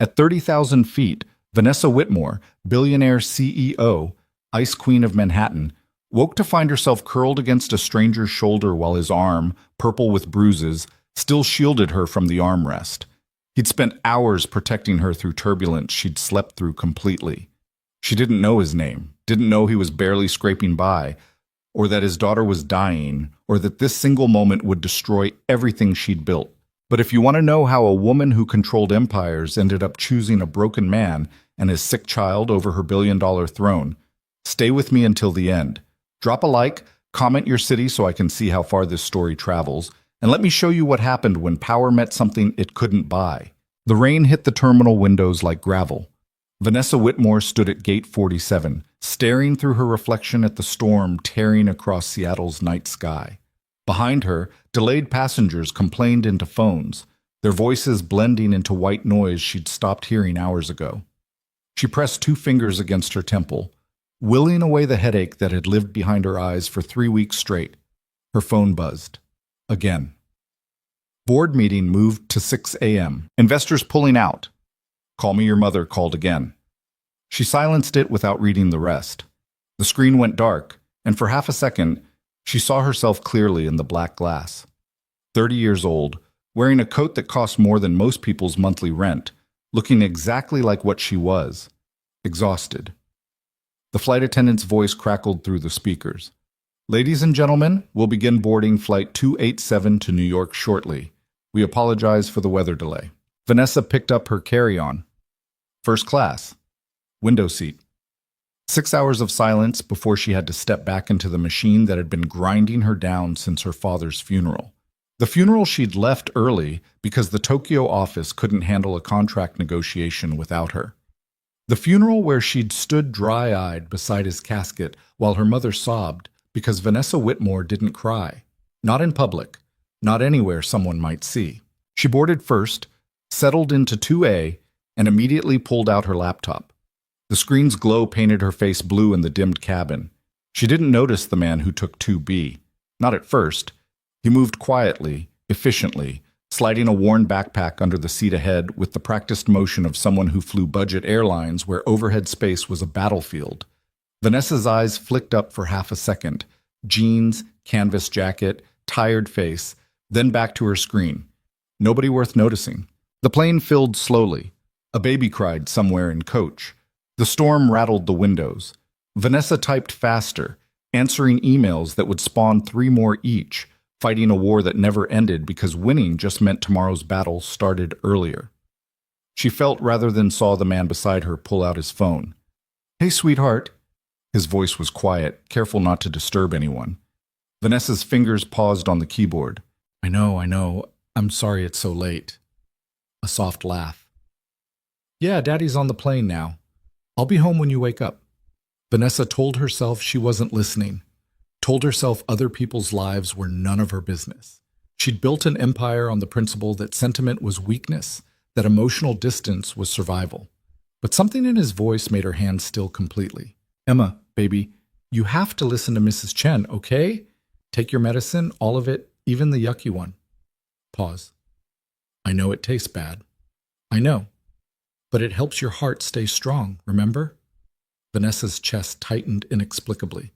At 30,000 feet, Vanessa Whitmore, billionaire CEO, Ice Queen of Manhattan, woke to find herself curled against a stranger's shoulder while his arm, purple with bruises, still shielded her from the armrest. He'd spent hours protecting her through turbulence she'd slept through completely. She didn't know his name, didn't know he was barely scraping by, or that his daughter was dying, or that this single moment would destroy everything she'd built. But if you want to know how a woman who controlled empires ended up choosing a broken man and his sick child over her billion-dollar throne, stay with me until the end. Drop a like, comment your city so I can see how far this story travels, and let me show you what happened when power met something it couldn't buy. The rain hit the terminal windows like gravel. Vanessa Whitmore stood at gate 47, staring through her reflection at the storm tearing across Seattle's night sky. Behind her, delayed passengers complained into phones, their voices blending into white noise she'd stopped hearing hours ago. She pressed 2 fingers against her temple, willing away the headache that had lived behind her eyes for 3 weeks straight. Her phone buzzed. Again. Board meeting moved to 6 a.m. Investors pulling out. Call me your mother called again. She silenced it without reading the rest. The screen went dark, and for half a second, she saw herself clearly in the black glass. 30 years old, wearing a coat that cost more than most people's monthly rent, looking exactly like what she was, exhausted. The flight attendant's voice crackled through the speakers. Ladies and gentlemen, we'll begin boarding Flight 287 to New York shortly. We apologize for the weather delay. Vanessa picked up her carry-on. First class. Window seat. 6 hours of silence before she had to step back into the machine that had been grinding her down since her father's funeral. The funeral she'd left early because the Tokyo office couldn't handle a contract negotiation without her. The funeral where she'd stood dry-eyed beside his casket while her mother sobbed because Vanessa Whitmore didn't cry. Not in public, not anywhere someone might see. She boarded first, settled into 2A, and immediately pulled out her laptop. The screen's glow painted her face blue in the dimmed cabin. She didn't notice the man who took 2B. Not at first. He moved quietly, efficiently, sliding a worn backpack under the seat ahead with the practiced motion of someone who flew budget airlines where overhead space was a battlefield. Vanessa's eyes flicked up for half a second. Jeans, canvas jacket, tired face, then back to her screen. Nobody worth noticing. The plane filled slowly. A baby cried somewhere in coach. The storm rattled the windows. Vanessa typed faster, answering emails that would spawn 3 more each, fighting a war that never ended because winning just meant tomorrow's battle started earlier. She felt rather than saw the man beside her pull out his phone. "Hey, sweetheart." His voice was quiet, careful not to disturb anyone. Vanessa's fingers paused on the keyboard. I know. I'm sorry it's so late." A soft laugh. "Yeah, Daddy's on the plane now. I'll be home when you wake up." Vanessa told herself she wasn't listening. Told herself other people's lives were none of her business. She'd built an empire on the principle that sentiment was weakness, that emotional distance was survival. But something in his voice made her hands still completely. "Emma, baby, you have to listen to Mrs. Chen, okay? Take your medicine, all of it, even the yucky one." Pause. "I know it tastes bad. I know. But it helps your heart stay strong, remember?" Vanessa's chest tightened inexplicably.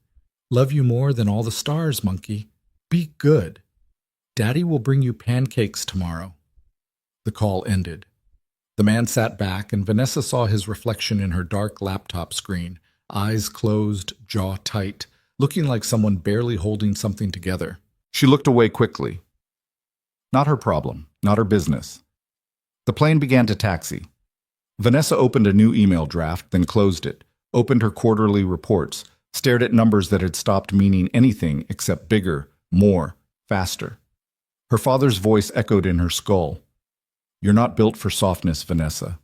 "Love you more than all the stars, monkey. Be good. Daddy will bring you pancakes tomorrow." The call ended. The man sat back, and Vanessa saw his reflection in her dark laptop screen, eyes closed, jaw tight, looking like someone barely holding something together. She looked away quickly. Not her problem, not her business. The plane began to taxi. Vanessa opened a new email draft, then closed it, opened her quarterly reports, stared at numbers that had stopped meaning anything except bigger, more, faster. Her father's voice echoed in her skull. "You're not built for softness, Vanessa.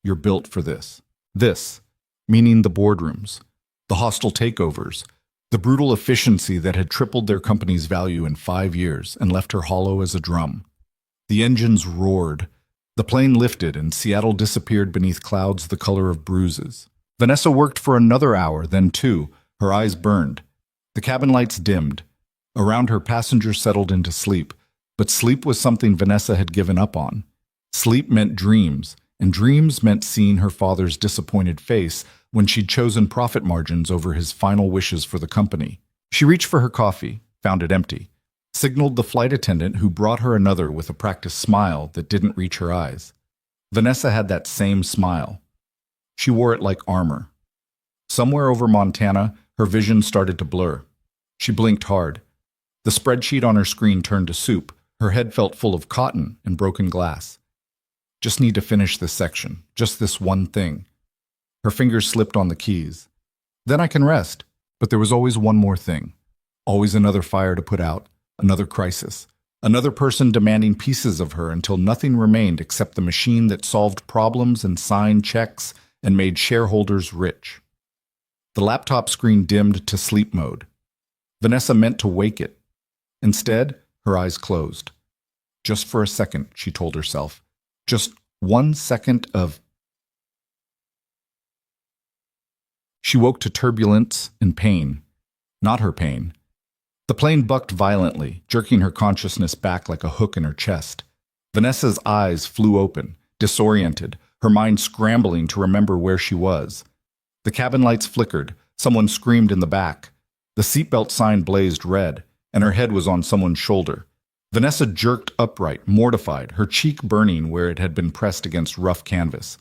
You're built for this. This, meaning the boardrooms, the hostile takeovers, the brutal efficiency that had tripled their company's value in 5 years and left her hollow as a drum. The engines roared. The plane lifted, and Seattle disappeared beneath clouds the color of bruises. Vanessa worked for another hour, then 2. Her eyes burned. The cabin lights dimmed. Around her, passengers settled into sleep. But sleep was something Vanessa had given up on. Sleep meant dreams, and dreams meant seeing her father's disappointed face when she'd chosen profit margins over his final wishes for the company. She reached for her coffee, found it empty, signaled the flight attendant who brought her another with a practiced smile that didn't reach her eyes. Vanessa had that same smile. She wore it like armor. Somewhere over Montana, her vision started to blur. She blinked hard. The spreadsheet on her screen turned to soup. Her head felt full of cotton and broken glass. Just need to finish this section, just this one thing. Her fingers slipped on the keys. Then I can rest. But there was always one more thing. Always another fire to put out, another crisis, another person demanding pieces of her until nothing remained except the machine that solved problems and signed checks and made shareholders rich. The laptop screen dimmed to sleep mode. Vanessa meant to wake it. Instead, her eyes closed. Just for a second, she told herself. Just 1 second of... She woke to turbulence and pain. Not her pain. The plane bucked violently, jerking her consciousness back like a hook in her chest. Vanessa's eyes flew open, disoriented, her mind scrambling to remember where she was. The cabin lights flickered. Someone screamed in the back. The seatbelt sign blazed red, and her head was on someone's shoulder. Vanessa jerked upright, mortified, her cheek burning where it had been pressed against rough canvas.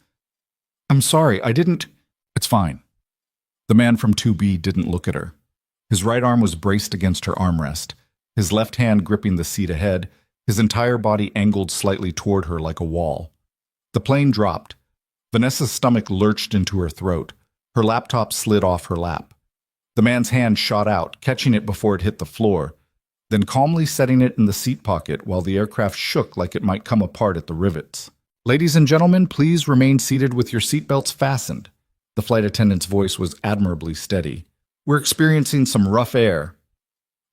"I'm sorry, I didn't..." "It's fine." The man from 2B didn't look at her. His right arm was braced against her armrest, his left hand gripping the seat ahead, his entire body angled slightly toward her like a wall. The plane dropped. Vanessa's stomach lurched into her throat. Her laptop slid off her lap. The man's hand shot out, catching it before it hit the floor, then calmly setting it in the seat pocket while the aircraft shook like it might come apart at the rivets. "Ladies and gentlemen, please remain seated with your seatbelts fastened." The flight attendant's voice was admirably steady. "We're experiencing some rough air."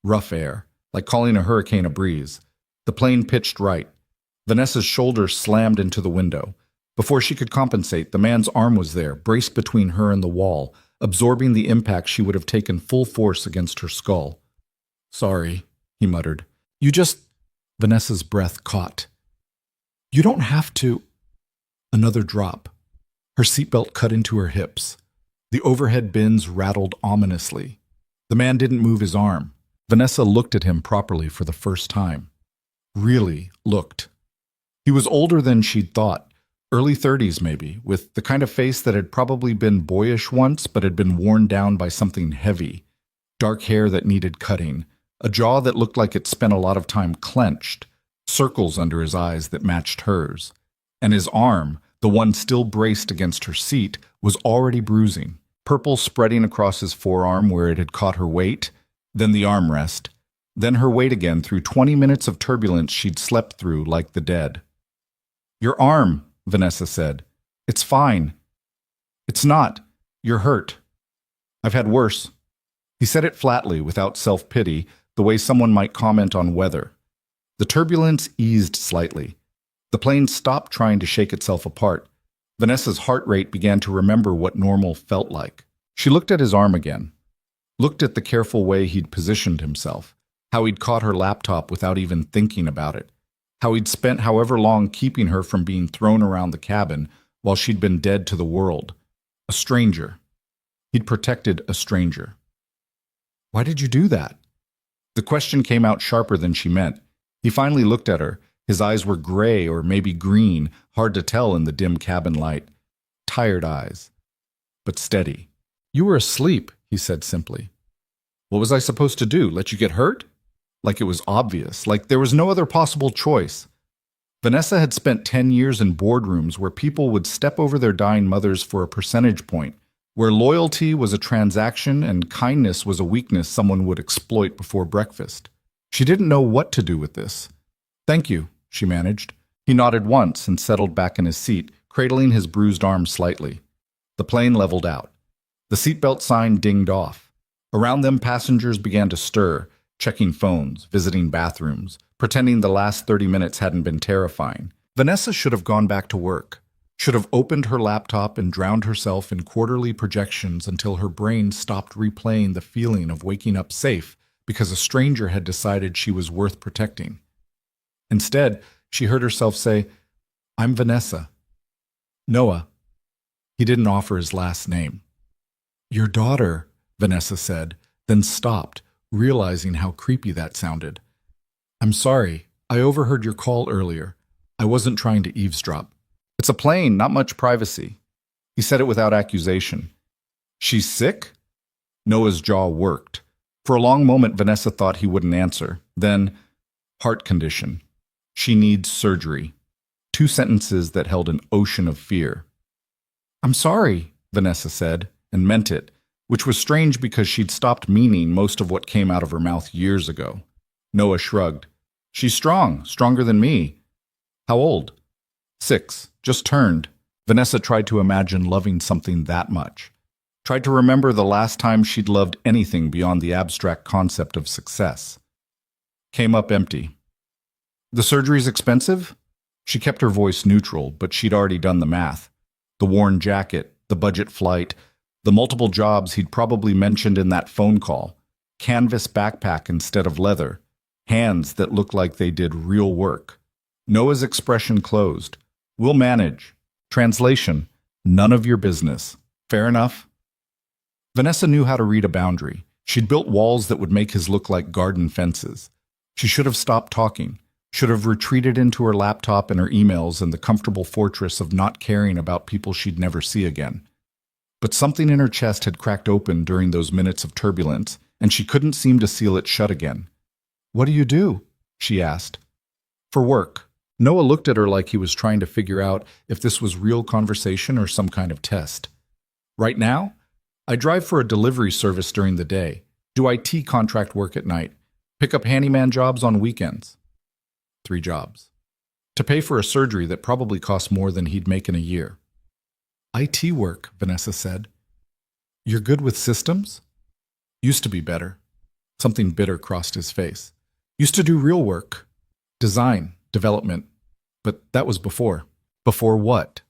Rough air, like calling a hurricane a breeze. The plane pitched right. Vanessa's shoulder slammed into the window. Before she could compensate, the man's arm was there, braced between her and the wall, absorbing the impact she would have taken full force against her skull. "Sorry," he muttered. "You just..." Vanessa's breath caught. "You don't have to..." Another drop. Her seatbelt cut into her hips. The overhead bins rattled ominously. The man didn't move his arm. Vanessa looked at him properly for the first time. Really looked. He was older than she'd thought, early 30s maybe, with the kind of face that had probably been boyish once but had been worn down by something heavy. Dark hair that needed cutting, a jaw that looked like it spent a lot of time clenched, circles under his eyes that matched hers. And his arm, the one still braced against her seat, was already bruising, purple spreading across his forearm where it had caught her weight, then the armrest, then her weight again through 20 minutes of turbulence she'd slept through like the dead. "Your arm," Vanessa said. "It's fine." "It's not. You're hurt." "I've had worse." He said it flatly, without self-pity, the way someone might comment on weather. The turbulence eased slightly. The plane stopped trying to shake itself apart. Vanessa's heart rate began to remember what normal felt like. She looked at his arm again, looked at the careful way he'd positioned himself, how he'd caught her laptop without even thinking about it, how he'd spent however long keeping her from being thrown around the cabin while she'd been dead to the world. A stranger. He'd protected a stranger. "Why did you do that?" The question came out sharper than she meant. He finally looked at her. His eyes were gray or maybe green, hard to tell in the dim cabin light. Tired eyes, but steady. "You were asleep," he said simply. "What was I supposed to do? Let you get hurt?" Like it was obvious, like there was no other possible choice. Vanessa had spent 10 years in boardrooms where people would step over their dying mothers for a percentage point, where loyalty was a transaction and kindness was a weakness someone would exploit before breakfast. She didn't know what to do with this. "Thank you," she managed. He nodded once and settled back in his seat, cradling his bruised arm slightly. The plane leveled out. The seatbelt sign dinged off. Around them, passengers began to stir, checking phones, visiting bathrooms, pretending the last 30 minutes hadn't been terrifying. Vanessa should have gone back to work, should have opened her laptop and drowned herself in quarterly projections until her brain stopped replaying the feeling of waking up safe because a stranger had decided she was worth protecting. Instead, she heard herself say, "I'm Vanessa." Noah. He didn't offer his last name. Your daughter, Vanessa said, then stopped, realizing how creepy that sounded. I'm sorry, I overheard your call earlier. I wasn't trying to eavesdrop. It's a plane, not much privacy. He said it without accusation. She's sick? Noah's jaw worked. For a long moment, Vanessa thought he wouldn't answer. Then, heart condition. She needs surgery. 2 sentences that held an ocean of fear. I'm sorry, Vanessa said, and meant it, which was strange because she'd stopped meaning most of what came out of her mouth years ago. Noah shrugged. She's strong, stronger than me. How old? 6, just turned. Vanessa tried to imagine loving something that much. Tried to remember the last time she'd loved anything beyond the abstract concept of success. Came up empty. The surgery's expensive? She kept her voice neutral, but she'd already done the math. The worn jacket, the budget flight, the multiple jobs he'd probably mentioned in that phone call. Canvas backpack instead of leather. Hands that looked like they did real work. Noah's expression closed. We'll manage. Translation, none of your business. Fair enough? Vanessa knew how to read a boundary. She'd built walls that would make his look like garden fences. She should have stopped talking, should have retreated into her laptop and her emails and the comfortable fortress of not caring about people she'd never see again. But something in her chest had cracked open during those minutes of turbulence, and she couldn't seem to seal it shut again. What do you do? She asked. For work. Noah looked at her like he was trying to figure out if this was real conversation or some kind of test. Right now, I drive for a delivery service during the day, do IT contract work at night, pick up handyman jobs on weekends. 3 jobs. To pay for a surgery that probably cost more than he'd make in a year. IT work, Vanessa said. You're good with systems? Used to be better. Something bitter crossed his face. Used to do real work. Design, development. But that was before. Before what?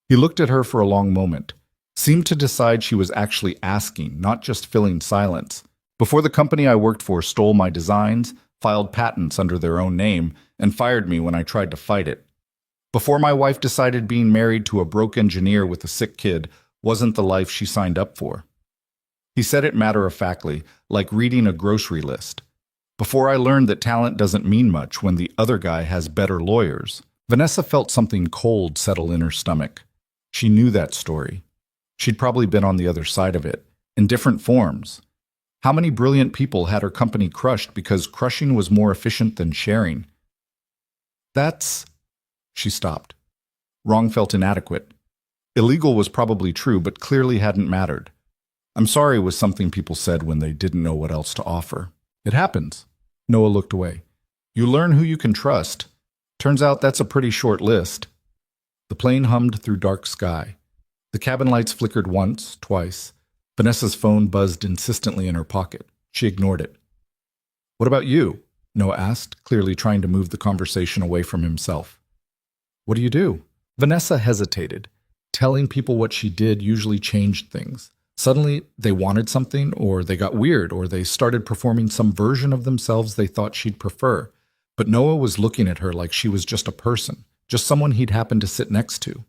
He looked at her for a long moment. Seemed to decide she was actually asking, not just filling silence. Before the company I worked for stole my designs, filed patents under their own name, and fired me when I tried to fight it. Before my wife decided being married to a broke engineer with a sick kid wasn't the life she signed up for. He said it matter-of-factly, like reading a grocery list. Before I learned that talent doesn't mean much when the other guy has better lawyers. Vanessa felt something cold settle in her stomach. She knew that story. She'd probably been on the other side of it, in different forms. How many brilliant people had her company crushed because crushing was more efficient than sharing? She stopped. Wrong felt inadequate. Illegal was probably true, but clearly hadn't mattered. I'm sorry was something people said when they didn't know what else to offer. It happens. Noah looked away. You learn who you can trust. Turns out that's a pretty short list. The plane hummed through dark sky. The cabin lights flickered once, twice. Vanessa's phone buzzed insistently in her pocket. She ignored it. What about you? Noah asked, clearly trying to move the conversation away from himself. What do you do? Vanessa hesitated. Telling people what she did usually changed things. Suddenly, they wanted something, or they got weird, or they started performing some version of themselves they thought she'd prefer. But Noah was looking at her like she was just a person, just someone he'd happened to sit next to.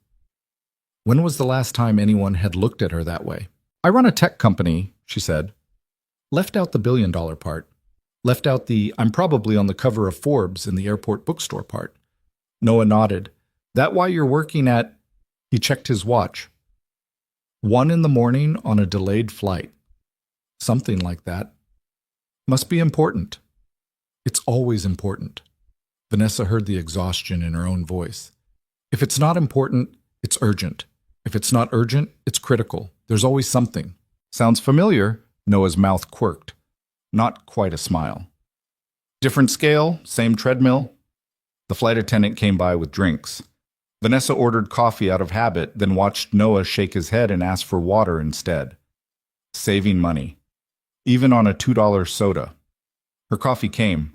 When was the last time anyone had looked at her that way? I run a tech company, she said. Left out the billion-dollar part. Left out the I'm probably on the cover of Forbes in the airport bookstore part. Noah nodded. That why you're working at... He checked his watch. 1 a.m. on a delayed flight. Something like that. Must be important. It's always important. Vanessa heard the exhaustion in her own voice. If it's not important, it's urgent. If it's not urgent, it's critical. There's always something. Sounds familiar? Noah's mouth quirked. Not quite a smile. Different scale, same treadmill. The flight attendant came by with drinks. Vanessa ordered coffee out of habit, then watched Noah shake his head and ask for water instead. Saving money. Even on a $2 soda. Her coffee came.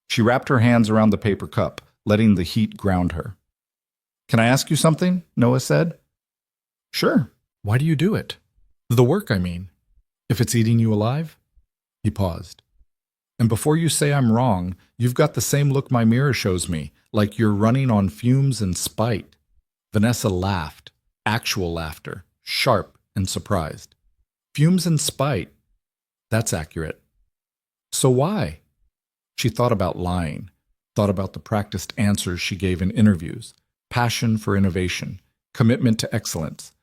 She wrapped her hands around the paper cup, letting the heat ground her. Can I ask you something? Noah said. Sure. Why do you do it? The work, I mean. If it's eating you alive? He paused. And before you say I'm wrong, you've got the same look my mirror shows me, like you're running on fumes and spite. Vanessa laughed. Actual laughter, sharp and surprised. Fumes and spite. That's accurate. So why? She thought about lying, thought about the practiced answers she gave in interviews, passion for innovation, commitment to excellence,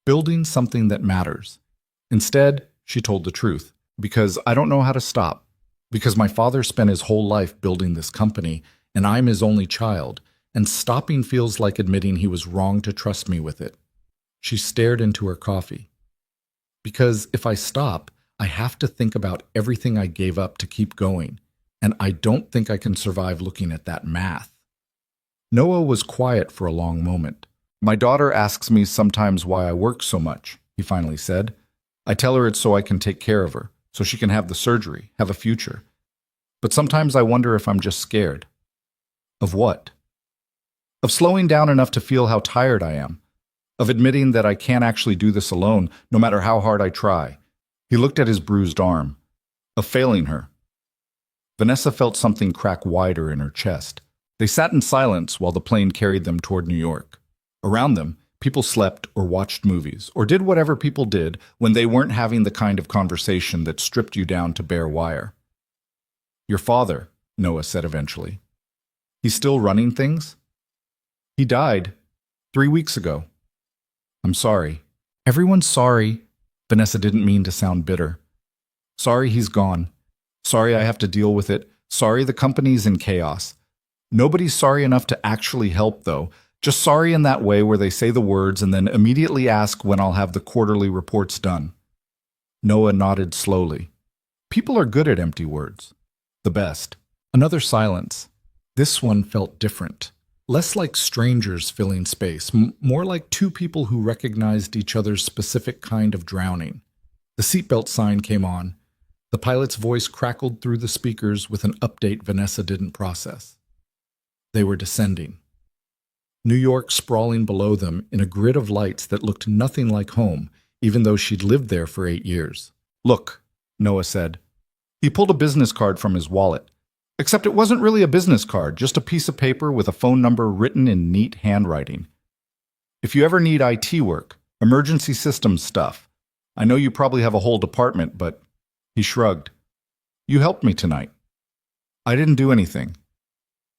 building something that matters. Instead, she told the truth, because I don't know how to stop, because my father spent his whole life building this company, and I'm his only child, and stopping feels like admitting he was wrong to trust me with it. She stared into her coffee. Because if I stop, I have to think about everything I gave up to keep going, and I don't think I can survive looking at that math. Noah was quiet for a long moment. My daughter asks me sometimes why I work so much, he finally said. I tell her it's so I can take care of her, so she can have the surgery, have a future. But sometimes I wonder if I'm just scared. Of what? Of slowing down enough to feel how tired I am. Of admitting that I can't actually do this alone, no matter how hard I try. He looked at his bruised arm. Of failing her. Vanessa felt something crack wider in her chest. They sat in silence while the plane carried them toward New York. Around them, people slept or watched movies, or did whatever people did when they weren't having the kind of conversation that stripped you down to bare wire. Your father, Noah said eventually. He's still running things? He died 3 weeks ago. I'm sorry. Everyone's sorry. Vanessa didn't mean to sound bitter. Sorry he's gone. Sorry I have to deal with it. Sorry the company's in chaos. Nobody's sorry enough to actually help, though. Just sorry in that way where they say the words and then immediately ask when I'll have the quarterly reports done. Noah nodded slowly. People are good at empty words. The best. Another silence. This one felt different. Less like strangers filling space, more like two people who recognized each other's specific kind of drowning. The seatbelt sign came on. The pilot's voice crackled through the speakers with an update Vanessa didn't process. They were descending. New York sprawling below them in a grid of lights that looked nothing like home, even though she'd lived there for 8 years. Look, Noah said. He pulled a business card from his wallet. Except it wasn't really a business card, just a piece of paper with a phone number written in neat handwriting. If you ever need IT work, emergency systems stuff, I know you probably have a whole department, but... He shrugged. You helped me tonight. I didn't do anything.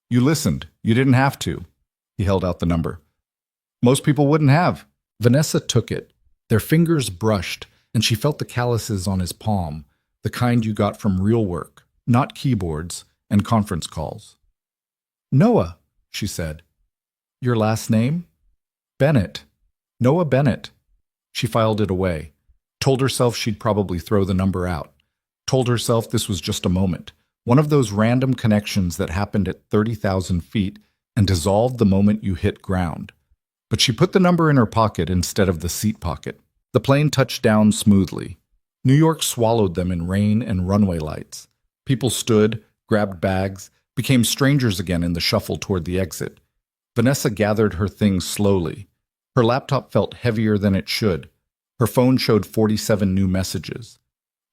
You listened. You didn't have to. He held out the number. Most people wouldn't have. Vanessa took it. Their fingers brushed, and she felt the calluses on his palm, the kind you got from real work, not keyboards and conference calls. Noah, she said. Your last name? Bennett. Noah Bennett. She filed it away, told herself she'd probably throw the number out, told herself this was just a moment, one of those random connections that happened at 30,000 feet and dissolved the moment you hit ground. But she put the number in her pocket instead of the seat pocket. The plane touched down smoothly. New York swallowed them in rain and runway lights. People stood, grabbed bags, became strangers again in the shuffle toward the exit. Vanessa gathered her things slowly. Her laptop felt heavier than it should. Her phone showed 47 new messages.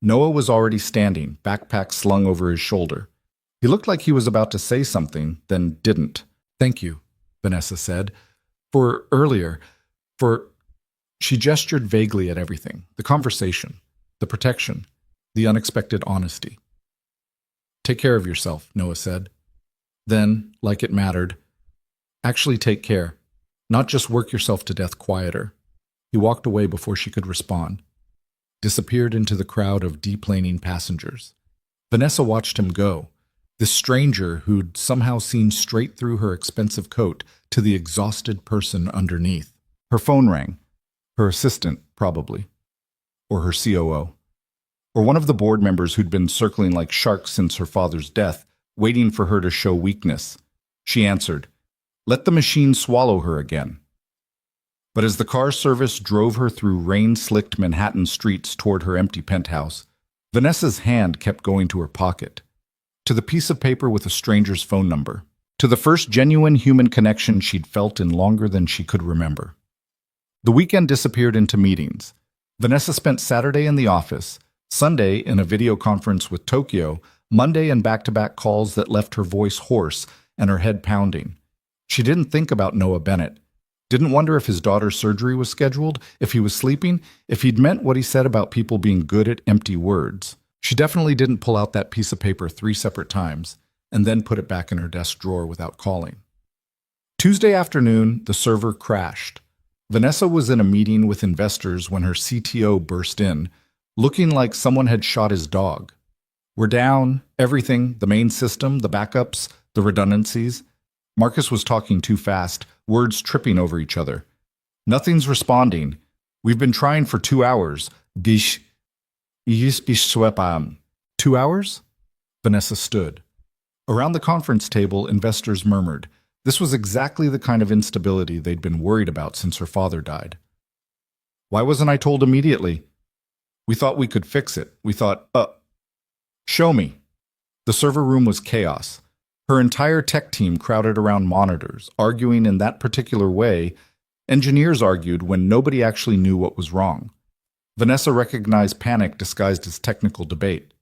Noah was already standing, backpack slung over his shoulder. He looked like he was about to say something, then didn't. Thank you, Vanessa said. For earlier, for... She gestured vaguely at everything. The conversation, the protection, the unexpected honesty. Take care of yourself, Noah said. Then, like it mattered, actually take care. Not just work yourself to death quieter. He walked away before she could respond. Disappeared into the crowd of deplaning passengers. Vanessa watched him go, this stranger who'd somehow seen straight through her expensive coat to the exhausted person underneath. Her phone rang. Her assistant, probably. Or her COO. Or one of the board members who'd been circling like sharks since her father's death, waiting for her to show weakness. She answered, "Let the machine swallow her again." But as the car service drove her through rain-slicked Manhattan streets toward her empty penthouse, Vanessa's hand kept going to her pocket, to the piece of paper with a stranger's phone number, to the first genuine human connection she'd felt in longer than she could remember. The weekend disappeared into meetings. Vanessa spent Saturday in the office, Sunday in a video conference with Tokyo, Monday in back-to-back calls that left her voice hoarse and her head pounding. She didn't think about Noah Bennett, Didn't wonder if his daughter's surgery was scheduled, if he was sleeping, if he'd meant what he said about people being good at empty words. She definitely didn't pull out that piece of paper 3 separate times and then put it back in her desk drawer without calling. Tuesday afternoon, the server crashed. Vanessa was in a meeting with investors when her CTO burst in, looking like someone had shot his dog. We're down, everything, the main system, the backups, the redundancies. Marcus was talking too fast, words tripping over each other. Nothing's responding. We've been trying for 2 hours. 2 hours? Vanessa stood. Around the conference table, investors murmured. This was exactly the kind of instability they'd been worried about since her father died. Why wasn't I told immediately? We thought we could fix it. We thought, show me. The server room was chaos. Her entire tech team crowded around monitors, arguing in that particular way. Engineers argued when nobody actually knew what was wrong. Vanessa recognized panic disguised as technical debate.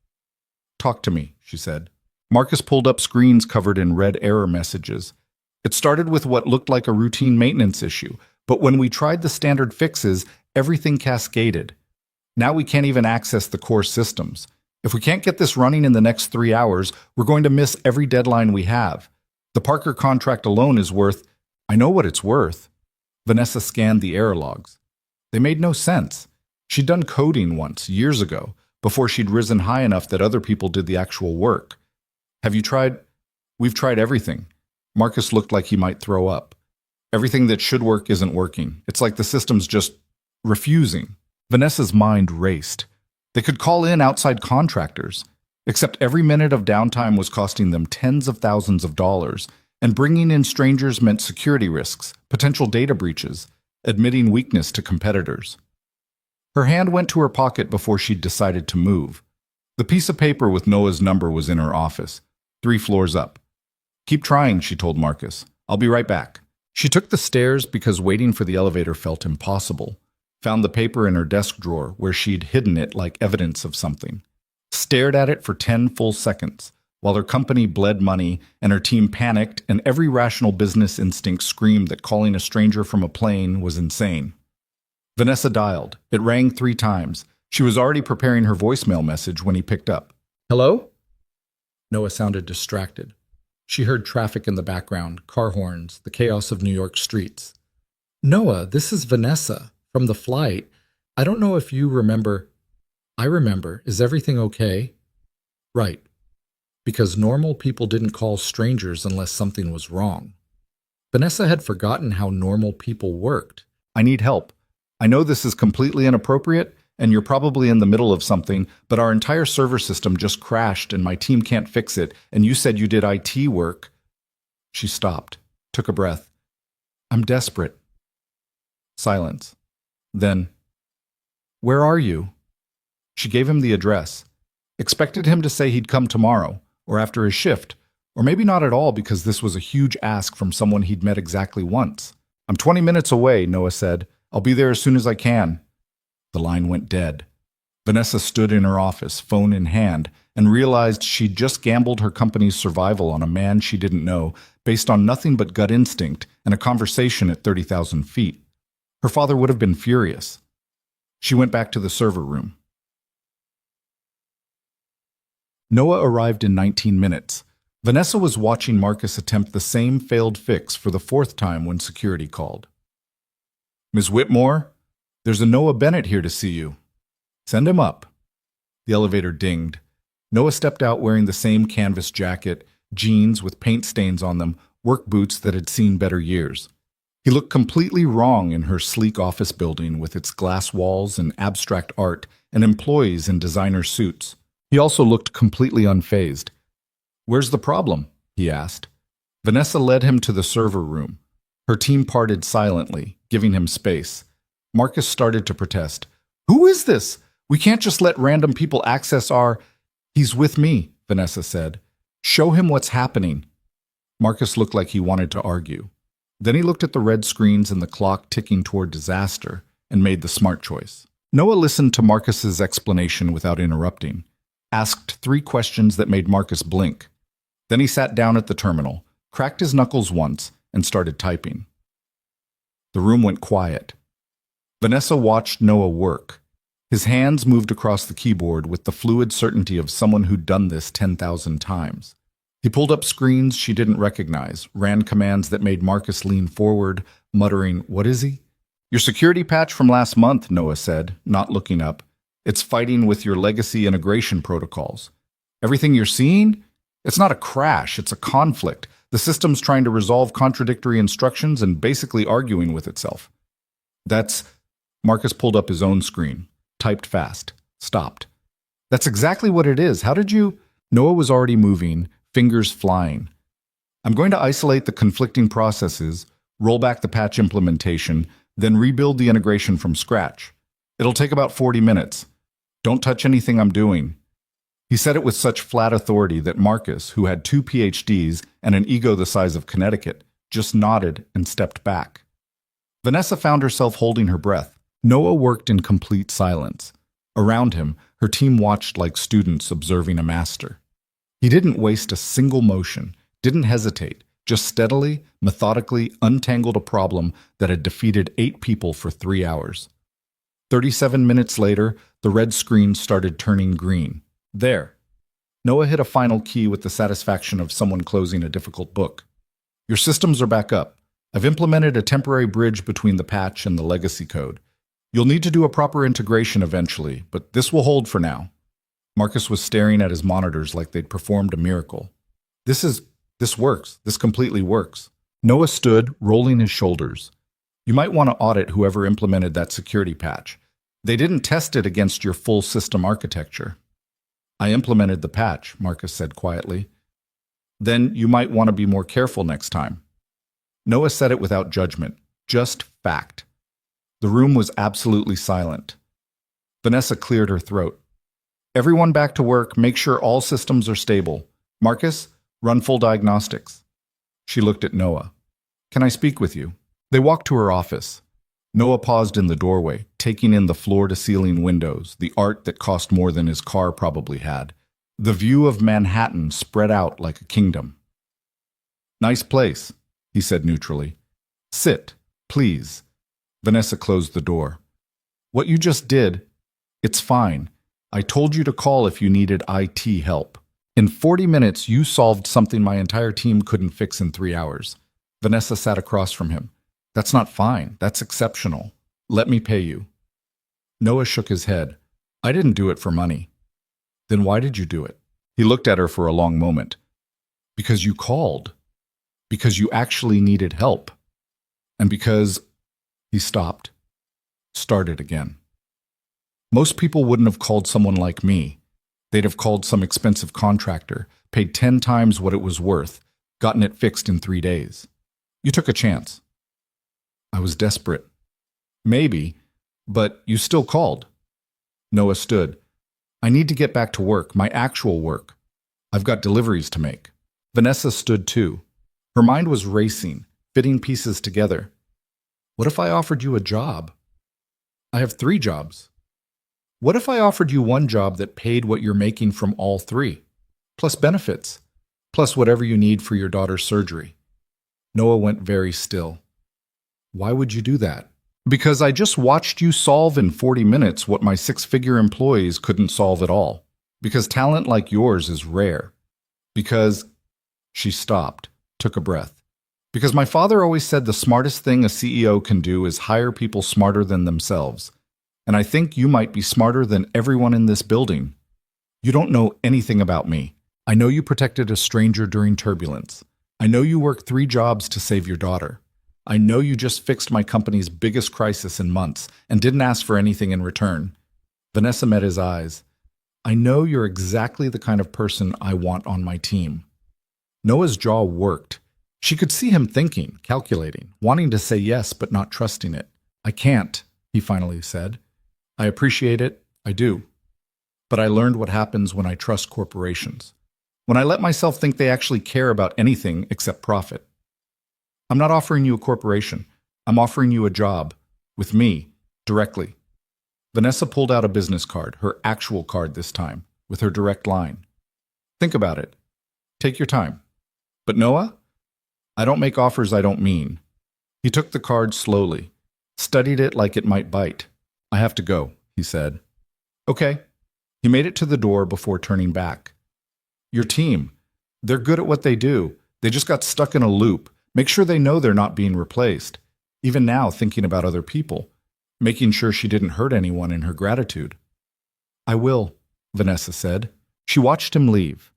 Talk to me, she said. Marcus pulled up screens covered in red error messages. It started with what looked like a routine maintenance issue, but when we tried the standard fixes, everything cascaded. Now we can't even access the core systems. If we can't get this running in the next 3 hours, we're going to miss every deadline we have. The Parker contract alone is worth— I know what it's worth. Vanessa scanned the error logs. They made no sense. She'd done coding once, years ago, before she'd risen high enough that other people did the actual work. Have you tried— We've tried everything. Marcus looked like he might throw up. Everything that should work isn't working. It's like the system's just refusing. Vanessa's mind raced. They could call in outside contractors, except every minute of downtime was costing them tens of thousands of dollars, and bringing in strangers meant security risks, potential data breaches, admitting weakness to competitors. Her hand went to her pocket before she'd decided to move. The piece of paper with Noah's number was in her office, 3 floors up. Keep trying, she told Marcus. I'll be right back. She took the stairs because waiting for the elevator felt impossible. Found the paper in her desk drawer where she'd hidden it like evidence of something. Stared at it for 10 full seconds, while her company bled money and her team panicked and every rational business instinct screamed that calling a stranger from a plane was insane. Vanessa dialed. It rang 3 times. She was already preparing her voicemail message when he picked up. Hello? Noah sounded distracted. She heard traffic in the background, car horns, the chaos of New York streets. Noah, this is Vanessa. From the flight. I don't know if you remember. I remember. Is everything okay? Right. Because normal people didn't call strangers unless something was wrong. Vanessa had forgotten how normal people worked. I need help. I know this is completely inappropriate, and you're probably in the middle of something, but our entire server system just crashed and my team can't fix it, and you said you did IT work. She stopped, took a breath. I'm desperate. Silence. Then, where are you? She gave him the address. Expected him to say he'd come tomorrow, or after his shift, or maybe not at all because this was a huge ask from someone he'd met exactly once. I'm 20 minutes away, Noah said. I'll be there as soon as I can. The line went dead. Vanessa stood in her office, phone in hand, and realized she'd just gambled her company's survival on a man she didn't know, based on nothing but gut instinct and a conversation at 30,000 feet. Her father would have been furious. She went back to the server room. Noah arrived in 19 minutes. Vanessa was watching Marcus attempt the same failed fix for the 4th time when security called. Ms. Whitmore, there's a Noah Bennett here to see you. Send him up. The elevator dinged. Noah stepped out wearing the same canvas jacket, jeans with paint stains on them, work boots that had seen better years. He looked completely wrong in her sleek office building with its glass walls and abstract art and employees in designer suits. He also looked completely unfazed. Where's the problem? He asked. Vanessa led him to the server room. Her team parted silently, giving him space. Marcus started to protest. Who is this? We can't just let random people access our— He's with me, Vanessa said. Show him what's happening. Marcus looked like he wanted to argue. Then he looked at the red screens and the clock ticking toward disaster and made the smart choice. Noah listened to Marcus's explanation without interrupting, asked 3 questions that made Marcus blink. Then he sat down at the terminal, cracked his knuckles once, and started typing. The room went quiet. Vanessa watched Noah work. His hands moved across the keyboard with the fluid certainty of someone who'd done this 10,000 times. He pulled up screens she didn't recognize, ran commands that made Marcus lean forward, muttering, "What is he?" "Your security patch from last month," Noah said, not looking up. "It's fighting with your legacy integration protocols. Everything you're seeing? It's not a crash, it's a conflict. The system's trying to resolve contradictory instructions and basically arguing with itself." That's... Marcus pulled up his own screen, typed fast, stopped. "That's exactly what it is. How did you..." Noah was already moving, fingers flying. "I'm going to isolate the conflicting processes, roll back the patch implementation, then rebuild the integration from scratch. It'll take about 40 minutes. Don't touch anything I'm doing." He said it with such flat authority that Marcus, who had 2 PhDs and an ego the size of Connecticut, just nodded and stepped back. Vanessa found herself holding her breath. Noah worked in complete silence. Around him, her team watched like students observing a master. He didn't waste a single motion, didn't hesitate, just steadily, methodically untangled a problem that had defeated 8 people for 3 hours. 37 minutes later, the red screen started turning green. There. Noah hit a final key with the satisfaction of someone closing a difficult book. "Your systems are back up. I've implemented a temporary bridge between the patch and the legacy code. You'll need to do a proper integration eventually, but this will hold for now." Marcus was staring at his monitors like they'd performed a miracle. This works. This completely works." Noah stood, rolling his shoulders. "You might want to audit whoever implemented that security patch. They didn't test it against your full system architecture." "I implemented the patch," Marcus said quietly. "Then you might want to be more careful next time." Noah said it without judgment, just fact. The room was absolutely silent. Vanessa cleared her throat. "Everyone back to work. Make sure all systems are stable. Marcus, run full diagnostics." She looked at Noah. "Can I speak with you?" They walked to her office. Noah paused in the doorway, taking in the floor-to-ceiling windows, the art that cost more than his car probably had. The view of Manhattan spread out like a kingdom. "Nice place," he said neutrally. "Sit, please." Vanessa closed the door. "What you just did, it's fine. I told you to call if you needed IT help. In 40 minutes, you solved something my entire team couldn't fix in 3 hours." Vanessa sat across from him. "That's not fine. That's exceptional. Let me pay you." Noah shook his head. "I didn't do it for money." "Then why did you do it?" He looked at her for a long moment. "Because you called. Because you actually needed help. And because..." He stopped. Started again. "Most people wouldn't have called someone like me. They'd have called some expensive contractor, paid 10 times what it was worth, gotten it fixed in 3 days. You took a chance." "I was desperate." "Maybe, but you still called." Noah stood. "I need to get back to work, my actual work. I've got deliveries to make." Vanessa stood too. Her mind was racing, fitting pieces together. "What if I offered you a job?" "I have 3 jobs." "What if I offered you one job that paid what you're making from all 3, plus benefits, plus whatever you need for your daughter's surgery?" Noah went very still. "Why would you do that?" "Because I just watched you solve in 40 minutes what my 6-figure employees couldn't solve at all. Because talent like yours is rare. Because..." She stopped, took a breath. "Because my father always said the smartest thing a CEO can do is hire people smarter than themselves. And I think you might be smarter than everyone in this building. You don't know anything about me. I know you protected a stranger during turbulence. I know you worked 3 jobs to save your daughter. I know you just fixed my company's biggest crisis in months and didn't ask for anything in return." Vanessa met his eyes. "I know you're exactly the kind of person I want on my team." Noah's jaw worked. She could see him thinking, calculating, wanting to say yes but not trusting it. "I can't," he finally said. "I appreciate it, I do. But I learned what happens when I trust corporations. When I let myself think they actually care about anything except profit. I'm not offering you a corporation. I'm offering you a job. With me, directly." Vanessa pulled out a business card, her actual card this time, with her direct line. "Think about it. Take your time. But Noah, I don't make offers I don't mean. He took the card slowly, studied it like it might bite. "I have to go," he said. "Okay." He made it to the door before turning back. "Your team, they're good at what they do. They just got stuck in a loop. Make sure they know they're not being replaced. Even now, thinking about other people, making sure she didn't hurt anyone in her gratitude." "I will," Vanessa said. She watched him leave,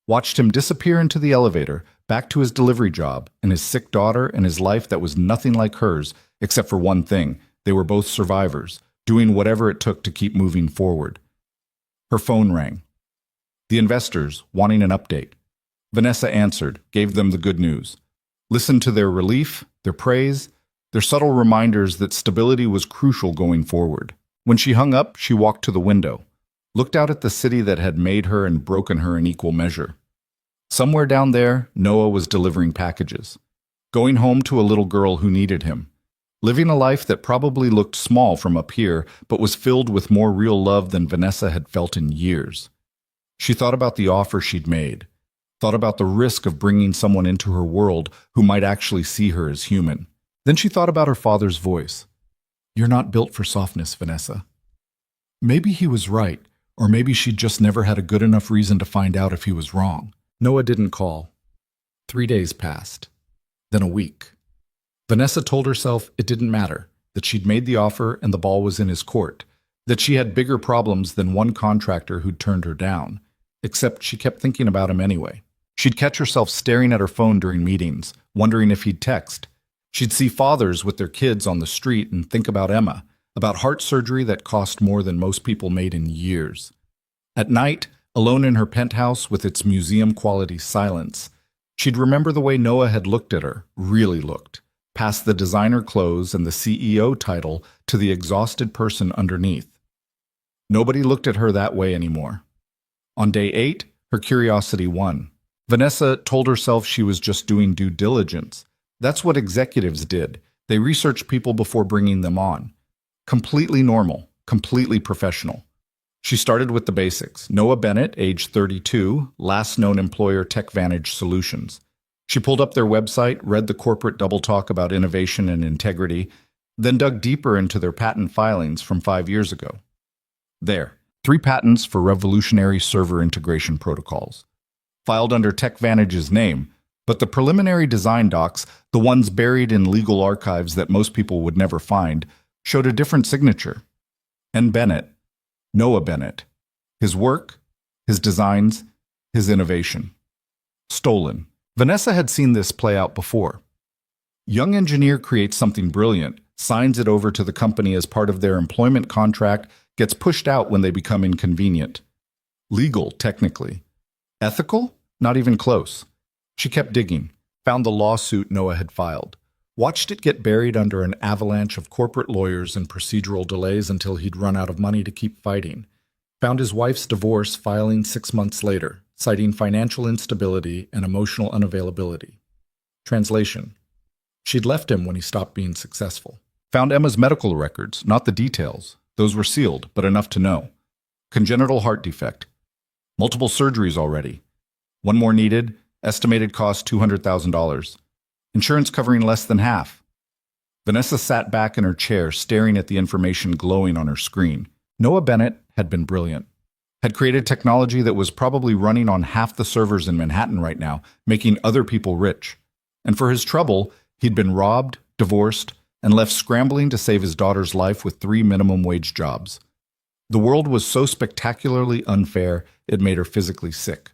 watched him disappear into the elevator, back to his delivery job and his sick daughter and his life that was nothing like hers, except for one thing. They were both survivors, doing whatever it took to keep moving forward. Her phone rang. The investors, wanting an update. Vanessa answered, gave them the good news. Listened to their relief, their praise, their subtle reminders that stability was crucial going forward. When she hung up, she walked to the window, looked out at the city that had made her and broken her in equal measure. Somewhere down there, Noah was delivering packages, going home to a little girl who needed him, living a life that probably looked small from up here, but was filled with more real love than Vanessa had felt in years. She thought about the offer she'd made, thought about the risk of bringing someone into her world who might actually see her as human. Then she thought about her father's voice. "You're not built for softness, Vanessa." Maybe he was right, or maybe she'd just never had a good enough reason to find out if he was wrong. Noah didn't call. 3 days passed. Then a week. Vanessa told herself it didn't matter, that she'd made the offer and the ball was in his court, that she had bigger problems than one contractor who'd turned her down, except she kept thinking about him anyway. She'd catch herself staring at her phone during meetings, wondering if he'd text. She'd see fathers with their kids on the street and think about Emma, about heart surgery that cost more than most people made in years. At night, alone in her penthouse with its museum-quality silence, she'd remember the way Noah had looked at her, really looked, past the designer clothes and the CEO title to the exhausted person underneath. Nobody looked at her that way anymore. On day 8, her curiosity won. Vanessa told herself she was just doing due diligence. That's what executives did. They researched people before bringing them on. Completely normal, completely professional. She started with the basics. Noah Bennett, age 32, last known employer TechVantage Solutions. She pulled up their website, read the corporate double talk about innovation and integrity, then dug deeper into their patent filings from 5 years ago. There, 3 patents for revolutionary server integration protocols, filed under TechVantage's name, but the preliminary design docs, the ones buried in legal archives that most people would never find, showed a different signature. N. Bennett. Noah Bennett. His work, his designs, his innovation. Stolen. Vanessa had seen this play out before. Young engineer creates something brilliant, signs it over to the company as part of their employment contract, gets pushed out when they become inconvenient. Legal, technically. Ethical? Not even close. She kept digging, found the lawsuit Noah had filed, watched it get buried under an avalanche of corporate lawyers and procedural delays until he'd run out of money to keep fighting, found his wife's divorce filing 6 months later, citing financial instability and emotional unavailability. Translation. She'd left him when he stopped being successful. Found Emma's medical records, not the details. Those were sealed, but enough to know. Congenital heart defect. Multiple surgeries already. One more needed, estimated cost $200,000. Insurance covering less than half. Vanessa sat back in her chair, staring at the information glowing on her screen. Noah Bennett had been brilliant. Had created technology that was probably running on half the servers in Manhattan right now, making other people rich. And for his trouble, he'd been robbed, divorced, and left scrambling to save his daughter's life with 3 minimum wage jobs. The world was so spectacularly unfair, it made her physically sick.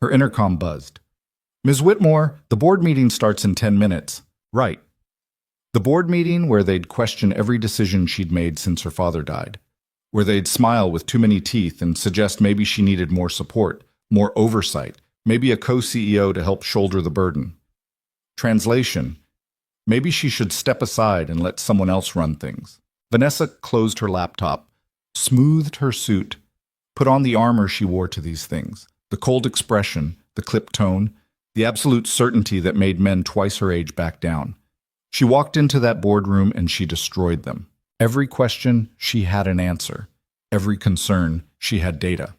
Her intercom buzzed. "Ms. Whitmore, the board meeting starts in 10 minutes. Right." The board meeting where they'd question every decision she'd made since her father died, where they'd smile with too many teeth and suggest maybe she needed more support, more oversight, maybe a co-CEO to help shoulder the burden. Translation. Maybe she should step aside and let someone else run things. Vanessa closed her laptop, smoothed her suit, put on the armor she wore to these things, the cold expression, the clipped tone, the absolute certainty that made men twice her age back down. She walked into that boardroom and she destroyed them. Every question, she had an answer. Every concern, she had data.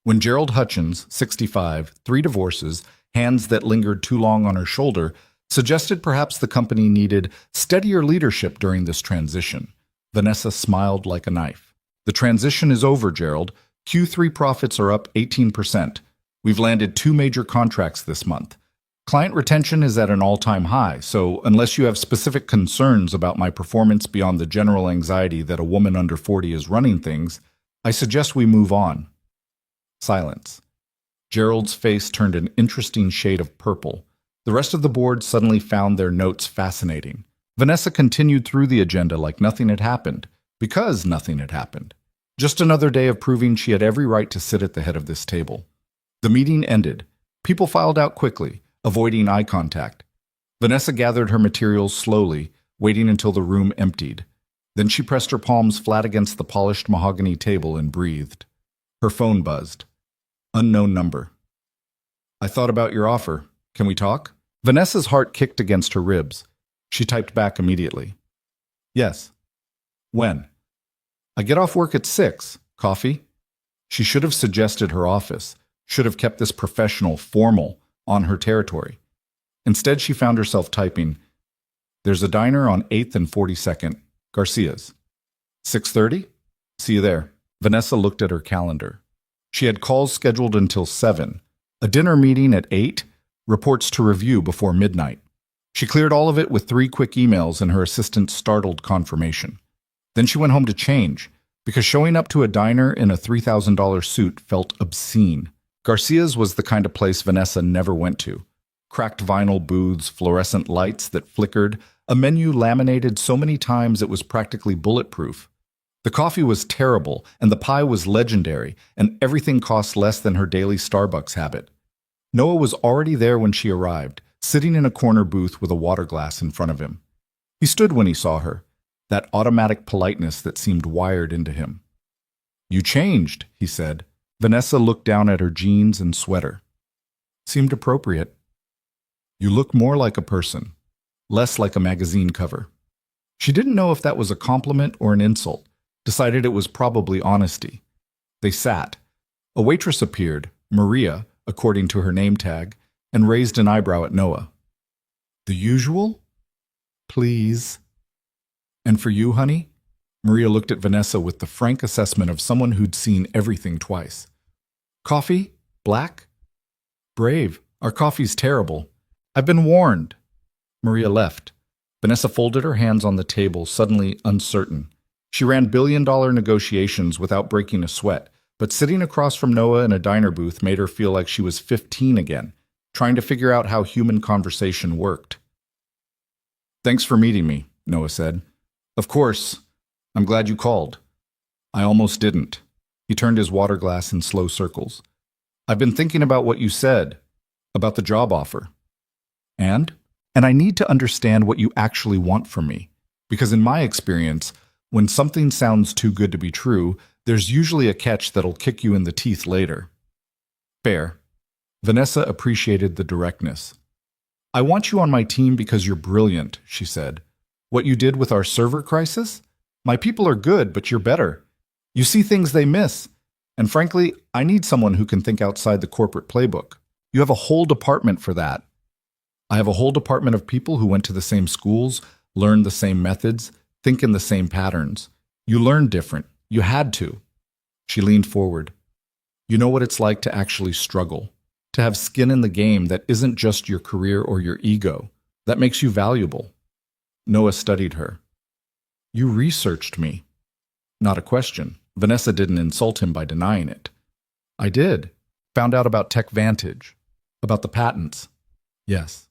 When Gerald Hutchins, 65, 3 divorces, hands that lingered too long on her shoulder, Suggested perhaps the company needed steadier leadership during this transition. Vanessa smiled like a knife. The transition is over, Gerald. Q3 profits are up 18%. We've landed 2 major contracts this month. Client retention is at an all-time high, so unless you have specific concerns about my performance beyond the general anxiety that a woman under 40 is running things, I suggest we move on. Silence. Gerald's face turned an interesting shade of purple. The rest of the board suddenly found their notes fascinating. Vanessa continued through the agenda like nothing had happened, because nothing had happened. Just another day of proving she had every right to sit at the head of this table. The meeting ended. People filed out quickly, avoiding eye contact. Vanessa gathered her materials slowly, waiting until the room emptied. Then she pressed her palms flat against the polished mahogany table and breathed. Her phone buzzed. Unknown number. I thought about your offer. Can we talk? Vanessa's heart kicked against her ribs. She typed back immediately. Yes. When? I get off work at 6. Coffee? She should have suggested her office, should have kept this professional, formal, on her territory. Instead, she found herself typing, There's a diner on 8th and 42nd, Garcia's. 6:30? See you there. Vanessa looked at her calendar. She had calls scheduled until 7, a dinner meeting at 8, reports to review before midnight. She cleared all of it with 3 quick emails and her assistant's startled confirmation. Then she went home to change, because showing up to a diner in a $3,000 suit felt obscene. Garcia's was the kind of place Vanessa never went to. Cracked vinyl booths, fluorescent lights that flickered, a menu laminated so many times it was practically bulletproof. The coffee was terrible, and the pie was legendary, and everything cost less than her daily Starbucks habit. Noah was already there when she arrived, sitting in a corner booth with a water glass in front of him. He stood when he saw her, that automatic politeness that seemed wired into him. You changed, he said. Vanessa looked down at her jeans and sweater. Seemed appropriate. You look more like a person, less like a magazine cover. She didn't know if that was a compliment or an insult, decided it was probably honesty. They sat. A waitress appeared, Maria, according to her name tag, and raised an eyebrow at Noah. The usual? Please. And for you, honey? Maria looked at Vanessa with the frank assessment of someone who'd seen everything twice. Coffee? Black? Brave. Our coffee's terrible. I've been warned. Maria left. Vanessa folded her hands on the table, suddenly uncertain. She ran billion-dollar negotiations without breaking a sweat, but sitting across from Noah in a diner booth made her feel like she was 15 again, trying to figure out how human conversation worked. Thanks for meeting me, Noah said. Of course. I'm glad you called. I almost didn't. He turned his water glass in slow circles. I've been thinking about what you said, about the job offer. And I need to understand what you actually want from me. Because in my experience, when something sounds too good to be true, there's usually a catch that'll kick you in the teeth later. Fair. Vanessa appreciated the directness. I want you on my team because you're brilliant, she said. What you did with our server crisis? My people are good, but you're better. You see things they miss. And frankly, I need someone who can think outside the corporate playbook. You have a whole department for that. I have a whole department of people who went to the same schools, learned the same methods, think in the same patterns. You learned different. You had to. She leaned forward. You know what it's like to actually struggle, to have skin in the game that isn't just your career or your ego. That makes you valuable. Noah studied her. You researched me. Not a question. Vanessa didn't insult him by denying it. I did. Found out about TechVantage. About the patents. Yes.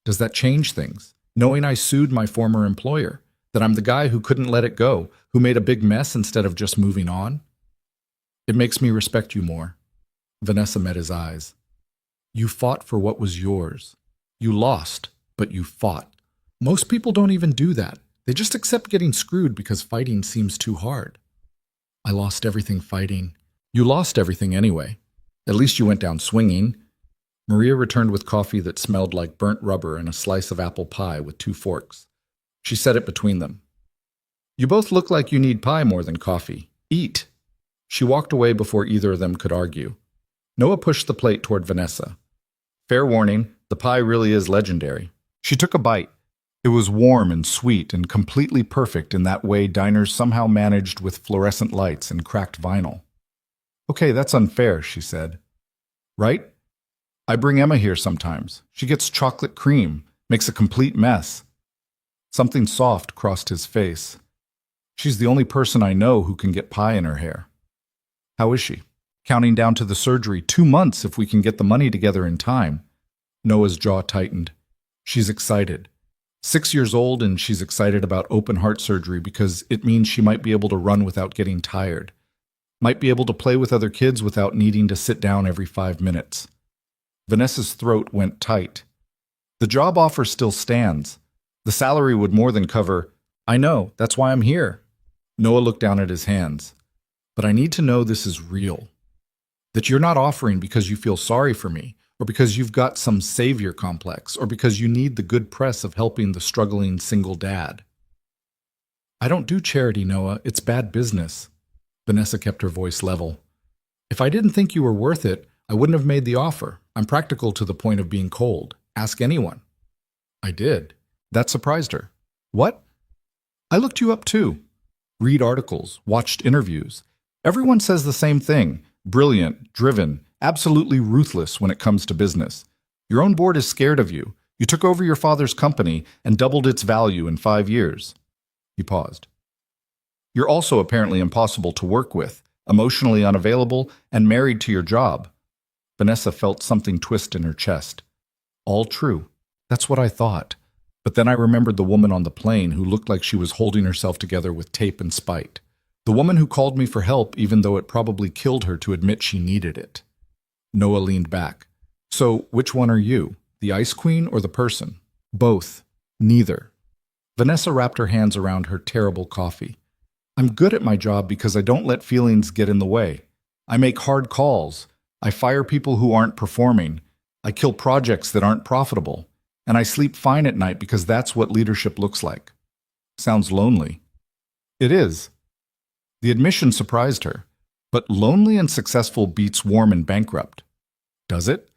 Does that change things? Knowing I sued my former employer, that I'm the guy who couldn't let it go, who made a big mess instead of just moving on? It makes me respect you more. Vanessa met his eyes. You fought for what was yours. You lost, but you fought. Most people don't even do that. They just accept getting screwed because fighting seems too hard. I lost everything fighting. You lost everything anyway. At least you went down swinging. Maria returned with coffee that smelled like burnt rubber and a slice of apple pie with 2 forks. She set it between them. You both look like you need pie more than coffee. Eat. She walked away before either of them could argue. Noah pushed the plate toward Vanessa. Fair warning, the pie really is legendary. She took a bite. It was warm and sweet and completely perfect in that way diners somehow managed with fluorescent lights and cracked vinyl. Okay, that's unfair, she said. Right? I bring Emma here sometimes. She gets chocolate cream, makes a complete mess. Something soft crossed his face. She's the only person I know who can get pie in her hair. How is she? Counting down to the surgery, 2 months if we can get the money together in time. Noah's jaw tightened. She's excited. 6 years old and she's excited about open heart surgery because it means she might be able to run without getting tired. Might be able to play with other kids without needing to sit down every 5 minutes. Vanessa's throat went tight. The job offer still stands. The salary would more than cover. I know, that's why I'm here. Noah looked down at his hands. But I need to know this is real. That you're not offering because you feel sorry for me, or because you've got some savior complex, or because you need the good press of helping the struggling single dad. I don't do charity, Noah. It's bad business. Vanessa kept her voice level. If I didn't think you were worth it, I wouldn't have made the offer. I'm practical to the point of being cold. Ask anyone. I did. That surprised her. What? I looked you up too. Read articles, watched interviews. Everyone says the same thing. Brilliant, driven, absolutely ruthless when it comes to business. Your own board is scared of you. You took over your father's company and doubled its value in 5 years. He paused. You're also apparently impossible to work with, emotionally unavailable, and married to your job. Vanessa felt something twist in her chest. All true. That's what I thought. But then I remembered the woman on the plane who looked like she was holding herself together with tape and spite. The woman who called me for help even though it probably killed her to admit she needed it. Noah leaned back. So, which one are you? The ice queen or the person? Both. Neither. Vanessa wrapped her hands around her terrible coffee. I'm good at my job because I don't let feelings get in the way. I make hard calls. I fire people who aren't performing. I kill projects that aren't profitable. And I sleep fine at night because that's what leadership looks like. Sounds lonely. It is. The admission surprised her. But lonely and successful beats warm and bankrupt. Does it?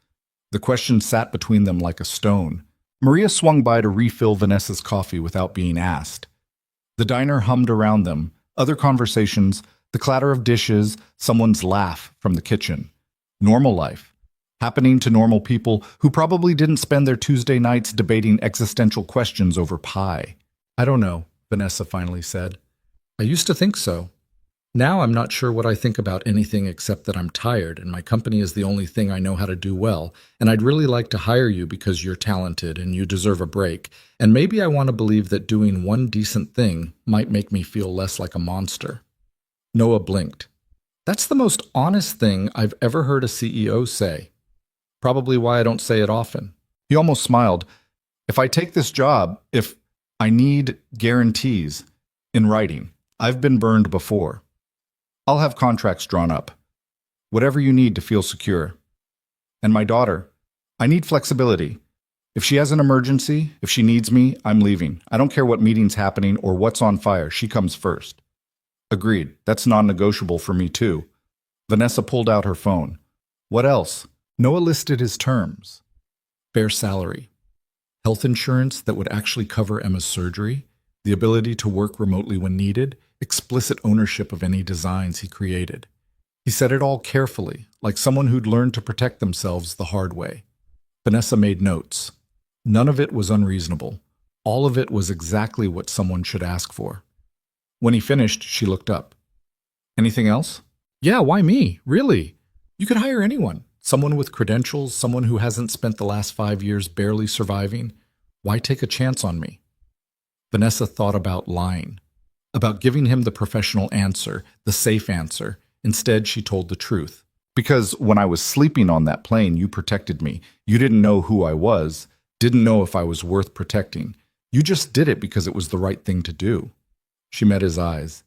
The question sat between them like a stone. Maria swung by to refill Vanessa's coffee without being asked. The diner hummed around them, other conversations, the clatter of dishes, someone's laugh from the kitchen. Normal life, happening to normal people who probably didn't spend their Tuesday nights debating existential questions over pie. I don't know, Vanessa finally said. I used to think so. Now I'm not sure what I think about anything except that I'm tired and my company is the only thing I know how to do well, and I'd really like to hire you because you're talented and you deserve a break, and maybe I want to believe that doing one decent thing might make me feel less like a monster. Noah blinked. That's the most honest thing I've ever heard a CEO say. Probably why I don't say it often. He almost smiled. If I take this job, if I need guarantees in writing, I've been burned before. I'll have contracts drawn up. Whatever you need to feel secure. And my daughter, I need flexibility. If she has an emergency, if she needs me, I'm leaving. I don't care what meeting's happening or what's on fire. She comes first. Agreed. That's non-negotiable for me too. Vanessa pulled out her phone. What else? Noah listed his terms. Fair salary. Health insurance that would actually cover Emma's surgery. The ability to work remotely when needed. Explicit ownership of any designs he created. He said it all carefully, like someone who'd learned to protect themselves the hard way. Vanessa made notes. None of it was unreasonable. All of it was exactly what someone should ask for. When he finished, she looked up. Anything else? Yeah, why me? Really? You could hire anyone. Someone with credentials, someone who hasn't spent the last 5 years barely surviving. Why take a chance on me? Vanessa thought about lying. About giving him the professional answer, the safe answer. Instead, she told the truth. Because when I was sleeping on that plane, you protected me. You didn't know who I was, didn't know if I was worth protecting. You just did it because it was the right thing to do. She met his eyes.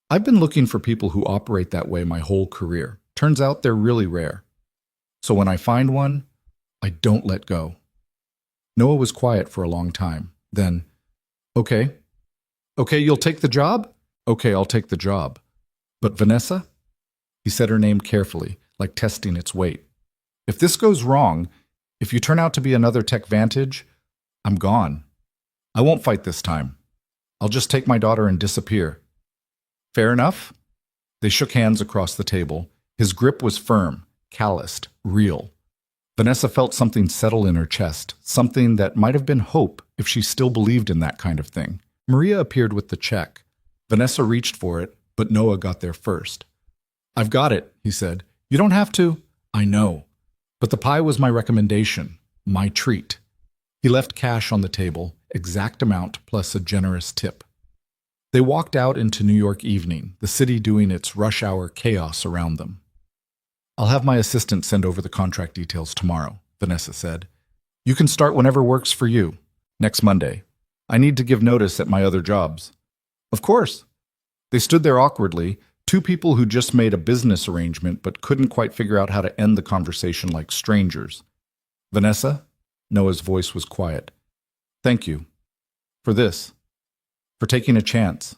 I've been looking for people who operate that way my whole career. Turns out they're really rare. So when I find one, I don't let go. Noah was quiet for a long time. Then, okay. Okay, you'll take the job? Okay, I'll take the job. But Vanessa? He said her name carefully, like testing its weight. If this goes wrong, if you turn out to be another TechVantage, I'm gone. I won't fight this time. I'll just take my daughter and disappear. Fair enough? They shook hands across the table. His grip was firm, calloused, real. Vanessa felt something settle in her chest, something that might have been hope if she still believed in that kind of thing. Maria appeared with the check. Vanessa reached for it, but Noah got there first. I've got it, he said. You don't have to. I know. But the pie was my recommendation, my treat. He left cash on the table, exact amount plus a generous tip. They walked out into New York evening, the city doing its rush hour chaos around them. I'll have my assistant send over the contract details tomorrow, Vanessa said. You can start whenever works for you. Next Monday. I need to give notice at my other jobs. Of course. They stood there awkwardly, two people who just made a business arrangement but couldn't quite figure out how to end the conversation like strangers. Vanessa? Noah's voice was quiet. Thank you. For this. For taking a chance.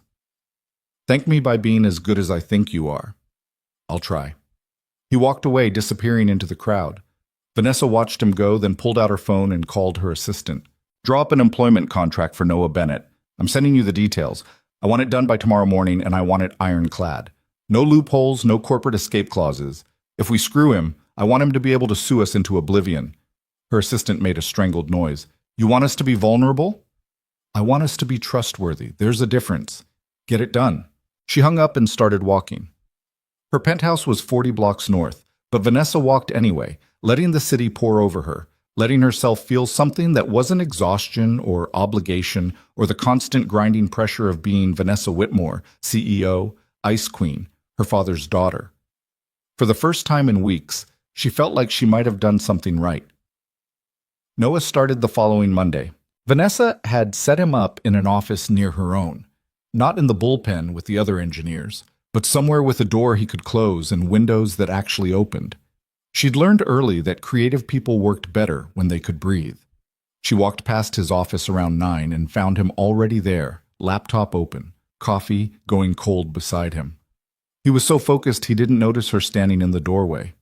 Thank me by being as good as I think you are. I'll try. He walked away, disappearing into the crowd. Vanessa watched him go, then pulled out her phone and called her assistant. Draw up an employment contract for Noah Bennett. I'm sending you the details. I want it done by tomorrow morning, and I want it ironclad. No loopholes, no corporate escape clauses. If we screw him, I want him to be able to sue us into oblivion. Her assistant made a strangled noise. You want us to be vulnerable? I want us to be trustworthy. There's a difference. Get it done. She hung up and started walking. Her penthouse was 40 blocks north, but Vanessa walked anyway, letting the city pour over her, letting herself feel something that wasn't exhaustion or obligation or the constant grinding pressure of being Vanessa Whitmore, CEO, Ice Queen, her father's daughter. For the first time in weeks, she felt like she might have done something right. Noah started the following Monday. Vanessa had set him up in an office near her own, not in the bullpen with the other engineers, but somewhere with a door he could close and windows that actually opened. She'd learned early that creative people worked better when they could breathe. She walked past his office around 9 and found him already there, laptop open, coffee going cold beside him. He was so focused he didn't notice her standing in the doorway.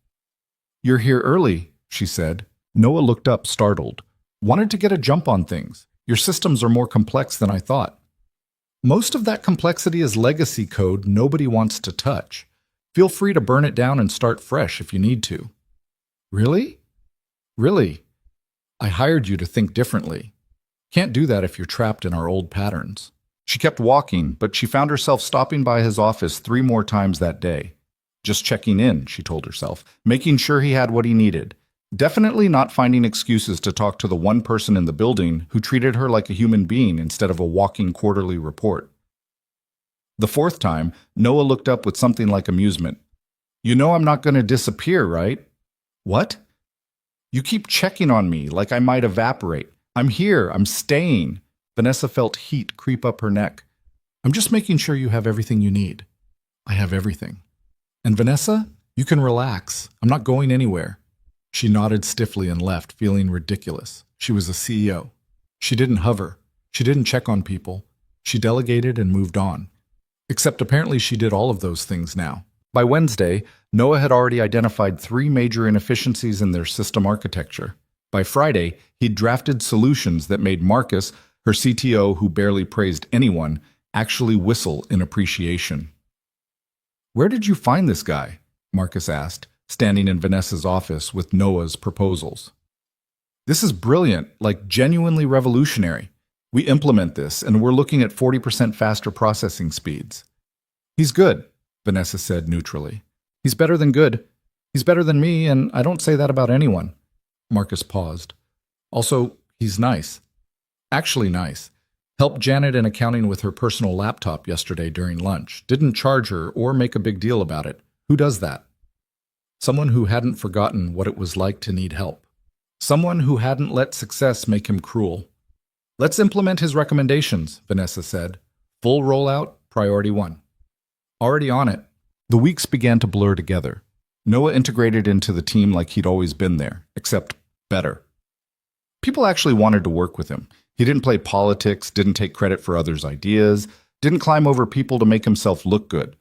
You're here early, she said. Noah looked up, startled. Wanted to get a jump on things. Your systems are more complex than I thought. Most of that complexity is legacy code nobody wants to touch. Feel free to burn it down and start fresh if you need to. Really? Really? I hired you to think differently. Can't do that if you're trapped in our old patterns. She kept walking, but she found herself stopping by his office 3 more times that day. Just checking in, she told herself, making sure he had what he needed. Definitely not finding excuses to talk to the one person in the building who treated her like a human being instead of a walking quarterly report. The 4th time, Noah looked up with something like amusement. You know I'm not going to disappear, right? What? You keep checking on me like I might evaporate. I'm here. I'm staying. Vanessa felt heat creep up her neck. I'm just making sure you have everything you need. I have everything. And Vanessa, you can relax. I'm not going anywhere. She nodded stiffly and left, feeling ridiculous. She was a CEO. She didn't hover. She didn't check on people. She delegated and moved on. Except apparently she did all of those things now. By Wednesday, Noah had already identified 3 major inefficiencies in their system architecture. By Friday, he'd drafted solutions that made Marcus, her CTO who barely praised anyone, actually whistle in appreciation. Where did you find this guy? Marcus asked, standing in Vanessa's office with Noah's proposals. This is brilliant, like genuinely revolutionary. We implement this, and we're looking at 40% faster processing speeds. He's good, Vanessa said neutrally. He's better than good. He's better than me, and I don't say that about anyone. Marcus paused. Also, he's nice. Actually nice. Helped Janet in accounting with her personal laptop yesterday during lunch. Didn't charge her or make a big deal about it. Who does that? Someone who hadn't forgotten what it was like to need help. Someone who hadn't let success make him cruel. Let's implement his recommendations, Vanessa said. Full rollout, priority 1. Already on it. The weeks began to blur together. Noah integrated into the team like he'd always been there, except better. People actually wanted to work with him. He didn't play politics, didn't take credit for others' ideas, didn't climb over people to make himself look good.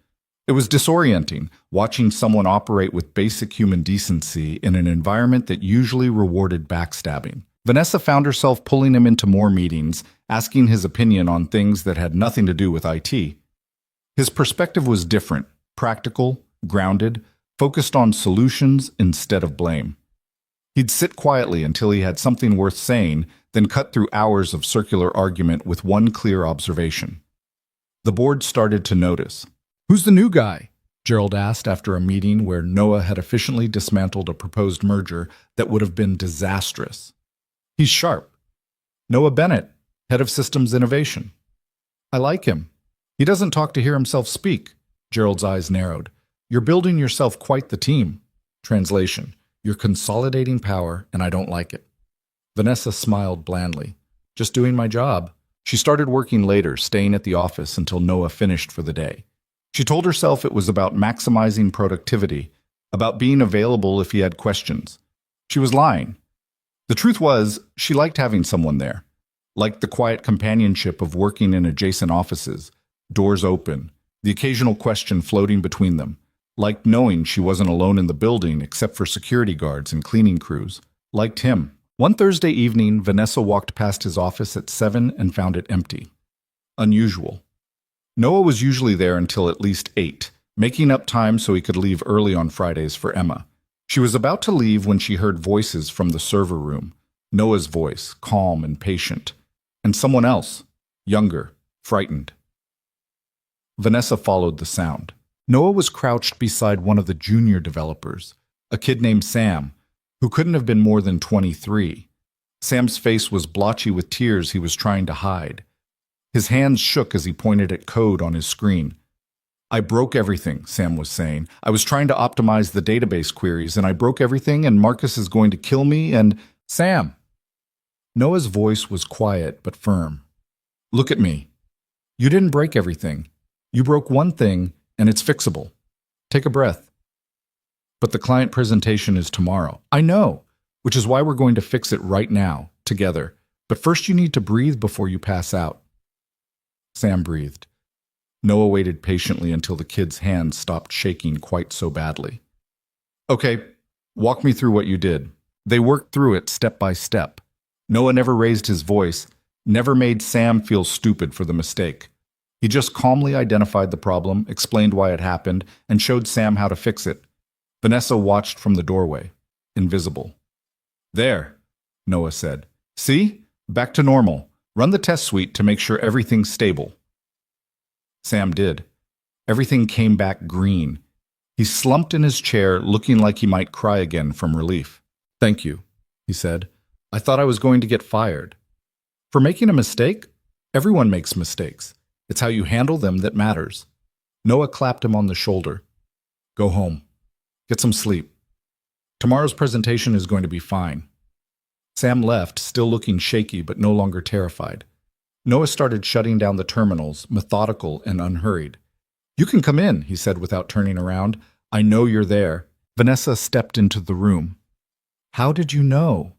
It was disorienting, watching someone operate with basic human decency in an environment that usually rewarded backstabbing. Vanessa found herself pulling him into more meetings, asking his opinion on things that had nothing to do with IT. His perspective was different, practical, grounded, focused on solutions instead of blame. He'd sit quietly until he had something worth saying, then cut through hours of circular argument with one clear observation. The board started to notice. "Who's the new guy?" Gerald asked after a meeting where Noah had efficiently dismantled a proposed merger that would have been disastrous. "He's sharp. Noah Bennett, head of systems innovation. I like him. He doesn't talk to hear himself speak." Gerald's eyes narrowed. "You're building yourself quite the team." Translation: "You're consolidating power, and I don't like it." Vanessa smiled blandly. "Just doing my job." She started working later, staying at the office until Noah finished for the day. She told herself it was about maximizing productivity, about being available if he had questions. She was lying. The truth was, she liked having someone there, liked the quiet companionship of working in adjacent offices, doors open, the occasional question floating between them, liked knowing she wasn't alone in the building except for security guards and cleaning crews, liked him. One Thursday evening, Vanessa walked past his office at 7 and found it empty. Unusual. Noah was usually there until at least 8, making up time so he could leave early on Fridays for Emma. She was about to leave when she heard voices from the server room. Noah's voice, calm and patient, and someone else, younger, frightened. Vanessa followed the sound. Noah was crouched beside one of the junior developers, a kid named Sam, who couldn't have been more than 23. Sam's face was blotchy with tears he was trying to hide. His hands shook as he pointed at code on his screen. "I broke everything," Sam was saying. "I was trying to optimize the database queries, and I broke everything, and Marcus is going to kill me, and—" "Sam!" Noah's voice was quiet but firm. "Look at me. You didn't break everything. You broke one thing, and it's fixable. Take a breath." "But the client presentation is tomorrow." "I know, which is why we're going to fix it right now, together. But first you need to breathe before you pass out." Sam breathed. Noah waited patiently until the kid's hands stopped shaking quite so badly. "Okay, walk me through what you did." They worked through it step by step. Noah never raised his voice, never made Sam feel stupid for the mistake. He just calmly identified the problem, explained why it happened, and showed Sam how to fix it. Vanessa watched from the doorway, invisible. "There," Noah said. "See? Back to normal. Run the test suite to make sure everything's stable." Sam did. Everything came back green. He slumped in his chair, looking like he might cry again from relief. "Thank you," he said. "I thought I was going to get fired." "For making a mistake? Everyone makes mistakes. It's how you handle them that matters." Noah clapped him on the shoulder. "Go home. Get some sleep. Tomorrow's presentation is going to be fine." Sam left, still looking shaky but no longer terrified. Noah started shutting down the terminals, methodical and unhurried. "You can come in," he said without turning around. "I know you're there." Vanessa stepped into the room. "How did you know?"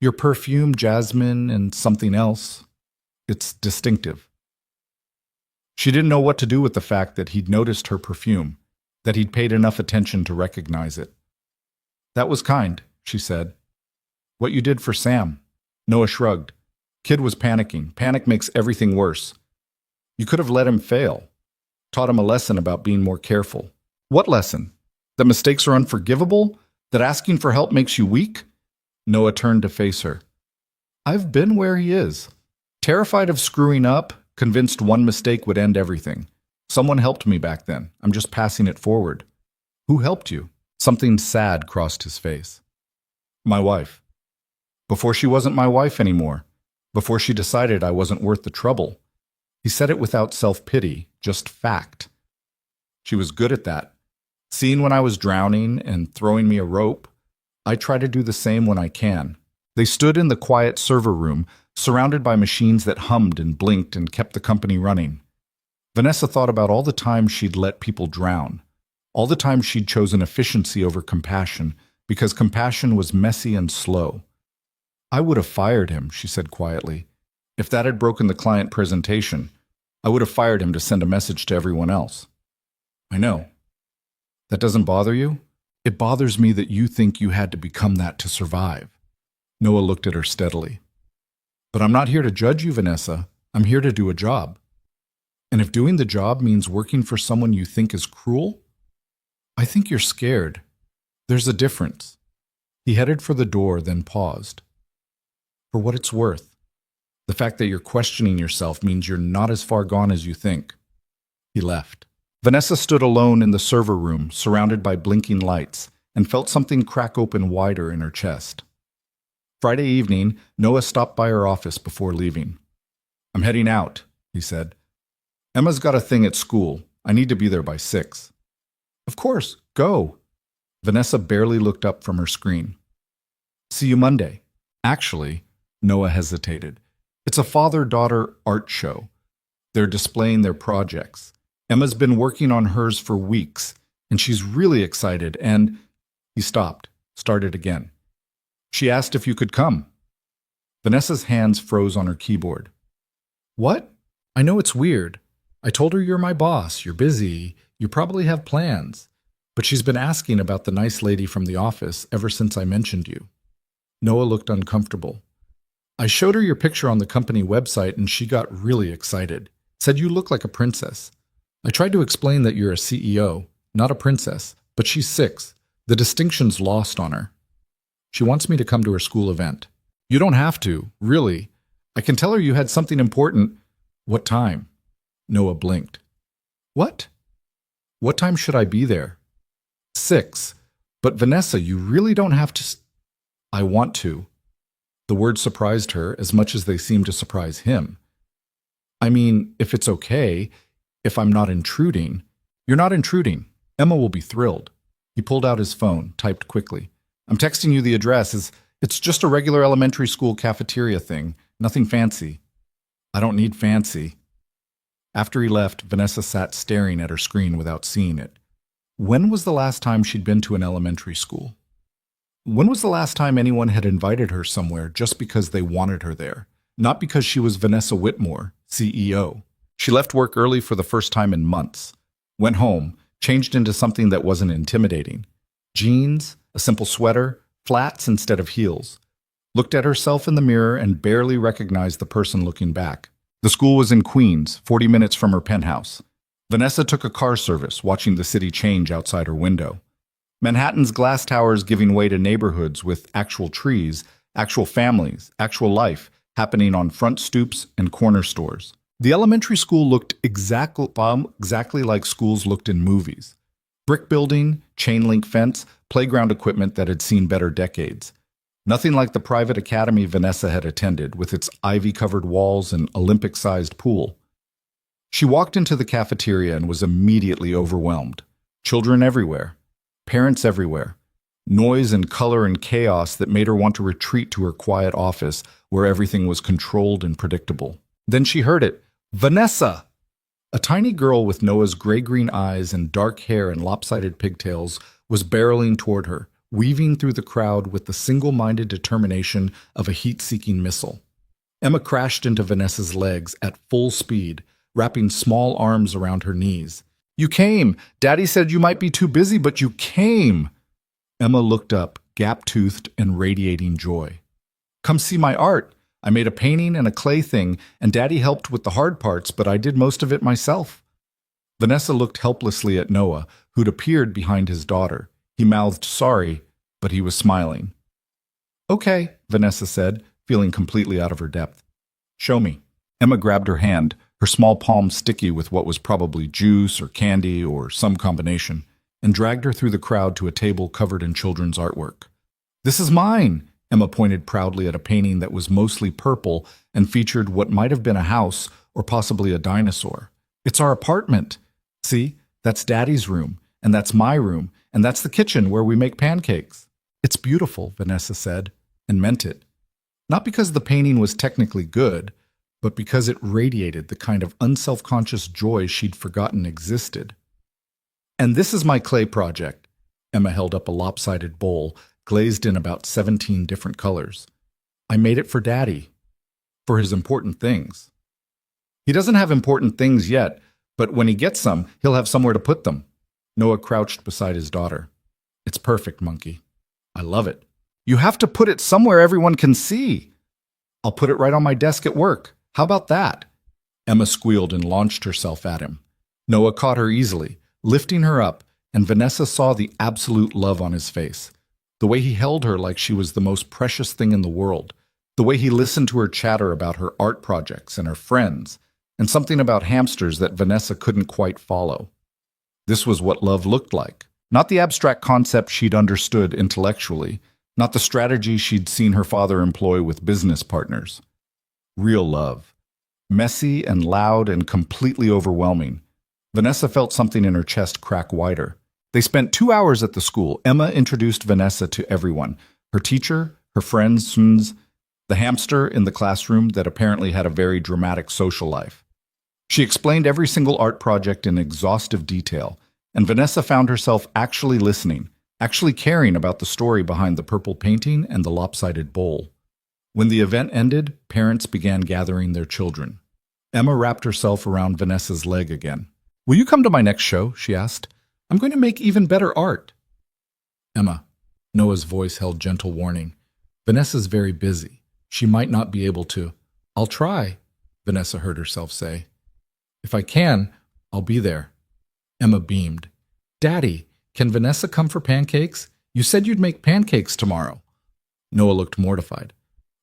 "Your perfume, jasmine, and something else. It's distinctive." She didn't know what to do with the fact that he'd noticed her perfume, that he'd paid enough attention to recognize it. "That was kind," she said. "What you did for Sam." Noah shrugged. Kid was panicking. Panic makes everything worse. "You could have let him fail. Taught him a lesson about being more careful." "What lesson? That mistakes are unforgivable? That asking for help makes you weak?" Noah turned to face her. "I've been where he is. Terrified of screwing up, convinced one mistake would end everything. Someone helped me back then. I'm just passing it forward." "Who helped you?" Something sad crossed his face. "My wife. Before she wasn't my wife anymore. Before she decided I wasn't worth the trouble." He said it without self-pity, just fact. "She was good at that. Seeing when I was drowning and throwing me a rope. I try to do the same when I can." They stood in the quiet server room, surrounded by machines that hummed and blinked and kept the company running. Vanessa thought about all the times she'd let people drown, all the times she'd chosen efficiency over compassion, because compassion was messy and slow. "I would have fired him," she said quietly. "If that had broken the client presentation, I would have fired him to send a message to everyone else." "I know. That doesn't bother you?" "It bothers me that you think you had to become that to survive." Noah looked at her steadily. But I'm not here to judge you, Vanessa. I'm here to do a job. And if doing the job means working for someone you think is cruel, I think you're scared. There's a difference. He headed for the door, then paused. For what it's worth, the fact that you're questioning yourself means you're not as far gone as you think. He left. Vanessa stood alone in the server room, surrounded by blinking lights, and felt something crack open wider in her chest. Friday evening, Noah stopped by her office before leaving. I'm heading out, he said. Emma's got a thing at school. I need to be there by 6. Of course, go. Vanessa barely looked up from her screen. See you Monday. Actually, Noah hesitated. It's a father-daughter art show. They're displaying their projects. Emma's been working on hers for weeks, and she's really excited, and… He stopped, started again. She asked if you could come. Vanessa's hands froze on her keyboard. What? I know it's weird. I told her you're my boss, you're busy, you probably have plans. But she's been asking about the nice lady from the office ever since I mentioned you. Noah looked uncomfortable. I showed her your picture on the company website and she got really excited. Said you look like a princess. I tried to explain that you're a CEO, not a princess, but she's 6. The distinction's lost on her. She wants me to come to her school event. You don't have to, really. I can tell her you had something important. What time? Noah blinked. What? What time should I be there? 6. But Vanessa, you really don't have to… I want to. The words surprised her as much as they seemed to surprise him. I mean, if it's okay, if I'm not intruding… You're not intruding. Emma will be thrilled. He pulled out his phone, typed quickly. I'm texting you the address. It's just a regular elementary school cafeteria thing. Nothing fancy. I don't need fancy. After he left, Vanessa sat staring at her screen without seeing it. When was the last time she'd been to an elementary school? When was the last time anyone had invited her somewhere just because they wanted her there? Not because she was Vanessa Whitmore, CEO. She left work early for the first time in months. Went home, changed into something that wasn't intimidating. Jeans, a simple sweater, flats instead of heels. Looked at herself in the mirror and barely recognized the person looking back. The school was in Queens, 40 minutes from her penthouse. Vanessa took a car service, watching the city change outside her window. Manhattan's glass towers giving way to neighborhoods with actual trees, actual families, actual life happening on front stoops and corner stores. The elementary school looked exactly like schools looked in movies. Brick building, chain link fence, playground equipment that had seen better decades. Nothing like the private academy Vanessa had attended, with its ivy-covered walls and Olympic-sized pool. She walked into the cafeteria and was immediately overwhelmed. Children everywhere. Parents everywhere. Noise and color and chaos that made her want to retreat to her quiet office where everything was controlled and predictable. Then she heard it. Vanessa! A tiny girl with Noah's gray-green eyes and dark hair and lopsided pigtails was barreling toward her, weaving through the crowd with the single-minded determination of a heat-seeking missile. Emma crashed into Vanessa's legs at full speed, wrapping small arms around her knees. You came! Daddy said you might be too busy, but you came! Emma looked up, gap-toothed and radiating joy. Come see my art. I made a painting and a clay thing, and Daddy helped with the hard parts, but I did most of it myself. Vanessa looked helplessly at Noah, who'd appeared behind his daughter. He mouthed sorry, but he was smiling. Okay, Vanessa said, feeling completely out of her depth. Show me. Emma grabbed her hand, her small palm sticky with what was probably juice or candy or some combination, and dragged her through the crowd to a table covered in children's artwork. This is mine! Emma pointed proudly at a painting that was mostly purple and featured what might have been a house or possibly a dinosaur. It's our apartment. See, that's Daddy's room, and that's my room, and that's the kitchen where we make pancakes. It's beautiful, Vanessa said, and meant it. Not because the painting was technically good, but because it radiated the kind of unself-conscious joy she'd forgotten existed. And this is my clay project. Emma held up a lopsided bowl, glazed in about 17 different colors. I made it for Daddy, for his important things. He doesn't have important things yet, but when he gets some, he'll have somewhere to put them. Noah crouched beside his daughter. It's perfect, Monkey. I love it. You have to put it somewhere everyone can see. I'll put it right on my desk at work. How about that? Emma squealed and launched herself at him. Noah caught her easily, lifting her up, and Vanessa saw the absolute love on his face. The way he held her like she was the most precious thing in the world. The way he listened to her chatter about her art projects and her friends, and something about hamsters that Vanessa couldn't quite follow. This was what love looked like. Not the abstract concept she'd understood intellectually, not the strategy she'd seen her father employ with business partners. Real love. Messy and loud and completely overwhelming. Vanessa felt something in her chest crack wider. They spent 2 hours at the school. Emma introduced Vanessa to everyone. Her teacher, her friends, the hamster in the classroom that apparently had a very dramatic social life. She explained every single art project in exhaustive detail, and Vanessa found herself actually listening, actually caring about the story behind the purple painting and the lopsided bowl. When the event ended, parents began gathering their children. Emma wrapped herself around Vanessa's leg again. "Will you come to my next show?" she asked. "I'm going to make even better art." "Emma," Noah's voice held gentle warning. "Vanessa's very busy. She might not be able to." "I'll try," Vanessa heard herself say. "If I can, I'll be there." Emma beamed. "Daddy, can Vanessa come for pancakes? You said you'd make pancakes tomorrow." Noah looked mortified.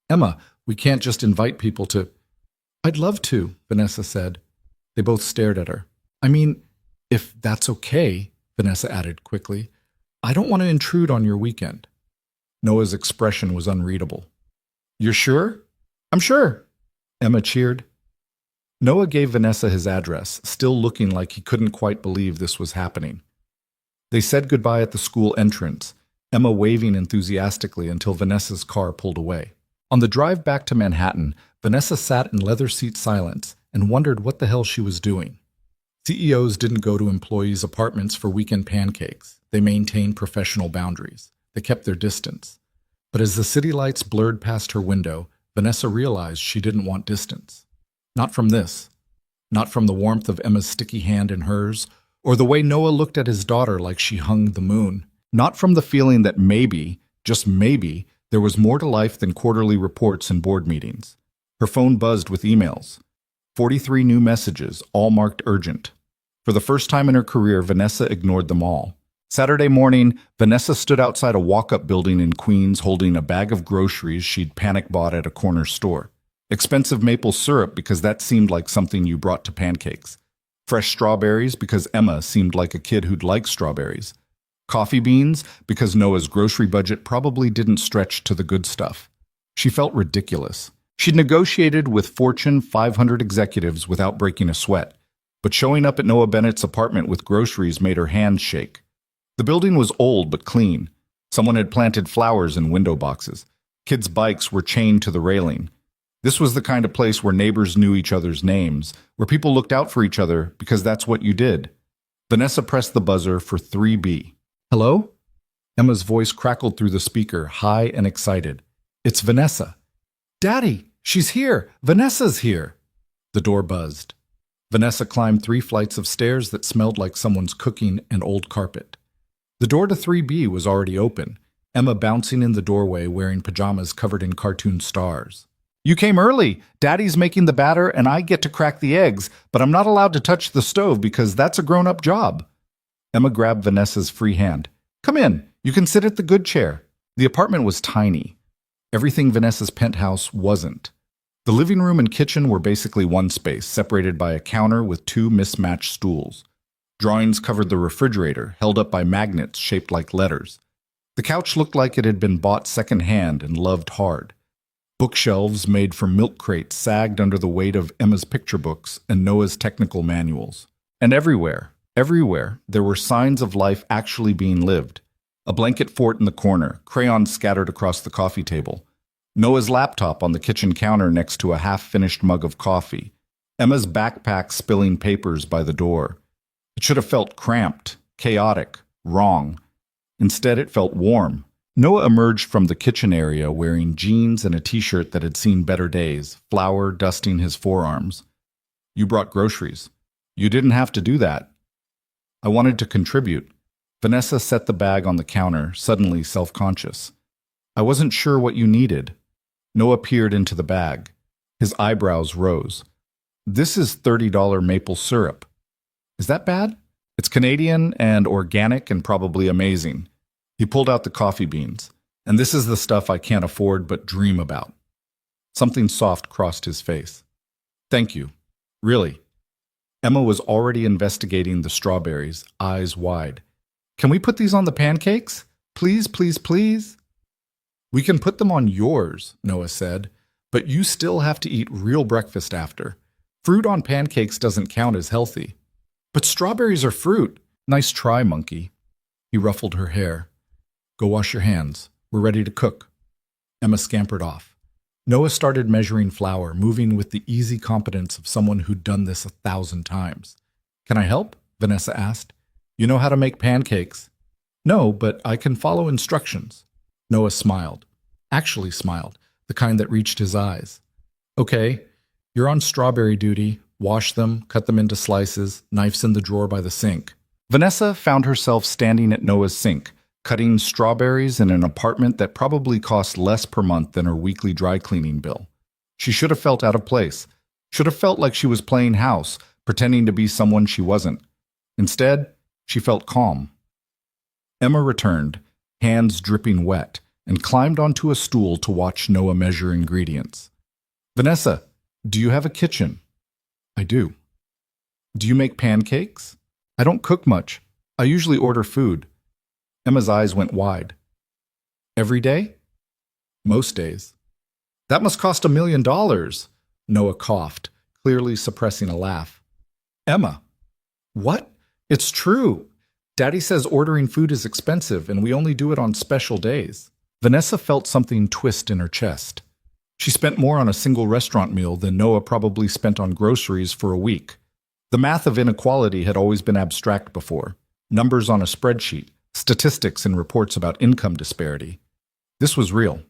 "Emma, we can't just invite people to—" "I'd love to," Vanessa said. They both stared at her. "I mean, if that's okay," Vanessa added quickly. "I don't want to intrude on your weekend." Noah's expression was unreadable. "You're sure?" "I'm sure," Emma cheered. Noah gave Vanessa his address, still looking like he couldn't quite believe this was happening. They said goodbye at the school entrance, Emma waving enthusiastically until Vanessa's car pulled away. On the drive back to Manhattan, Vanessa sat in leather seat silence and wondered what the hell she was doing. CEOs didn't go to employees' apartments for weekend pancakes. They maintained professional boundaries. They kept their distance. But as the city lights blurred past her window, Vanessa realized she didn't want distance. Not from this. Not from the warmth of Emma's sticky hand in hers, or the way Noah looked at his daughter like she hung the moon. Not from the feeling that maybe, just maybe, there was more to life than quarterly reports and board meetings. Her phone buzzed with emails. 43 new messages, all marked urgent. For the first time in her career, Vanessa ignored them all. Saturday morning, Vanessa stood outside a walk-up building in Queens holding a bag of groceries she'd panic bought at a corner store. Expensive maple syrup because that seemed like something you brought to pancakes. Fresh strawberries because Emma seemed like a kid who'd like strawberries. Coffee beans because Noah's grocery budget probably didn't stretch to the good stuff. She felt ridiculous. She'd negotiated with Fortune 500 executives without breaking a sweat, but showing up at Noah Bennett's apartment with groceries made her hands shake. The building was old but clean. Someone had planted flowers in window boxes. Kids' bikes were chained to the railing. This was the kind of place where neighbors knew each other's names, where people looked out for each other because that's what you did. Vanessa pressed the buzzer for 3B. "Hello?" Emma's voice crackled through the speaker, high and excited. "It's Vanessa." "Daddy, she's here! Vanessa's here!" The door buzzed. Vanessa climbed 3 flights of stairs that smelled like someone's cooking and old carpet. The door to 3B was already open, Emma bouncing in the doorway wearing pajamas covered in cartoon stars. "You came early. Daddy's making the batter and I get to crack the eggs, but I'm not allowed to touch the stove because that's a grown-up job." Emma grabbed Vanessa's free hand. "Come in. You can sit at the good chair." The apartment was tiny. Everything Vanessa's penthouse wasn't. The living room and kitchen were basically one space, separated by a counter with 2 mismatched stools. Drawings covered the refrigerator, held up by magnets shaped like letters. The couch looked like it had been bought second-hand and loved hard. Bookshelves made from milk crates sagged under the weight of Emma's picture books and Noah's technical manuals. And everywhere, there were signs of life actually being lived. A blanket fort in the corner, crayons scattered across the coffee table. Noah's laptop on the kitchen counter next to a half-finished mug of coffee. Emma's backpack spilling papers by the door. It should have felt cramped, chaotic, wrong. Instead, it felt warm. Noah emerged from the kitchen area wearing jeans and a t-shirt that had seen better days, flour dusting his forearms. "You brought groceries. You didn't have to do that." "I wanted to contribute." Vanessa set the bag on the counter, suddenly self-conscious. I wasn't sure what you needed. Noah peered into the bag. His eyebrows rose. This is $30 maple syrup. Is that bad? It's Canadian and organic and probably amazing. He pulled out the coffee beans. And this is the stuff I can't afford but dream about. Something soft crossed his face. Thank you. Really. Emma was already investigating the strawberries, eyes wide. Can we put these on the pancakes? Please, please, please? We can put them on yours, Noah said, but you still have to eat real breakfast after. Fruit on pancakes doesn't count as healthy. But strawberries are fruit. Nice try, monkey. He ruffled her hair. Go wash your hands. We're ready to cook. Emma scampered off. Noah started measuring flour, moving with the easy competence of someone who'd done this 1,000 times. Can I help? Vanessa asked. You know how to make pancakes. No, but I can follow instructions. Noah smiled. Actually smiled, the kind that reached his eyes. Okay, you're on strawberry duty. Wash them, cut them into slices, knives in the drawer by the sink. Vanessa found herself standing at Noah's sink, cutting strawberries in an apartment that probably cost less per month than her weekly dry cleaning bill. She should have felt out of place, should have felt like she was playing house, pretending to be someone she wasn't. Instead, she felt calm. Emma returned, hands dripping wet, and climbed onto a stool to watch Noah measure ingredients. Vanessa, do you have a kitchen? I do. Do you make pancakes? I don't cook much. I usually order food. Emma's eyes went wide. Every day? Most days. That must cost $1 million. Noah coughed, clearly suppressing a laugh. Emma. What? It's true. Daddy says ordering food is expensive and we only do it on special days. Vanessa felt something twist in her chest. She spent more on a single restaurant meal than Noah probably spent on groceries for a week. The math of inequality had always been abstract before. Numbers on a spreadsheet, statistics and reports about income disparity. This was real.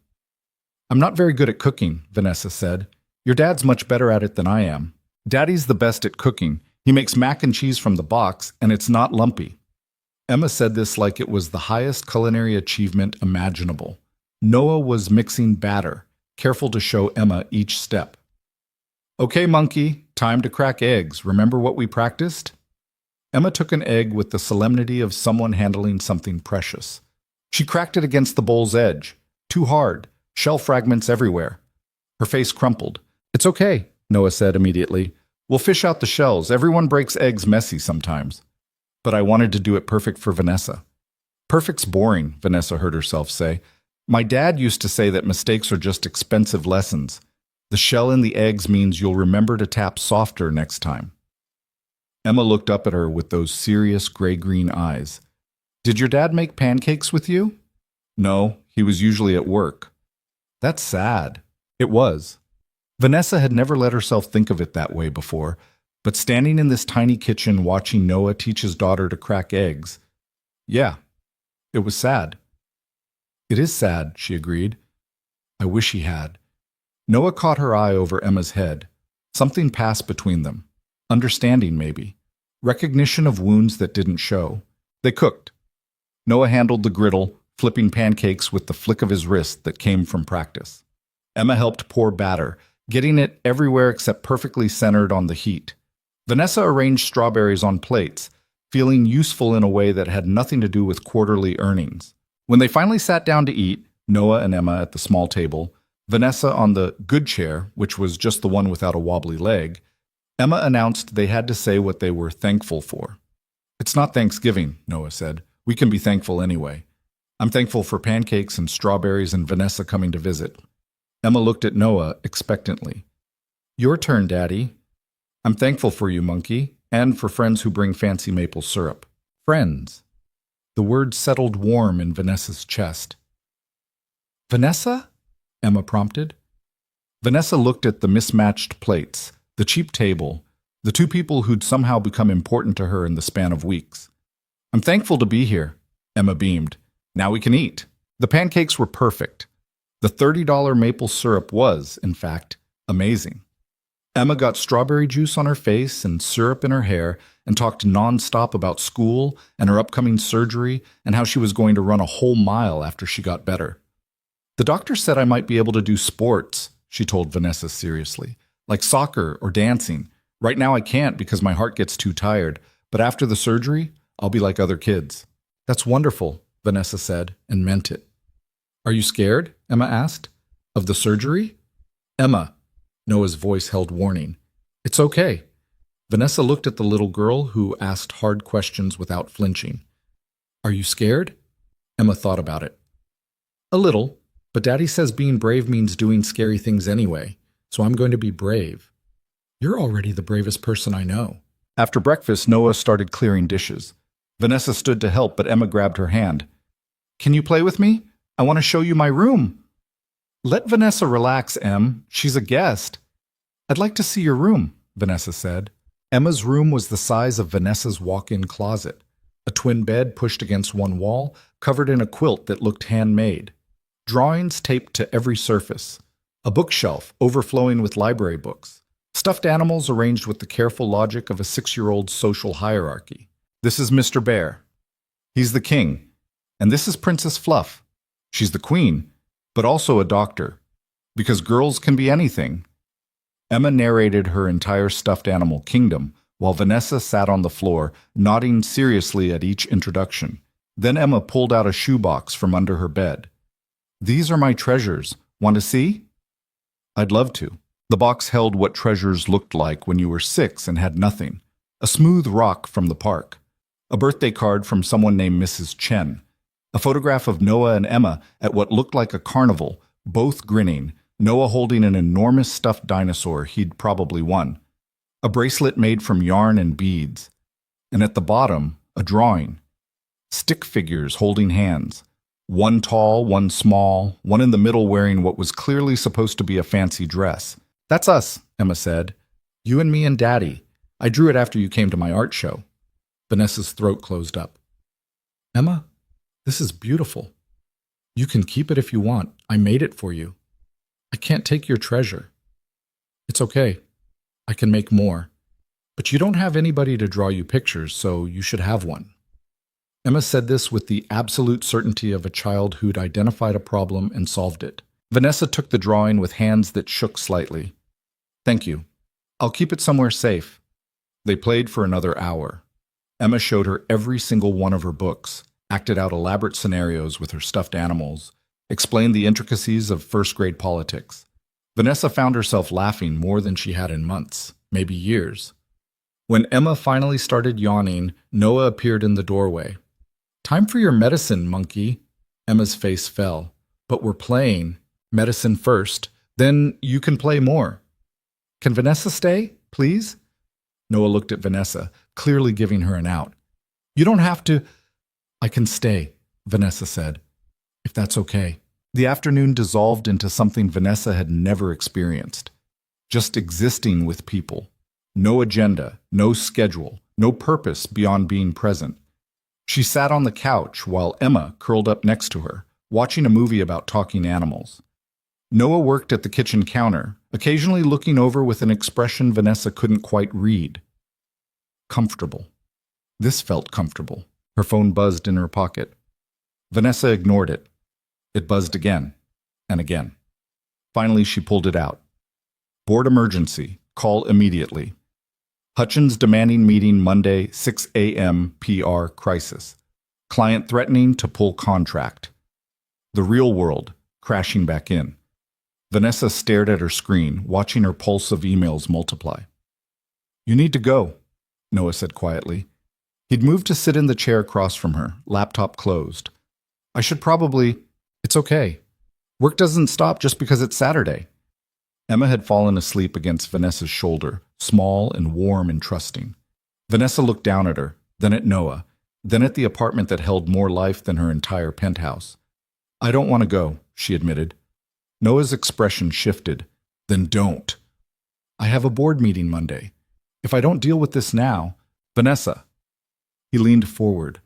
I'm not very good at cooking, Vanessa said. Your dad's much better at it than I am. Daddy's the best at cooking. He makes mac and cheese from the box, and it's not lumpy. Emma said this like it was the highest culinary achievement imaginable. Noah was mixing batter, careful to show Emma each step. Okay, monkey, time to crack eggs. Remember what we practiced? Emma took an egg with the solemnity of someone handling something precious. She cracked it against the bowl's edge. Too hard. Shell fragments everywhere. Her face crumpled. It's okay, Noah said immediately. We'll fish out the shells. Everyone breaks eggs messy sometimes. But I wanted to do it perfect for Vanessa. Perfect's boring, Vanessa heard herself say. My dad used to say that mistakes are just expensive lessons. The shell in the eggs means you'll remember to tap softer next time. Emma looked up at her with those serious gray-green eyes. Did your dad make pancakes with you? No, he was usually at work. That's sad. It was. Vanessa had never let herself think of it that way before, but standing in this tiny kitchen watching Noah teach his daughter to crack eggs, yeah, it was sad. It is sad, she agreed. I wish he had. Noah caught her eye over Emma's head. Something passed between them. Understanding, maybe. Recognition of wounds that didn't show. They cooked. Noah handled the griddle, flipping pancakes with the flick of his wrist that came from practice. Emma helped pour batter, getting it everywhere except perfectly centered on the heat. Vanessa arranged strawberries on plates, feeling useful in a way that had nothing to do with quarterly earnings. When they finally sat down to eat, Noah and Emma at the small table, Vanessa on the good chair, which was just the one without a wobbly leg, Emma announced they had to say what they were thankful for. It's not Thanksgiving, Noah said. We can be thankful anyway. I'm thankful for pancakes and strawberries and Vanessa coming to visit. Emma looked at Noah expectantly. Your turn, Daddy. I'm thankful for you, monkey, and for friends who bring fancy maple syrup. Friends. The word settled warm in Vanessa's chest. Vanessa? Emma prompted. Vanessa looked at the mismatched plates, the cheap table, the two people who'd somehow become important to her in the span of weeks. I'm thankful to be here, Emma beamed. Now we can eat. The pancakes were perfect. The $30 maple syrup was, in fact, amazing. Emma got strawberry juice on her face and syrup in her hair and talked nonstop about school and her upcoming surgery and how she was going to run a whole mile after she got better. The doctor said I might be able to do sports, she told Vanessa seriously, like soccer or dancing. Right now I can't because my heart gets too tired, but after the surgery, I'll be like other kids. That's wonderful, Vanessa said, and meant it. Are you scared? Emma asked. Of the surgery? Emma, Noah's voice held warning. It's okay. Vanessa looked at the little girl who asked hard questions without flinching. Are you scared? Emma thought about it. A little, but Daddy says being brave means doing scary things anyway, so I'm going to be brave. You're already the bravest person I know. After breakfast, Noah started clearing dishes. Vanessa stood to help, but Emma grabbed her hand. Can you play with me? I want to show you my room. Let Vanessa relax, Em. She's a guest. I'd like to see your room, Vanessa said. Emma's room was the size of Vanessa's walk-in closet. A twin bed pushed against one wall, covered in a quilt that looked handmade. Drawings taped to every surface. A bookshelf overflowing with library books. Stuffed animals arranged with the careful logic of a 6-year-old's social hierarchy. This is Mr. Bear. He's the king. And this is Princess Fluff. She's the queen, but also a doctor. Because girls can be anything. Emma narrated her entire stuffed animal kingdom, while Vanessa sat on the floor, nodding seriously at each introduction. Then Emma pulled out a shoebox from under her bed. These are my treasures. Want to see? I'd love to. The box held what treasures looked like when you were 6 and had nothing. A smooth rock from the park. A birthday card from someone named Mrs. Chen. A photograph of Noah and Emma at what looked like a carnival, both grinning, Noah holding an enormous stuffed dinosaur he'd probably won. A bracelet made from yarn and beads. And at the bottom, a drawing. Stick figures holding hands. One tall, one small, one in the middle wearing what was clearly supposed to be a fancy dress. That's us, Emma said. You and me and Daddy. I drew it after you came to my art show. Vanessa's throat closed up. Emma, this is beautiful. You can keep it if you want. I made it for you. I can't take your treasure. It's okay. I can make more. But you don't have anybody to draw you pictures, so you should have one. Emma said this with the absolute certainty of a child who'd identified a problem and solved it. Vanessa took the drawing with hands that shook slightly. Thank you. I'll keep it somewhere safe. They played for another hour. Emma showed her every single one of her books, acted out elaborate scenarios with her stuffed animals, explained the intricacies of first-grade politics. Vanessa found herself laughing more than she had in months, maybe years. When Emma finally started yawning, Noah appeared in the doorway. Time for your medicine, monkey. Emma's face fell. But we're playing. Medicine first. Then you can play more. Can Vanessa stay, please? Noah looked at Vanessa, clearly giving her an out. You don't have to. I can stay, Vanessa said. If that's okay. The afternoon dissolved into something Vanessa had never experienced. Just existing with people. No agenda, no schedule, no purpose beyond being present. She sat on the couch while Emma curled up next to her, watching a movie about talking animals. Noah worked at the kitchen counter, occasionally looking over with an expression Vanessa couldn't quite read. Comfortable. This felt comfortable. Her phone buzzed in her pocket. Vanessa ignored it. It buzzed again and again. Finally, she pulled it out. Board emergency. Call immediately. Hutchins demanding meeting Monday, 6 a.m. PR crisis. Client threatening to pull contract. The real world crashing back in. Vanessa stared at her screen, watching her pulse of emails multiply. You need to go, Noah said quietly. He'd moved to sit in the chair across from her, laptop closed. I should probably... It's okay. Work doesn't stop just because it's Saturday. Emma had fallen asleep against Vanessa's shoulder, small and warm and trusting. Vanessa looked down at her, then at Noah, then at the apartment that held more life than her entire penthouse. I don't want to go, she admitted. Noah's expression shifted. Then don't. I have a board meeting Monday. If I don't deal with this now, Vanessa. He leaned forward.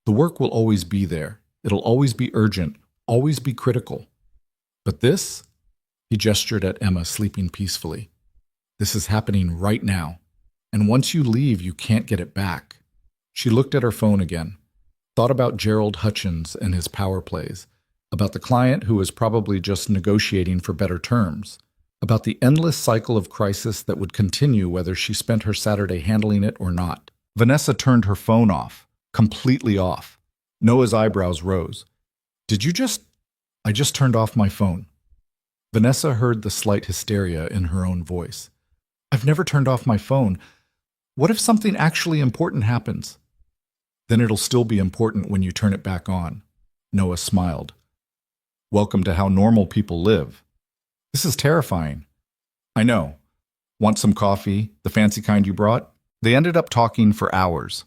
The work will always be there. It'll always be urgent, always be critical. But this? He gestured at Emma sleeping peacefully. This is happening right now. And once you leave, you can't get it back. She looked at her phone again, thought about Gerald Hutchins and his power plays, about the client who was probably just negotiating for better terms, about the endless cycle of crisis that would continue whether she spent her Saturday handling it or not. Vanessa turned her phone off, completely off. Noah's eyebrows rose. Did you just... I just turned off my phone. Vanessa heard the slight hysteria in her own voice. I've never turned off my phone. What if something actually important happens? Then it'll still be important when you turn it back on. Noah smiled. Welcome to how normal people live. This is terrifying. I know. Want some coffee, the fancy kind you brought? They ended up talking for hours.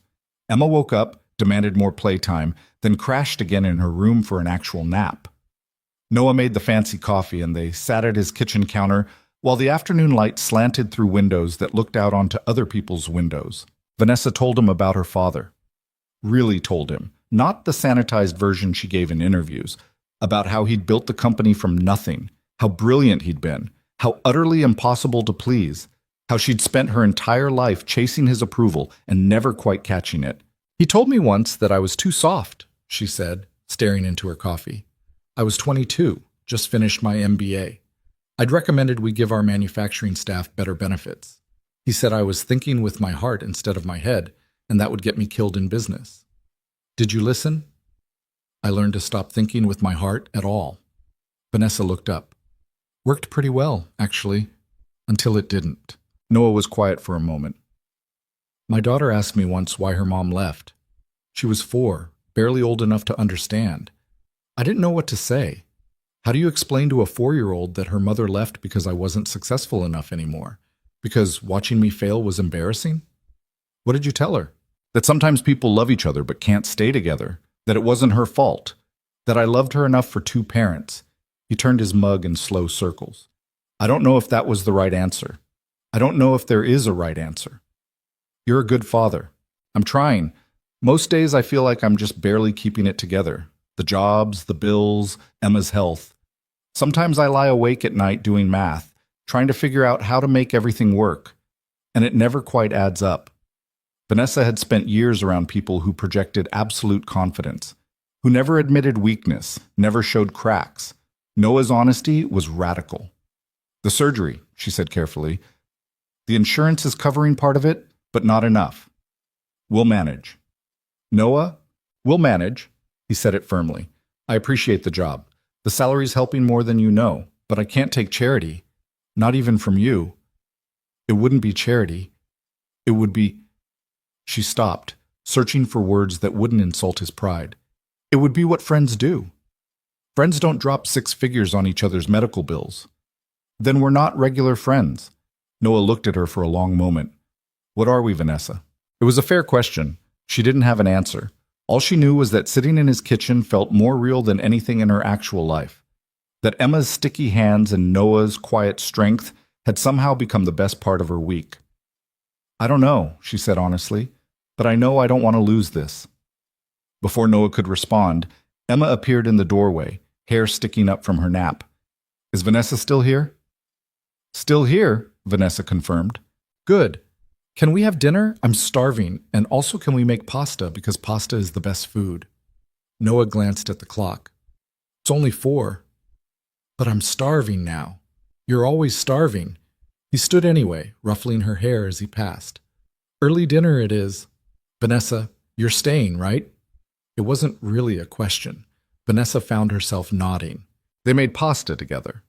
Emma woke up, demanded more playtime, then crashed again in her room for an actual nap. Noah made the fancy coffee and they sat at his kitchen counter while the afternoon light slanted through windows that looked out onto other people's windows. Vanessa told him about her father. Really told him, not the sanitized version she gave in interviews, about how he'd built the company from nothing, how brilliant he'd been, how utterly impossible to please, how she'd spent her entire life chasing his approval and never quite catching it. He told me once that I was too soft, she said, staring into her coffee. I was 22, just finished my MBA. I'd recommended we give our manufacturing staff better benefits. He said I was thinking with my heart instead of my head, and that would get me killed in business. Did you listen? I learned to stop thinking with my heart at all. Vanessa looked up. Worked pretty well, actually, until it didn't. Noah was quiet for a moment. My daughter asked me once why her mom left. She was 4, barely old enough to understand. I didn't know what to say. How do you explain to a 4-year-old that her mother left because I wasn't successful enough anymore? Because watching me fail was embarrassing? What did you tell her? That sometimes people love each other but can't stay together. That it wasn't her fault. That I loved her enough for 2 parents. He turned his mug in slow circles. I don't know if that was the right answer. I don't know if there is a right answer. You're a good father. I'm trying. Most days I feel like I'm just barely keeping it together. The jobs, the bills, Emma's health. Sometimes I lie awake at night doing math, trying to figure out how to make everything work, and it never quite adds up. Vanessa had spent years around people who projected absolute confidence, who never admitted weakness, never showed cracks. Noah's honesty was radical. The surgery, she said carefully. The insurance is covering part of it, but not enough. We'll manage. Noah, we'll manage. He said it firmly. I appreciate the job. The salary's helping more than you know, but I can't take charity. Not even from you. It wouldn't be charity. It would be... She stopped, searching for words that wouldn't insult his pride. It would be what friends do. Friends don't drop 6 figures on each other's medical bills. Then we're not regular friends. Noah looked at her for a long moment. What are we, Vanessa? It was a fair question. She didn't have an answer. All she knew was that sitting in his kitchen felt more real than anything in her actual life. That Emma's sticky hands and Noah's quiet strength had somehow become the best part of her week. I don't know, she said honestly, but I know I don't want to lose this. Before Noah could respond, Emma appeared in the doorway, hair sticking up from her nap. Is Vanessa still here? Still here, Vanessa confirmed. Good. Can we have dinner? I'm starving, and also can we make pasta because pasta is the best food? Noah glanced at the clock. It's only 4. But I'm starving now. You're always starving. He stood anyway, ruffling her hair as he passed. Early dinner it is. Vanessa, you're staying, right? It wasn't really a question. Vanessa found herself nodding. They made pasta together.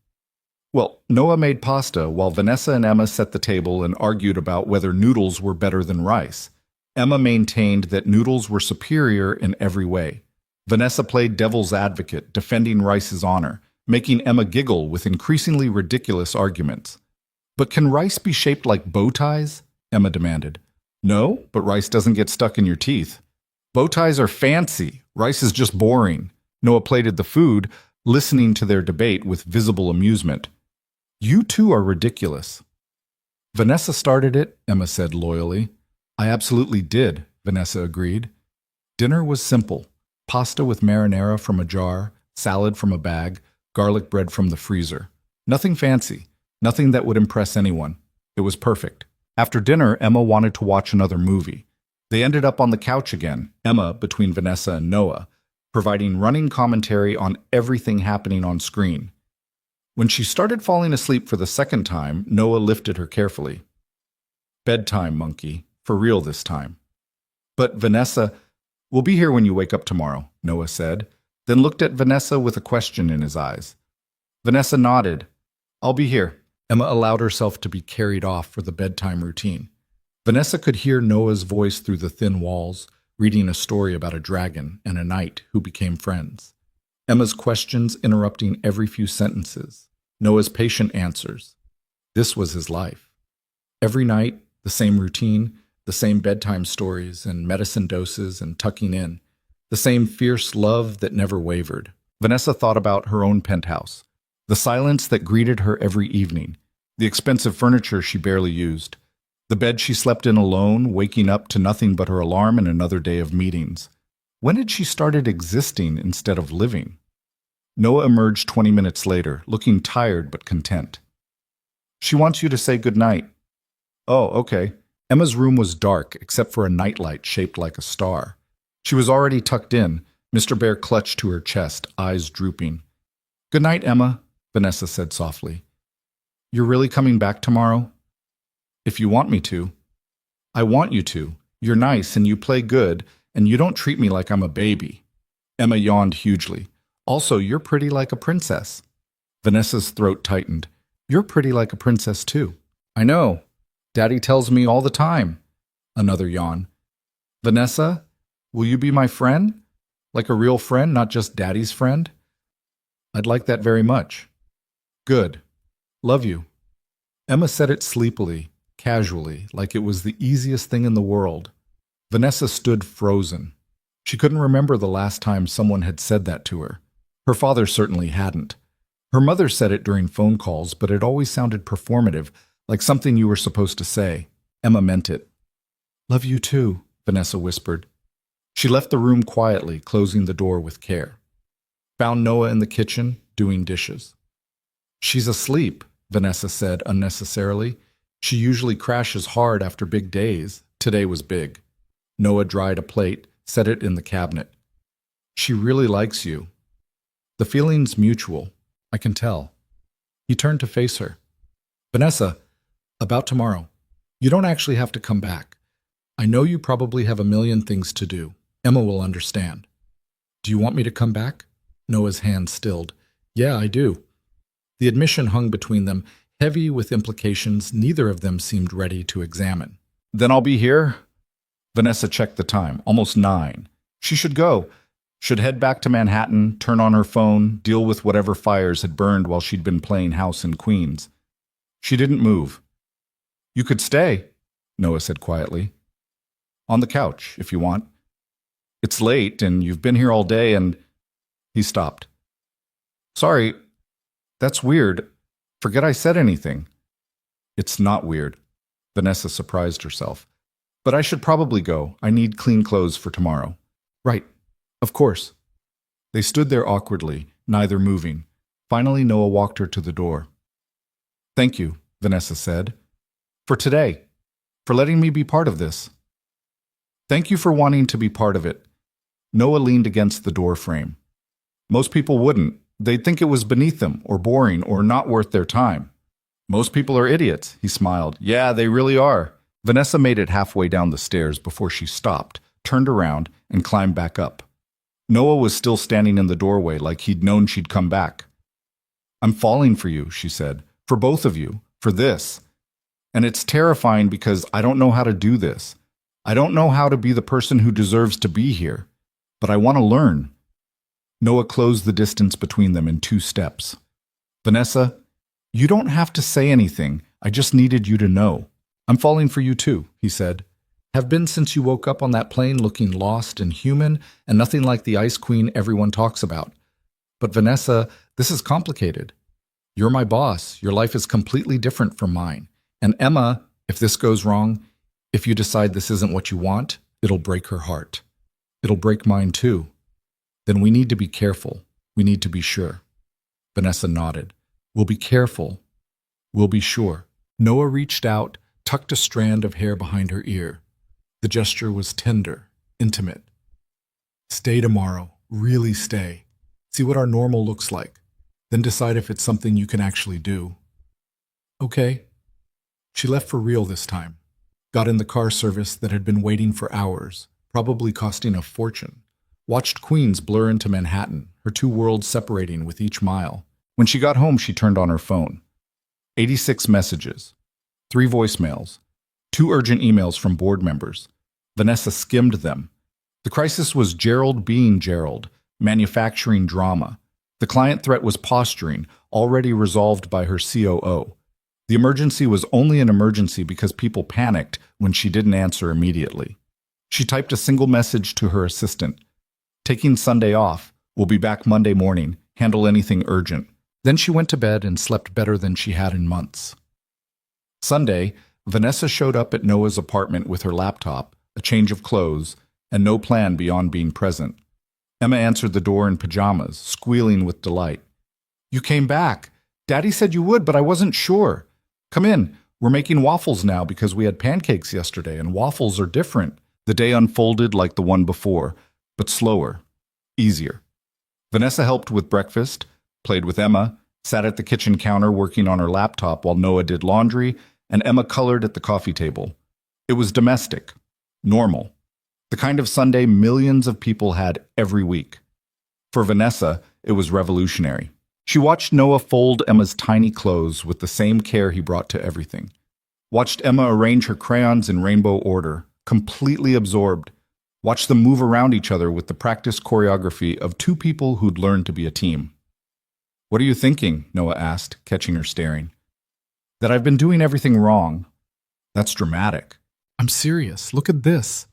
Well, Noah made pasta while Vanessa and Emma set the table and argued about whether noodles were better than rice. Emma maintained that noodles were superior in every way. Vanessa played devil's advocate, defending rice's honor, making Emma giggle with increasingly ridiculous arguments. But can rice be shaped like bow ties? Emma demanded. No, but rice doesn't get stuck in your teeth. Bow ties are fancy. Rice is just boring. Noah plated the food, listening to their debate with visible amusement. You two are ridiculous. Vanessa started it, Emma said loyally. I absolutely did, Vanessa agreed. Dinner was simple. Pasta with marinara from a jar, salad from a bag, garlic bread from the freezer. Nothing fancy, nothing that would impress anyone. It was perfect. After dinner, Emma wanted to watch another movie. They ended up on the couch again, Emma between Vanessa and Noah. providing running commentary on everything happening on screen. When she started falling asleep for the second time, Noah lifted her carefully. Bedtime, monkey. For real this time. But Vanessa, we'll be here when you wake up tomorrow, Noah said, then looked at Vanessa with a question in his eyes. Vanessa nodded. I'll be here. Emma allowed herself to be carried off for the bedtime routine. Vanessa could hear Noah's voice through the thin walls, reading a story about a dragon and a knight who became friends. Emma's questions interrupting every few sentences. Noah's patient answers. This was his life. Every night, the same routine, the same bedtime stories and medicine doses and tucking in, the same fierce love that never wavered. Vanessa thought about her own penthouse, the silence that greeted her every evening, the expensive furniture she barely used, the bed she slept in alone, waking up to nothing but her alarm and another day of meetings. When had she started existing instead of living? Noah emerged 20 minutes later, looking tired but content. She wants you to say goodnight. Oh, okay. Emma's room was dark except for a nightlight shaped like a star. She was already tucked in, Mr. Bear clutched to her chest, eyes drooping. Good night, Emma, Vanessa said softly. You're really coming back tomorrow? If you want me to. I want you to. You're nice and you play good, and you don't treat me like I'm a baby. Emma yawned hugely. Also, you're pretty like a princess. Vanessa's throat tightened. You're pretty like a princess too. I know. Daddy tells me all the time. Another yawn. Vanessa, will you be my friend? Like a real friend, not just Daddy's friend? I'd like that very much. Good. Love you. Emma said it sleepily, casually, like it was the easiest thing in the world. Vanessa stood frozen. She couldn't remember the last time someone had said that to her. Her father certainly hadn't. Her mother said it during phone calls, but it always sounded performative, like something you were supposed to say. Emma meant it. Love you too, Vanessa whispered. She left the room quietly, closing the door with care. Found Noah in the kitchen, doing dishes. She's asleep, Vanessa said unnecessarily. She usually crashes hard after big days. Today was big. Noah dried a plate, set it in the cabinet. She really likes you. The feeling's mutual. I can tell. He turned to face her. Vanessa, about tomorrow. You don't actually have to come back. I know you probably have a million things to do. Emma will understand. Do you want me to come back? Noah's hand stilled. Yeah, I do. The admission hung between them, heavy with implications neither of them seemed ready to examine. Then I'll be here? Vanessa checked the time. Almost 9. She should go. Should head back to Manhattan, turn on her phone, deal with whatever fires had burned while she'd been playing house in Queens. She didn't move. You could stay, Noah said quietly. On the couch, if you want. It's late, and you've been here all day, and... He stopped. Sorry, that's weird. Forget I said anything. It's not weird. Vanessa surprised herself. But I should probably go. I need clean clothes for tomorrow. Right. Of course. They stood there awkwardly, neither moving. Finally, Noah walked her to the door. Thank you, Vanessa said. For today. For letting me be part of this. Thank you for wanting to be part of it. Noah leaned against the door frame. Most people wouldn't. They'd think it was beneath them, or boring, or not worth their time. Most people are idiots, he smiled. Yeah, they really are. Vanessa made it halfway down the stairs before she stopped, turned around, and climbed back up. Noah was still standing in the doorway like he'd known she'd come back. I'm falling for you, she said. For both of you. For this. And it's terrifying because I don't know how to do this. I don't know how to be the person who deserves to be here. But I want to learn. Noah closed the distance between them in 2 steps. Vanessa, you don't have to say anything. I just needed you to know. I'm falling for you too, he said. Have been since you woke up on that plane looking lost and human and nothing like the Ice Queen everyone talks about. But Vanessa, this is complicated. You're my boss. Your life is completely different from mine. And Emma, if this goes wrong, if you decide this isn't what you want, it'll break her heart. It'll break mine too. Then we need to be careful. We need to be sure. Vanessa nodded. We'll be careful. We'll be sure. Noah reached out, tucked a strand of hair behind her ear. The gesture was tender, intimate. Stay tomorrow. Really stay. See what our normal looks like. Then decide if it's something you can actually do. Okay. She left for real this time. Got in the car service that had been waiting for hours, probably costing a fortune. Watched Queens blur into Manhattan, her two worlds separating with each mile. When she got home, she turned on her phone. 86 messages, 3 voicemails, 2 urgent emails from board members. Vanessa skimmed them. The crisis was Gerald being Gerald, manufacturing drama. The client threat was posturing, already resolved by her COO. The emergency was only an emergency because people panicked when she didn't answer immediately. She typed a single message to her assistant. Taking Sunday off, we'll be back Monday morning, handle anything urgent. Then she went to bed and slept better than she had in months. Sunday, Vanessa showed up at Noah's apartment with her laptop, a change of clothes, and no plan beyond being present. Emma answered the door in pajamas, squealing with delight. "You came back. Daddy said you would, but I wasn't sure. Come in. We're making waffles now because we had pancakes yesterday, and waffles are different." The day unfolded like the one before, but slower, easier. Vanessa helped with breakfast, played with Emma, sat at the kitchen counter working on her laptop while Noah did laundry, and Emma colored at the coffee table. It was domestic, normal, the kind of Sunday millions of people had every week. For Vanessa, it was revolutionary. She watched Noah fold Emma's tiny clothes with the same care he brought to everything. Watched Emma arrange her crayons in rainbow order, completely absorbed. Watched them move around each other with the practiced choreography of 2 people who'd learned to be a team. "What are you thinking?" Noah asked, catching her staring. "That I've been doing everything wrong." "That's dramatic." "I'm serious. Look at this."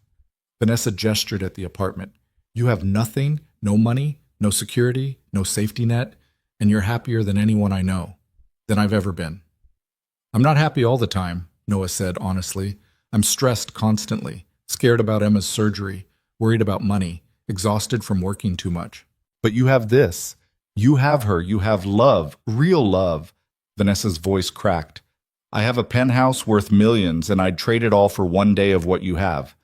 Vanessa gestured at the apartment. "You have nothing, no money, no security, no safety net, and you're happier than anyone I know, than I've ever been." "I'm not happy all the time," Noah said honestly. "I'm stressed constantly, scared about Emma's surgery, worried about money, exhausted from working too much." "But you have this. You have her. You have love, real love." Vanessa's voice cracked. "I have a penthouse worth millions, and I'd trade it all for one day of what you have."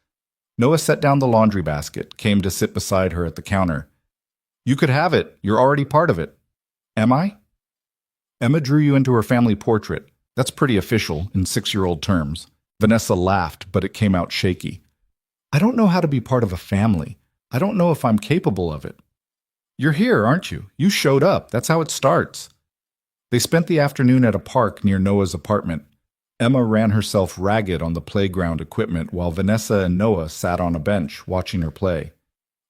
Noah set down the laundry basket, came to sit beside her at the counter. "You could have it. You're already part of it." "Am I?" "Emma drew you into her family portrait. That's pretty official, in 6-year-old terms." Vanessa laughed, but it came out shaky. "I don't know how to be part of a family. I don't know if I'm capable of it." "You're here, aren't you? You showed up. That's how it starts." They spent the afternoon at a park near Noah's apartment. Emma ran herself ragged on the playground equipment while Vanessa and Noah sat on a bench watching her play.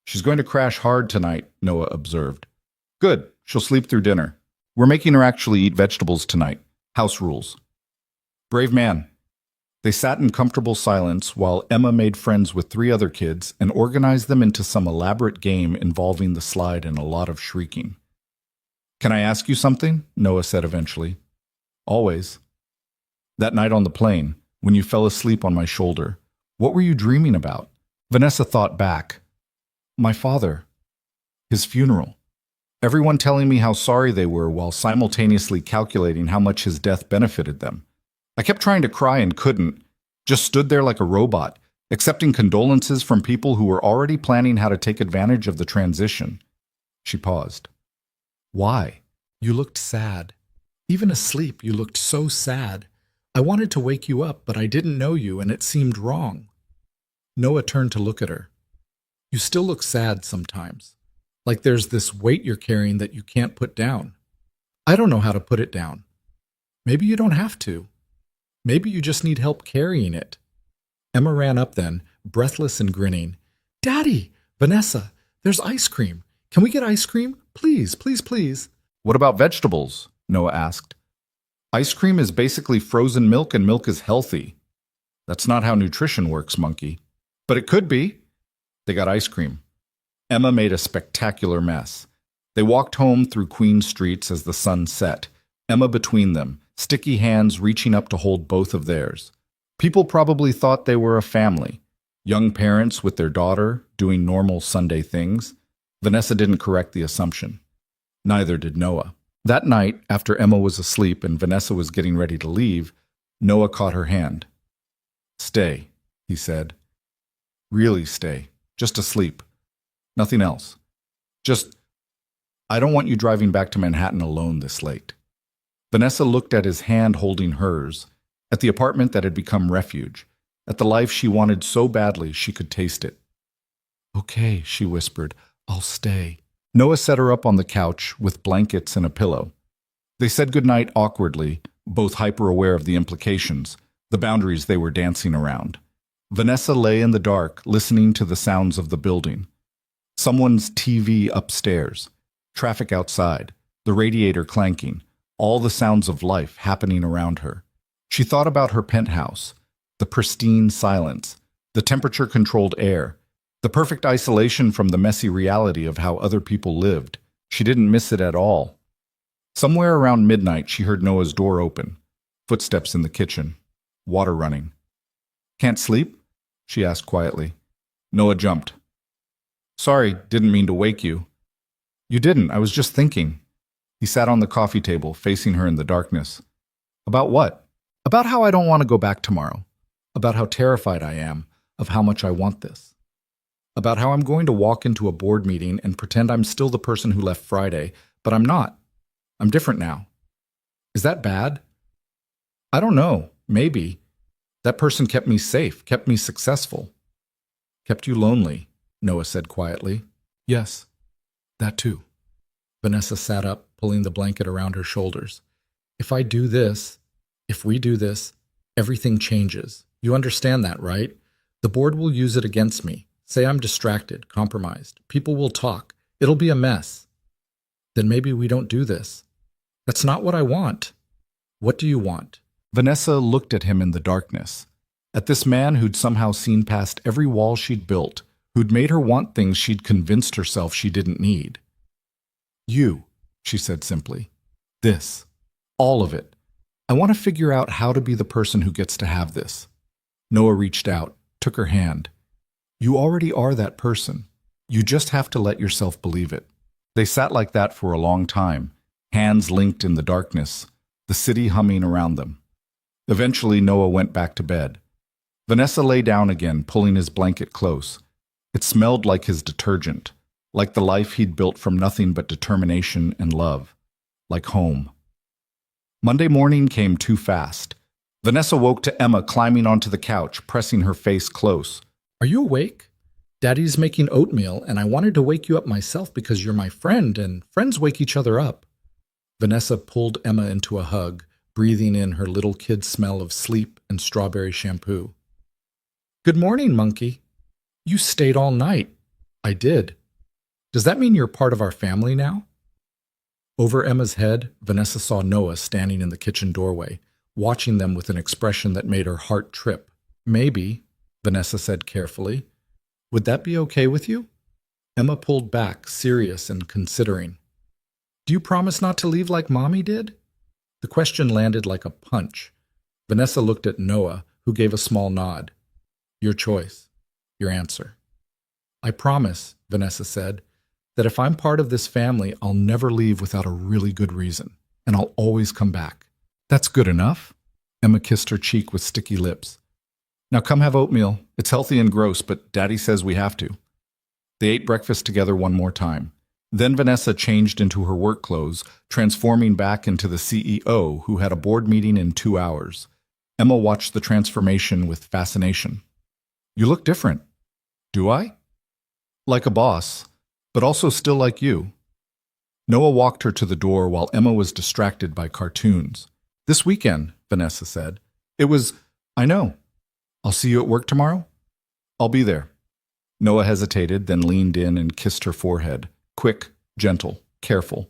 "She's going to crash hard tonight," Noah observed. "Good. She'll sleep through dinner. We're making her actually eat vegetables tonight. House rules." "Brave man." They sat in comfortable silence while Emma made friends with 3 other kids and organized them into some elaborate game involving the slide and a lot of shrieking. "Can I ask you something?" Noah said eventually. "Always." "That night on the plane, when you fell asleep on my shoulder, what were you dreaming about?" Vanessa thought back. "My father. His funeral. Everyone telling me how sorry they were while simultaneously calculating how much his death benefited them. I kept trying to cry and couldn't, just stood there like a robot, accepting condolences from people who were already planning how to take advantage of the transition." She paused. "Why? You looked sad. Even asleep, you looked so sad. I wanted to wake you up, but I didn't know you, and it seemed wrong." Noah turned to look at her. "You still look sad sometimes. Like there's this weight you're carrying that you can't put down. I don't know how to put it down. Maybe you don't have to. Maybe you just need help carrying it." Emma ran up then, breathless and grinning. "Daddy! Vanessa! There's ice cream. Can we get ice cream? Please, please, please." "What about vegetables?" Noah asked. "Ice cream is basically frozen milk and milk is healthy." "That's not how nutrition works, monkey." "But it could be." They got ice cream. Emma made a spectacular mess. They walked home through Queen streets as the sun set, Emma between them, sticky hands reaching up to hold both of theirs. People probably thought they were a family, young parents with their daughter doing normal Sunday things. Vanessa didn't correct the assumption. Neither did Noah. That night, after Emma was asleep and Vanessa was getting ready to leave, Noah caught her hand. "Stay," he said. "Really stay. Just asleep. Nothing else. Just, I don't want you driving back to Manhattan alone this late. Vanessa looked at his hand holding hers, at the apartment that had become refuge, at the life she wanted so badly she could taste it. Okay, she whispered. I'll stay. Noah set her up on the couch with blankets and a pillow. They said goodnight awkwardly, both hyper-aware of the implications, the boundaries they were dancing around. Vanessa lay in the dark, listening to the sounds of the building. Someone's TV upstairs, traffic outside, the radiator clanking, all the sounds of life happening around her. She thought about her penthouse, the pristine silence, the temperature-controlled air, the perfect isolation from the messy reality of how other people lived. She didn't miss it at all. Somewhere around midnight, she heard Noah's door open, footsteps in the kitchen, water running. "Can't sleep?" she asked quietly. Noah jumped. "Sorry, didn't mean to wake you." "You didn't, I was just thinking." He sat on the coffee table, facing her in the darkness. "About what?" "About how I don't want to go back tomorrow. About how terrified I am of how much I want this. About how I'm going to walk into a board meeting and pretend I'm still the person who left Friday, but I'm not. I'm different now. Is that bad? I don't know. Maybe. That person kept me safe, kept me successful." "Kept you lonely," Noah said quietly. Yes, that too. Vanessa sat up, pulling the blanket around her shoulders. If we do this, everything changes. You understand that, right? The board will use it against me. Say I'm distracted, compromised. People will talk. It'll be a mess. Then maybe we don't do this. That's not what I want. What do you want?" Vanessa looked at him in the darkness, at this man who'd somehow seen past every wall she'd built, who'd made her want things she'd convinced herself she didn't need. "You," she said simply. "This. All of it. I want to figure out how to be the person who gets to have this." Noah reached out, took her hand. "You already are that person. You just have to let yourself believe it." They sat like that for a long time, hands linked in the darkness, the city humming around them. Eventually, Noah went back to bed. Vanessa lay down again, pulling his blanket close. It smelled like his detergent, like the life he'd built from nothing but determination and love, like home. Monday morning came too fast. Vanessa woke to Emma climbing onto the couch, pressing her face close. "Are you awake? Daddy's making oatmeal, and I wanted to wake you up myself because you're my friend, and friends wake each other up." Vanessa pulled Emma into a hug, breathing in her little kid smell of sleep and strawberry shampoo. "Good morning, monkey. You stayed all night." "I did. Does that mean you're part of our family now?" Over Emma's head, Vanessa saw Noah standing in the kitchen doorway, watching them with an expression that made her heart trip. "Maybe," Vanessa said carefully. "Would that be okay with you?" Emma pulled back, serious and considering. "Do you promise not to leave like Mommy did?" The question landed like a punch. Vanessa looked at Noah, who gave a small nod. "Your choice. Your answer." "I promise," Vanessa said, "that if I'm part of this family, I'll never leave without a really good reason, and I'll always come back." "That's good enough." Emma kissed her cheek with sticky lips. "Now come have oatmeal. It's healthy and gross, but Daddy says we have to." They ate breakfast together one more time. Then Vanessa changed into her work clothes, transforming back into the CEO who had a board meeting in 2 hours. Emma watched the transformation with fascination. "You look different." "Do I?" "Like a boss, but also still like you." Noah walked her to the door while Emma was distracted by cartoons. "This weekend," Vanessa said. I know. I'll see you at work tomorrow?" "I'll be there." Noah hesitated, then leaned in and kissed her forehead. Quick, gentle, careful.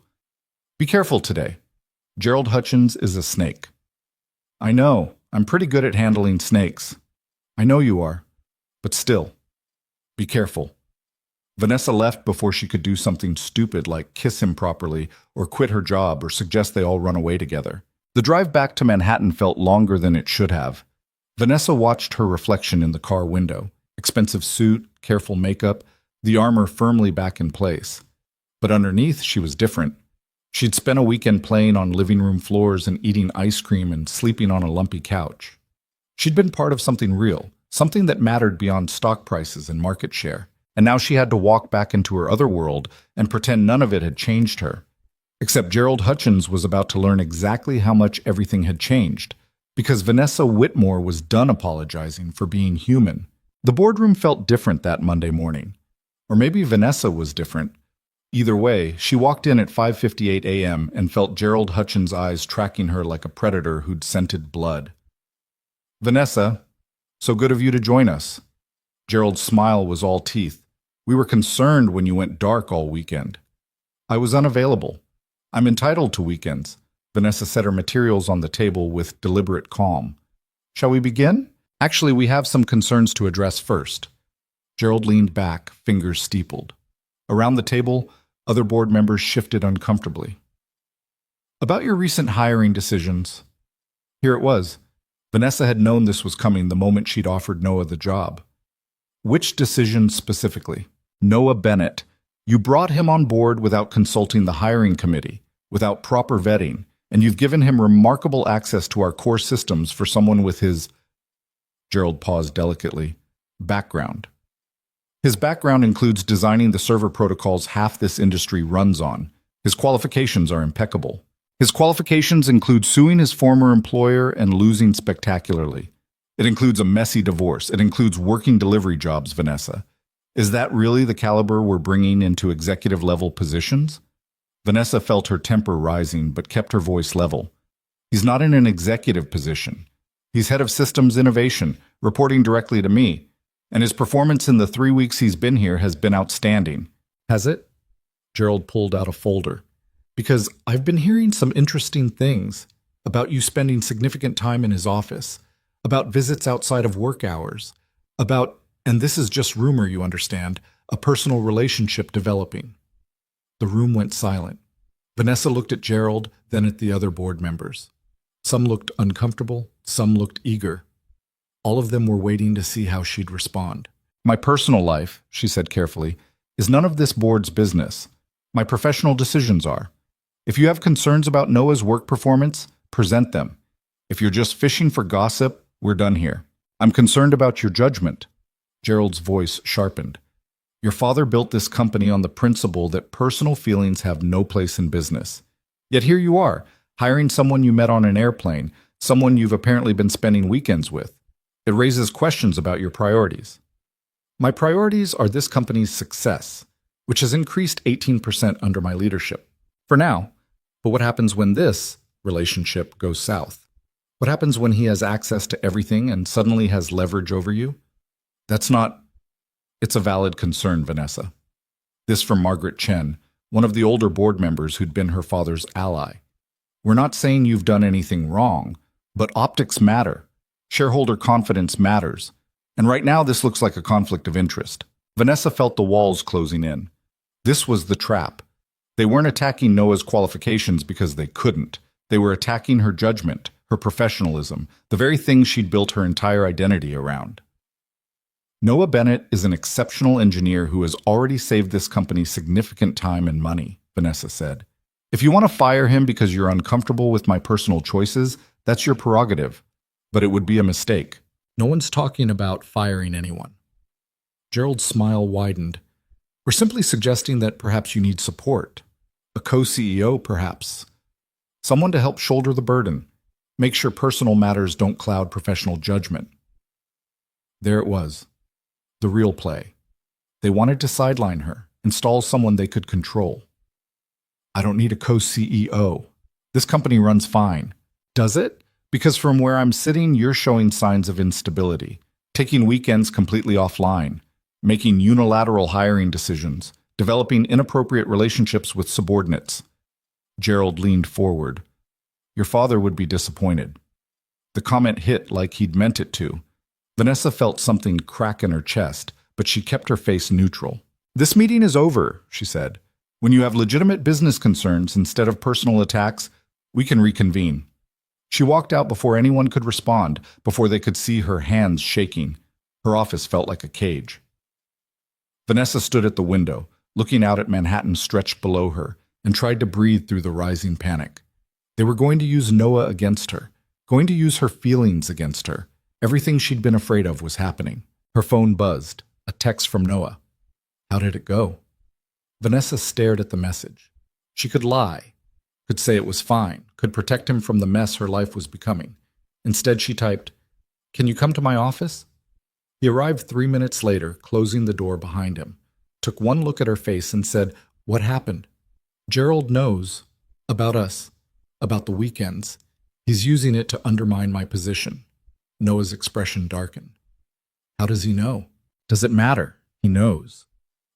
"Be careful today. Gerald Hutchins is a snake." "I know. I'm pretty good at handling snakes." "I know you are. But still. Be careful." Vanessa left before she could do something stupid like kiss him properly or quit her job or suggest they all run away together. The drive back to Manhattan felt longer than it should have. Vanessa watched her reflection in the car window. Expensive suit, careful makeup, the armor firmly back in place. But underneath, she was different. She'd spent a weekend playing on living room floors and eating ice cream and sleeping on a lumpy couch. She'd been part of something real, something that mattered beyond stock prices and market share. and now she had to walk back into her other world and pretend none of it had changed her. Except Gerald Hutchins was about to learn exactly how much everything had changed, because Vanessa Whitmore was done apologizing for being human. The boardroom felt different that Monday morning. Or maybe Vanessa was different. Either way, she walked in at 5:58 a.m. and felt Gerald Hutchins' eyes tracking her like a predator who'd scented blood. "Vanessa, so good of you to join us." Gerald's smile was all teeth. "We were concerned when you went dark all weekend." "I was unavailable. I'm entitled to weekends." Vanessa set her materials on the table with deliberate calm. "Shall we begin? Actually, we have some concerns to address first." Gerald leaned back, fingers steepled. Around the table, other board members shifted uncomfortably. "About your recent hiring decisions." Here it was. Vanessa had known this was coming the moment she'd offered Noah the job. "Which decisions specifically?" "Noah Bennett. You brought him on board without consulting the hiring committee, without proper vetting, and you've given him remarkable access to our core systems for someone with his—" Gerald paused delicately. "Background." "His background includes designing the server protocols half this industry runs on. His qualifications are impeccable. His qualifications include suing his former employer and losing spectacularly. It includes a messy divorce. It includes working delivery jobs, Vanessa. Is that really the caliber we're bringing into executive-level positions?" Vanessa felt her temper rising, but kept her voice level. "He's not in an executive position. He's head of systems innovation, reporting directly to me. And his performance in the 3 weeks he's been here has been outstanding." "Has it?" Gerald pulled out a folder. "Because I've been hearing some interesting things about you spending significant time in his office, about visits outside of work hours, about, and this is just rumor, you understand, a personal relationship developing." The room went silent. Vanessa looked at Gerald, then at the other board members. Some looked uncomfortable, some looked eager. All of them were waiting to see how she'd respond. "My personal life," she said carefully, "is none of this board's business. My professional decisions are. If you have concerns about Noah's work performance, present them. If you're just fishing for gossip, we're done here. I'm concerned about your judgment." Gerald's voice sharpened. "Your father built this company on the principle that personal feelings have no place in business. Yet here you are, hiring someone you met on an airplane, someone you've apparently been spending weekends with. It raises questions about your priorities." "My priorities are this company's success, which has increased 18% under my leadership. For now. But what happens when this relationship goes south? What happens when he has access to everything and suddenly has leverage over you? That's not—" "It's a valid concern, Vanessa." This from Margaret Chen, one of the older board members who'd been her father's ally. "We're not saying you've done anything wrong, but optics matter. Shareholder confidence matters. And right now this looks like a conflict of interest." Vanessa felt the walls closing in. This was the trap. They weren't attacking Noah's qualifications because they couldn't. They were attacking her judgment, her professionalism, the very thing she'd built her entire identity around. "Noah Bennett is an exceptional engineer who has already saved this company significant time and money," Vanessa said. "If you want to fire him because you're uncomfortable with my personal choices, that's your prerogative. But it would be a mistake." "No one's talking about firing anyone." Gerald's smile widened. "We're simply suggesting that perhaps you need support. A co-CEO, perhaps. Someone to help shoulder the burden. Make sure personal matters don't cloud professional judgment." There it was. The real play. They wanted to sideline her, install someone they could control. "I don't need a co-CEO. This company runs fine." "Does it? Because from where I'm sitting, you're showing signs of instability, taking weekends completely offline, making unilateral hiring decisions, developing inappropriate relationships with subordinates." Gerald leaned forward. "Your father would be disappointed." The comment hit like he'd meant it to. Vanessa felt something crack in her chest, but she kept her face neutral. "This meeting is over," she said. "When you have legitimate business concerns instead of personal attacks, we can reconvene." She walked out before anyone could respond, before they could see her hands shaking. Her office felt like a cage. Vanessa stood at the window, looking out at Manhattan stretched below her, and tried to breathe through the rising panic. They were going to use Noah against her, going to use her feelings against her. Everything she'd been afraid of was happening. Her phone buzzed, a text from Noah. How did it go? Vanessa stared at the message. She could lie, could say it was fine, could protect him from the mess her life was becoming. Instead, she typed, "Can you come to my office?" He arrived 3 minutes later, closing the door behind him, took one look at her face and said, "What happened?" "Gerald knows about us, about the weekends. He's using it to undermine my position." Noah's expression darkened. "How does he know?" Does it matter? He knows.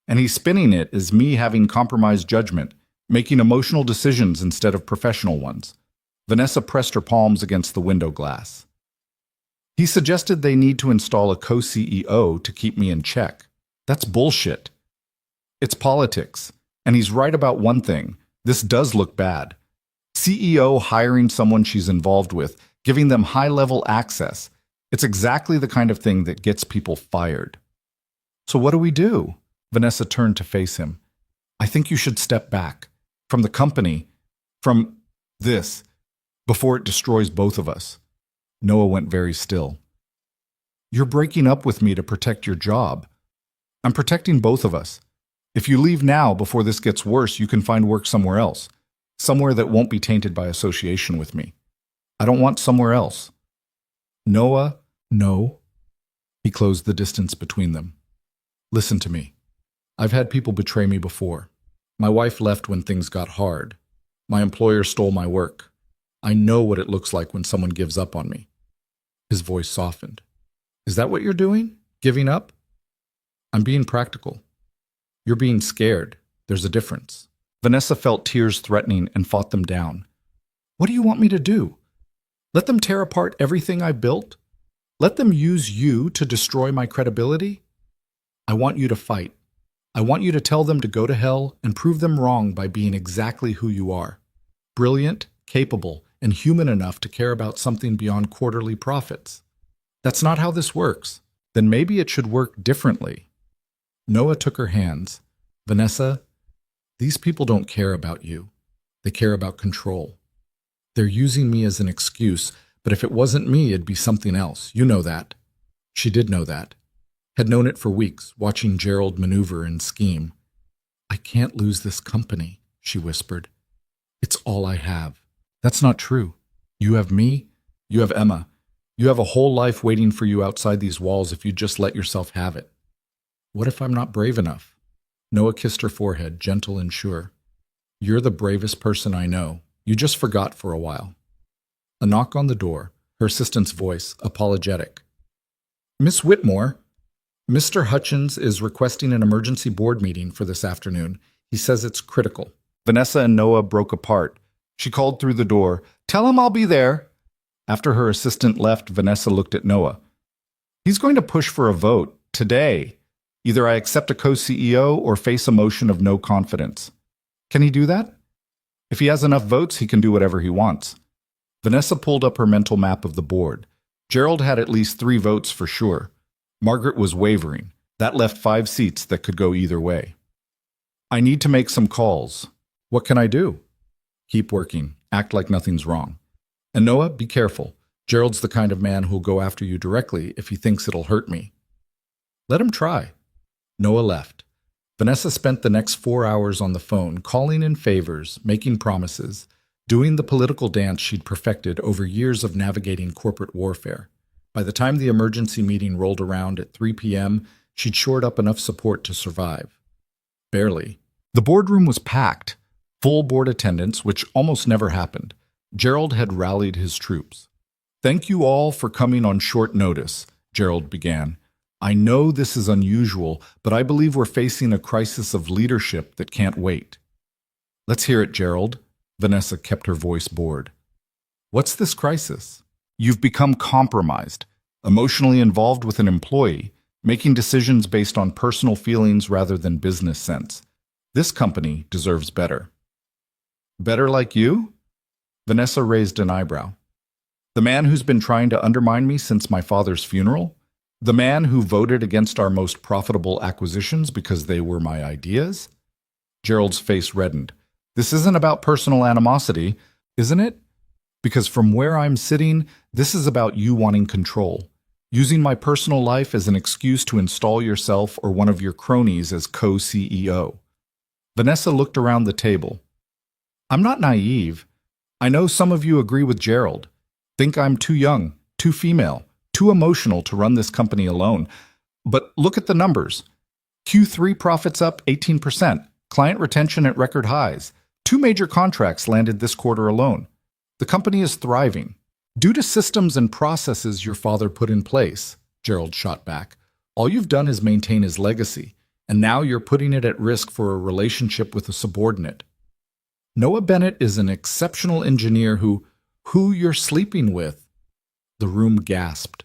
And he's spinning it as me having compromised judgment, making emotional decisions instead of professional ones. Vanessa pressed her palms against the window glass. He suggested they need to install a co-CEO to keep me in check. That's bullshit. It's politics. And he's right about one thing. This does look bad. CEO hiring someone she's involved with, giving them high-level access. It's exactly the kind of thing that gets people fired. So what do we do? Vanessa turned to face him. I think you should step back. From the company. From this. Before it destroys both of us. Noah went very still. You're breaking up with me to protect your job. I'm protecting both of us. If you leave now before this gets worse, you can find work somewhere else. Somewhere that won't be tainted by association with me. I don't want somewhere else. Noah, no. He closed the distance between them. Listen to me. I've had people betray me before. My wife left when things got hard. My employer stole my work. I know what it looks like when someone gives up on me. His voice softened. Is that what you're doing? Giving up? I'm being practical. You're being scared. There's a difference. Vanessa felt tears threatening and fought them down. What do you want me to do? Let them tear apart everything I built? Let them use you to destroy my credibility? I want you to fight. I want you to tell them to go to hell and prove them wrong by being exactly who you are. Brilliant, capable, and human enough to care about something beyond quarterly profits. That's not how this works. Then maybe it should work differently. Noah took her hands. Vanessa, these people don't care about you. They care about control. They're using me as an excuse, but if it wasn't me, it'd be something else. You know that. She did know that. Had known it for weeks, watching Gerald maneuver and scheme. I can't lose this company, she whispered. It's all I have. That's not true. You have me. You have Emma. You have a whole life waiting for you outside these walls if you just let yourself have it. What if I'm not brave enough? Noah kissed her forehead, gentle and sure. You're the bravest person I know. You just forgot for a while. A knock on the door, her assistant's voice, apologetic. Miss Whitmore, Mr. Hutchins is requesting an emergency board meeting for this afternoon. He says it's critical. Vanessa and Noah broke apart. She called through the door, Tell him I'll be there. After her assistant left, Vanessa looked at Noah. He's going to push for a vote, today. Either I accept a co-CEO or face a motion of no confidence. Can he do that? If he has enough votes, he can do whatever he wants. Vanessa pulled up her mental map of the board. Gerald had at least 3 votes for sure. Margaret was wavering. That left 5 seats that could go either way. I need to make some calls. What can I do? Keep working. Act like nothing's wrong. And Noah, be careful. Gerald's the kind of man who'll go after you directly if he thinks it'll hurt me. Let him try. Noah left. Vanessa spent the next 4 hours on the phone, calling in favors, making promises, doing the political dance she'd perfected over years of navigating corporate warfare. By the time the emergency meeting rolled around at 3 p.m., she'd shored up enough support to survive. Barely. The boardroom was packed. Full board attendance, which almost never happened. Gerald had rallied his troops. Thank you all for coming on short notice, Gerald began. I know this is unusual, but I believe we're facing a crisis of leadership that can't wait. Let's hear it, Gerald. Vanessa kept her voice bored. What's this crisis? You've become compromised, emotionally involved with an employee, making decisions based on personal feelings rather than business sense. This company deserves better. Better like you? Vanessa raised an eyebrow. The man who's been trying to undermine me since my father's funeral? The man who voted against our most profitable acquisitions because they were my ideas? Gerald's face reddened. This isn't about personal animosity, isn't it? Because from where I'm sitting, this is about you wanting control. using my personal life as an excuse to install yourself or one of your cronies as co-CEO. Vanessa looked around the table. I'm not naive. I know some of you agree with Gerald. Think I'm too young, too female, too emotional to run this company alone. But look at the numbers. Q3 profits up 18%, client retention at record highs. 2 major contracts landed this quarter alone. The company is thriving. Due to systems and processes your father put in place, Gerald shot back. All you've done is maintain his legacy, and now you're putting it at risk for a relationship with a subordinate. Noah Bennett is an exceptional engineer who you're sleeping with. The room gasped.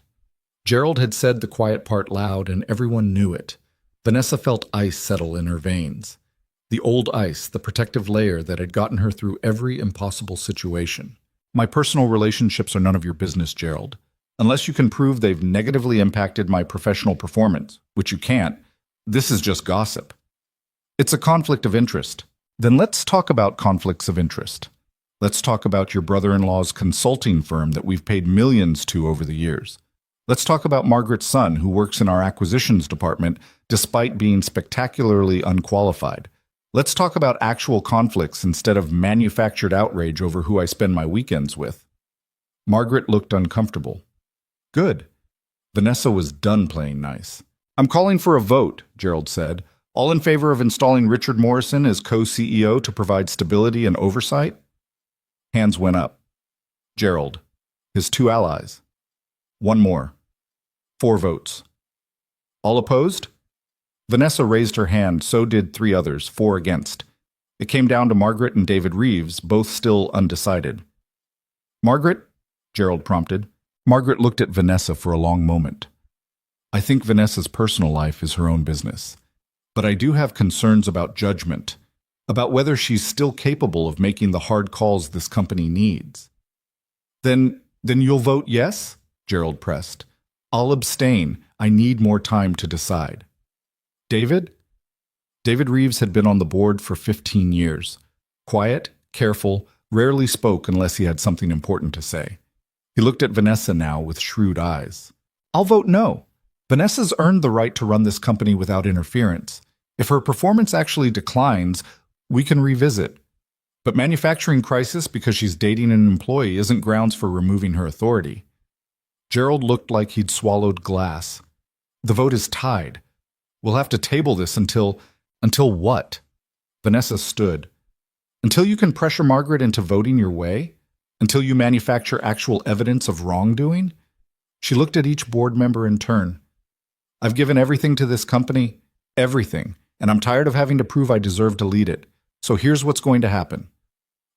Gerald had said the quiet part loud, and everyone knew it. Vanessa felt ice settle in her veins. The old ice, the protective layer that had gotten her through every impossible situation. My personal relationships are none of your business, Gerald. Unless you can prove they've negatively impacted my professional performance, which you can't, this is just gossip. It's a conflict of interest. Then let's talk about conflicts of interest. Let's talk about your brother-in-law's consulting firm that we've paid millions to over the years. Let's talk about Margaret's son, who works in our acquisitions department despite being spectacularly unqualified. Let's talk about actual conflicts instead of manufactured outrage over who I spend my weekends with. Margaret looked uncomfortable. Good. Vanessa was done playing nice. I'm calling for a vote, Gerald said. All in favor of installing Richard Morrison as co-CEO to provide stability and oversight? Hands went up. Gerald. His 2 allies. 1 more. 4 votes. All opposed? Vanessa raised her hand, so did 3 others, 4 against. It came down to Margaret and David Reeves, both still undecided. Margaret? Gerald prompted. Margaret looked at Vanessa for a long moment. I think Vanessa's personal life is her own business. But I do have concerns about judgment, about whether she's still capable of making the hard calls this company needs. Then you'll vote yes? Gerald pressed. I'll abstain. I need more time to decide. David? David Reeves had been on the board for 15 years. Quiet, careful, rarely spoke unless he had something important to say. He looked at Vanessa now with shrewd eyes. I'll vote no. Vanessa's earned the right to run this company without interference. If her performance actually declines, we can revisit. But manufacturing crisis because she's dating an employee isn't grounds for removing her authority. Gerald looked like he'd swallowed glass. The vote is tied. We'll have to table this until what? Vanessa stood. Until you can pressure Margaret into voting your way? Until you manufacture actual evidence of wrongdoing? She looked at each board member in turn. I've given everything to this company, everything, and I'm tired of having to prove I deserve to lead it. So here's what's going to happen.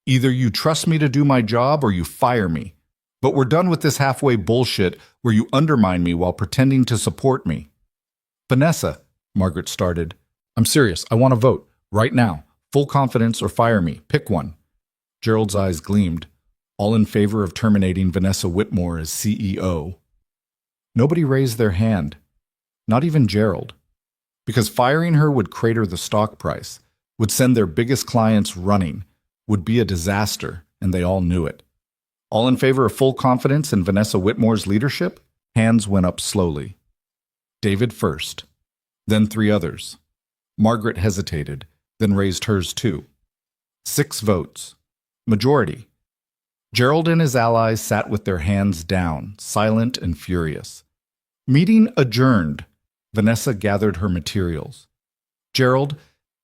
Either you trust me to do my job or you fire me. But we're done with this halfway bullshit where you undermine me while pretending to support me. Vanessa, Margaret started. I'm serious. I want to vote. Right now. Full confidence or fire me. Pick one. Gerald's eyes gleamed. All in favor of terminating Vanessa Whitmore as CEO. Nobody raised their hand. Not even Gerald. Because firing her would crater the stock price, would send their biggest clients running, would be a disaster, and they all knew it. All in favor of full confidence in Vanessa Whitmore's leadership? Hands went up slowly. David first, then 3 others. Margaret hesitated, then raised hers too. 6 votes. Majority. Gerald and his allies sat with their hands down, silent and furious. Meeting adjourned. Vanessa gathered her materials. Gerald,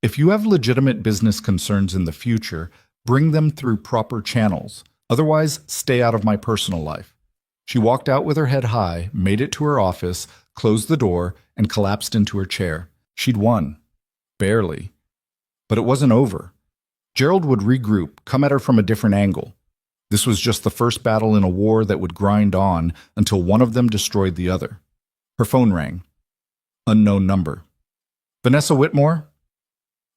if you have legitimate business concerns in the future, bring them through proper channels. Otherwise, stay out of my personal life. She walked out with her head high, made it to her office, closed the door, and collapsed into her chair. She'd won. Barely. But it wasn't over. Gerald would regroup, come at her from a different angle. This was just the first battle in a war that would grind on until one of them destroyed the other. Her phone rang. Unknown number. Vanessa Whitmore?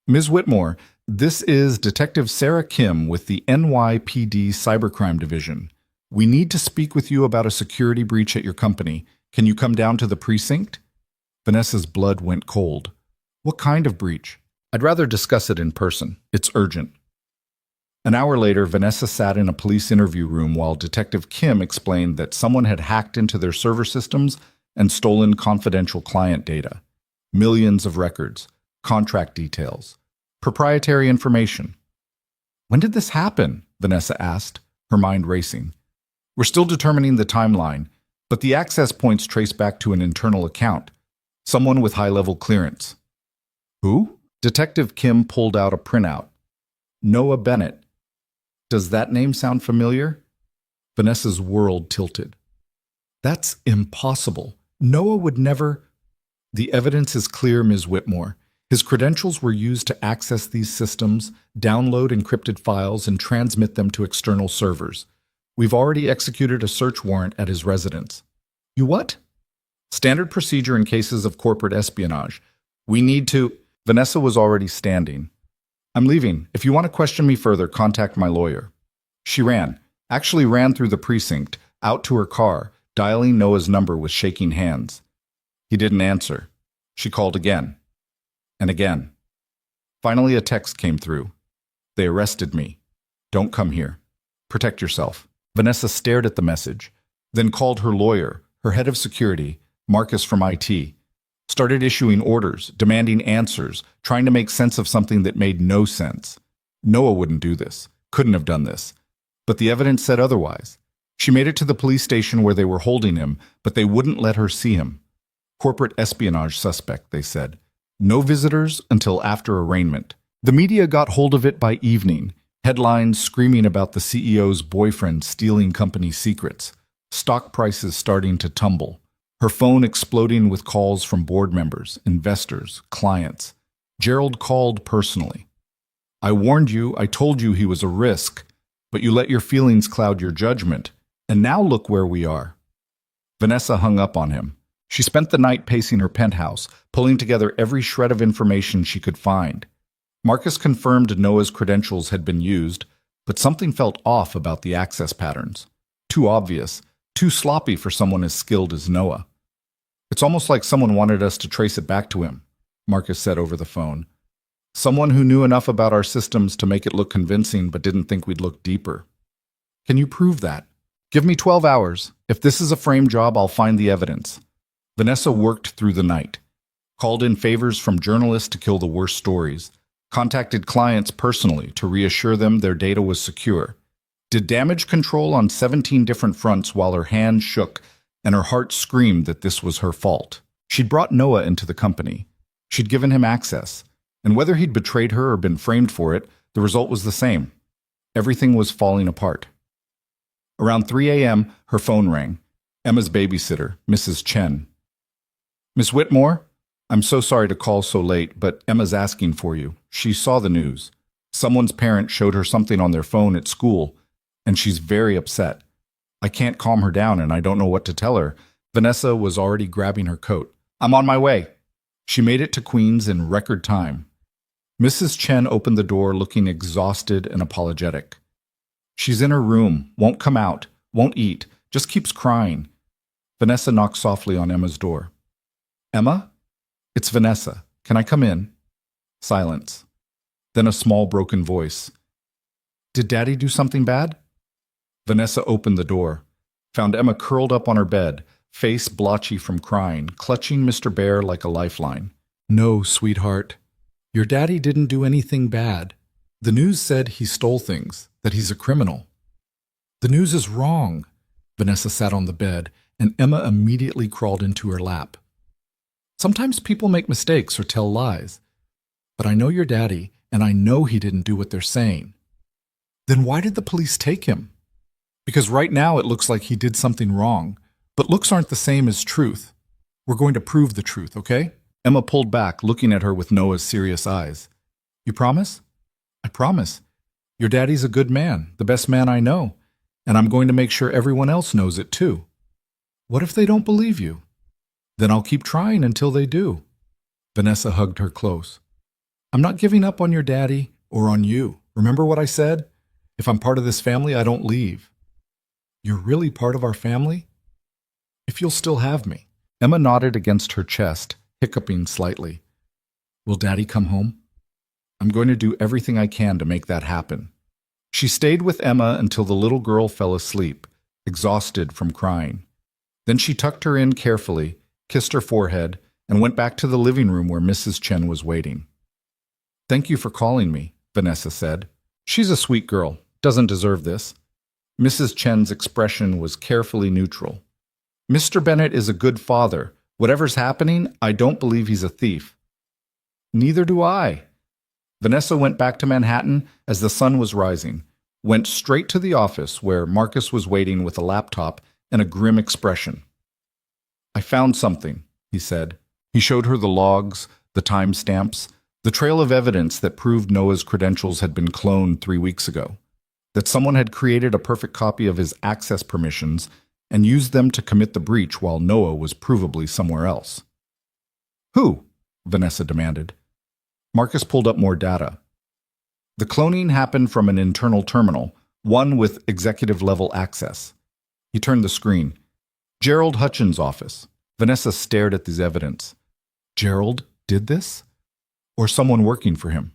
Ms. Whitmore, this is Detective Sarah Kim with the NYPD Cybercrime Division. We need to speak with you about a security breach at your company. Can you come down to the precinct? Vanessa's blood went cold. What kind of breach? I'd rather discuss it in person. It's urgent. An hour later, Vanessa sat in a police interview room while Detective Kim explained that someone had hacked into their server systems and stolen confidential client data, millions of records, contract details, proprietary information. When did this happen? Vanessa asked, her mind racing. We're still determining the timeline, but the access points trace back to an internal account, someone with high-level clearance. Who? Detective Kim pulled out a printout. Noah Bennett. Does that name sound familiar? Vanessa's world tilted. That's impossible. Noah would never... The evidence is clear, Ms. Whitmore. His credentials were used to access these systems, download encrypted files, and transmit them to external servers. We've already executed a search warrant at his residence. You what? Standard procedure in cases of corporate espionage. We need to... Vanessa was already standing. I'm leaving. If you want to question me further, contact my lawyer. She ran through the precinct, out to her car, dialing Noah's number with shaking hands. He didn't answer. She called again. And again. Finally, a text came through. They arrested me. Don't come here. Protect yourself. Vanessa stared at the message, then called her lawyer, her head of security, Marcus from IT, started issuing orders, demanding answers, trying to make sense of something that made no sense. Noah wouldn't do this, couldn't have done this. But the evidence said otherwise. She made it to the police station where they were holding him, but they wouldn't let her see him. Corporate espionage suspect, they said. No visitors until after arraignment. The media got hold of it by evening. Headlines screaming about the CEO's boyfriend stealing company secrets. Stock prices starting to tumble. Her phone exploding with calls from board members, investors, clients. Gerald called personally. I warned you, I told you he was a risk, but you let your feelings cloud your judgment, and now look where we are. Vanessa hung up on him. She spent the night pacing her penthouse, pulling together every shred of information she could find. Marcus confirmed Noah's credentials had been used, but something felt off about the access patterns. Too obvious, too sloppy for someone as skilled as Noah. It's almost like someone wanted us to trace it back to him, Marcus said over the phone. Someone who knew enough about our systems to make it look convincing but didn't think we'd look deeper. Can you prove that? Give me 12 hours. If this is a frame job, I'll find the evidence. Vanessa worked through the night, called in favors from journalists to kill the worst stories, contacted clients personally to reassure them their data was secure, did damage control on 17 different fronts while her hands shook and her heart screamed that this was her fault. She'd brought Noah into the company. She'd given him access, and whether he'd betrayed her or been framed for it, the result was the same. Everything was falling apart. Around 3 a.m., her phone rang. Emma's babysitter, Mrs. Chen. Miss Whitmore? I'm so sorry to call so late, but Emma's asking for you. She saw the news. Someone's parent showed her something on their phone at school, and she's very upset. I can't calm her down, and I don't know what to tell her. Vanessa was already grabbing her coat. I'm on my way. She made it to Queens in record time. Mrs. Chen opened the door looking exhausted and apologetic. She's in her room, won't come out, won't eat, just keeps crying. Vanessa knocked softly on Emma's door. Emma? It's Vanessa. Can I come in? Silence. Then a small broken voice. Did Daddy do something bad? Vanessa opened the door, found Emma curled up on her bed, face blotchy from crying, clutching Mr. Bear like a lifeline. No, sweetheart. Your daddy didn't do anything bad. The news said he stole things, that he's a criminal. The news is wrong. Vanessa sat on the bed, and Emma immediately crawled into her lap. Sometimes people make mistakes or tell lies. But I know your daddy, and I know he didn't do what they're saying. Then why did the police take him? Because right now it looks like he did something wrong, but looks aren't the same as truth. We're going to prove the truth, okay? Emma pulled back, looking at her with Noah's serious eyes. You promise? I promise. Your daddy's a good man, the best man I know, and I'm going to make sure everyone else knows it too. What if they don't believe you? Then I'll keep trying until they do. Vanessa hugged her close. I'm not giving up on your daddy or on you. Remember what I said? If I'm part of this family, I don't leave. You're really part of our family? If you'll still have me. Emma nodded against her chest, hiccuping slightly. Will Daddy come home? I'm going to do everything I can to make that happen. She stayed with Emma until the little girl fell asleep, exhausted from crying. Then she tucked her in carefully kissed her forehead, and went back to the living room where Mrs. Chen was waiting. "Thank you for calling me," Vanessa said. "She's a sweet girl, doesn't deserve this." Mrs. Chen's expression was carefully neutral. "Mr. Bennett is a good father. Whatever's happening, I don't believe he's a thief." "Neither do I." Vanessa went back to Manhattan as the sun was rising, went straight to the office where Marcus was waiting with a laptop and a grim expression. "I found something," he said. He showed her the logs, the timestamps, the trail of evidence that proved Noah's credentials had been cloned 3 weeks ago, that someone had created a perfect copy of his access permissions and used them to commit the breach while Noah was provably somewhere else. "Who?" Vanessa demanded. Marcus pulled up more data. The cloning happened from an internal terminal, one with executive-level access. He turned the screen. Gerald Hutchins' office. Vanessa stared at this evidence. Gerald did this? Or someone working for him?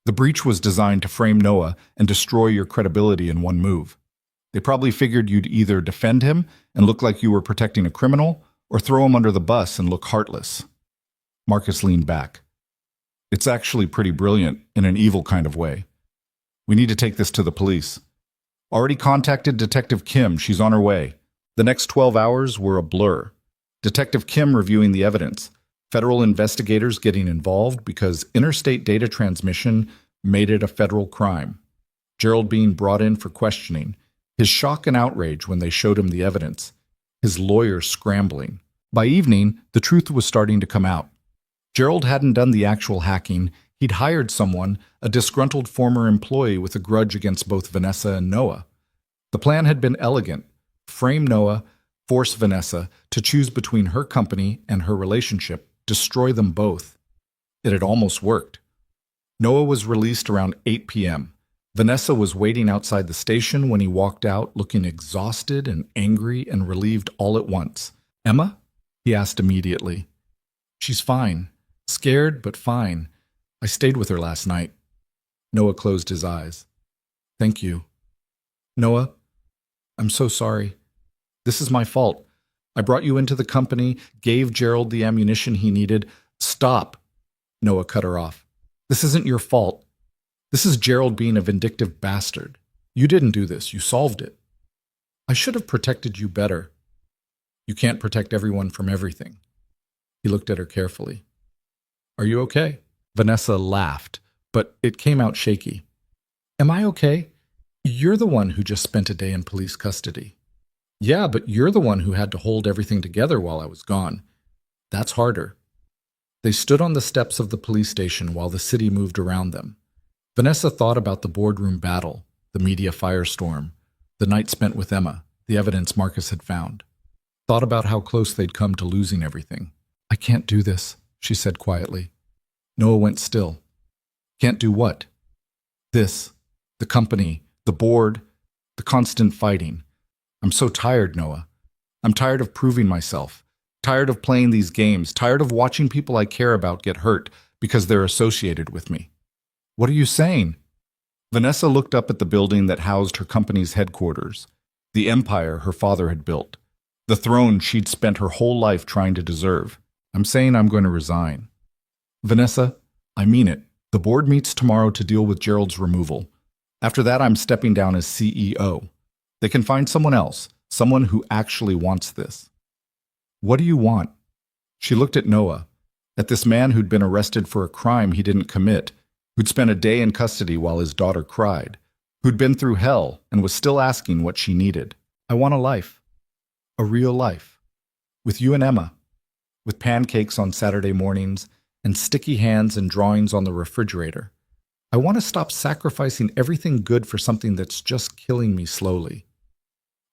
The breach was designed to frame Noah and destroy your credibility in one move. They probably figured you'd either defend him and look like you were protecting a criminal, or throw him under the bus and look heartless. Marcus leaned back. "It's actually pretty brilliant, in an evil kind of way. We need to take this to the police. Already contacted Detective Kim. She's on her way." The next 12 hours were a blur. Detective Kim reviewing the evidence. Federal investigators getting involved because interstate data transmission made it a federal crime. Gerald being brought in for questioning. His shock and outrage when they showed him the evidence. His lawyer scrambling. By evening, the truth was starting to come out. Gerald hadn't done the actual hacking. He'd hired someone, a disgruntled former employee with a grudge against both Vanessa and Noah. The plan had been elegant. Frame Noah, force Vanessa to choose between her company and her relationship, destroy them both. It had almost worked. Noah was released around 8 p.m. Vanessa was waiting outside the station when he walked out, looking exhausted and angry and relieved all at once. "Emma?" he asked immediately. "She's fine. Scared, but fine. I stayed with her last night." Noah closed his eyes. "Thank you." "Noah, I'm so sorry. This is my fault. I brought you into the company, gave Gerald the ammunition he needed." "Stop," Noah cut her off. "This isn't your fault. This is Gerald being a vindictive bastard. You didn't do this. You solved it. I should have protected you better. You can't protect everyone from everything." He looked at her carefully. "Are you okay?" Vanessa laughed, but it came out shaky. "Am I okay? You're the one who just spent a day in police custody." "Yeah, but you're the one who had to hold everything together while I was gone. That's harder." They stood on the steps of the police station while the city moved around them. Vanessa thought about the boardroom battle, the media firestorm, the night spent with Emma, the evidence Marcus had found. Thought about how close they'd come to losing everything. "I can't do this," she said quietly. Noah went still. "Can't do what?" "This. The company, the board, the constant fighting. I'm so tired, Noah. I'm tired of proving myself, tired of playing these games, tired of watching people I care about get hurt because they're associated with me." "What are you saying?" Vanessa looked up at the building that housed her company's headquarters, the empire her father had built, the throne she'd spent her whole life trying to deserve. "I'm saying I'm going to resign." "Vanessa, I mean it. The board meets tomorrow to deal with Gerald's removal. After that, I'm stepping down as CEO. They can find someone else, someone who actually wants this." "What do you want?" She looked at Noah, at this man who'd been arrested for a crime he didn't commit, who'd spent a day in custody while his daughter cried, who'd been through hell and was still asking what she needed. "I want a life. A real life. With you and Emma. With pancakes on Saturday mornings and sticky hands and drawings on the refrigerator. I want to stop sacrificing everything good for something that's just killing me slowly."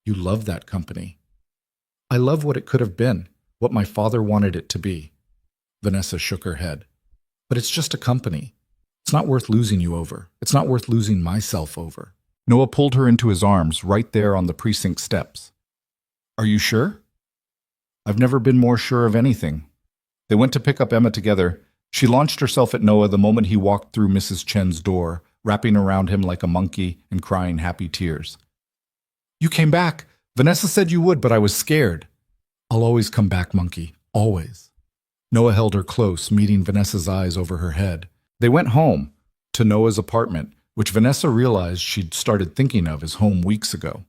"You love that company." "I love what it could have been, what my father wanted it to be." Vanessa shook her head. "But it's just a company. It's not worth losing you over. It's not worth losing myself over." Noah pulled her into his arms right there on the precinct steps. "Are you sure?" "I've never been more sure of anything." They went to pick up Emma together. She launched herself at Noah the moment he walked through Mrs. Chen's door, wrapping around him like a monkey and crying happy tears. "You came back. Vanessa said you would, but I was scared." "I'll always come back, monkey. Always. Noah held her close, meeting Vanessa's eyes over her head. They went home, to Noah's apartment, which Vanessa realized she'd started thinking of as home weeks ago.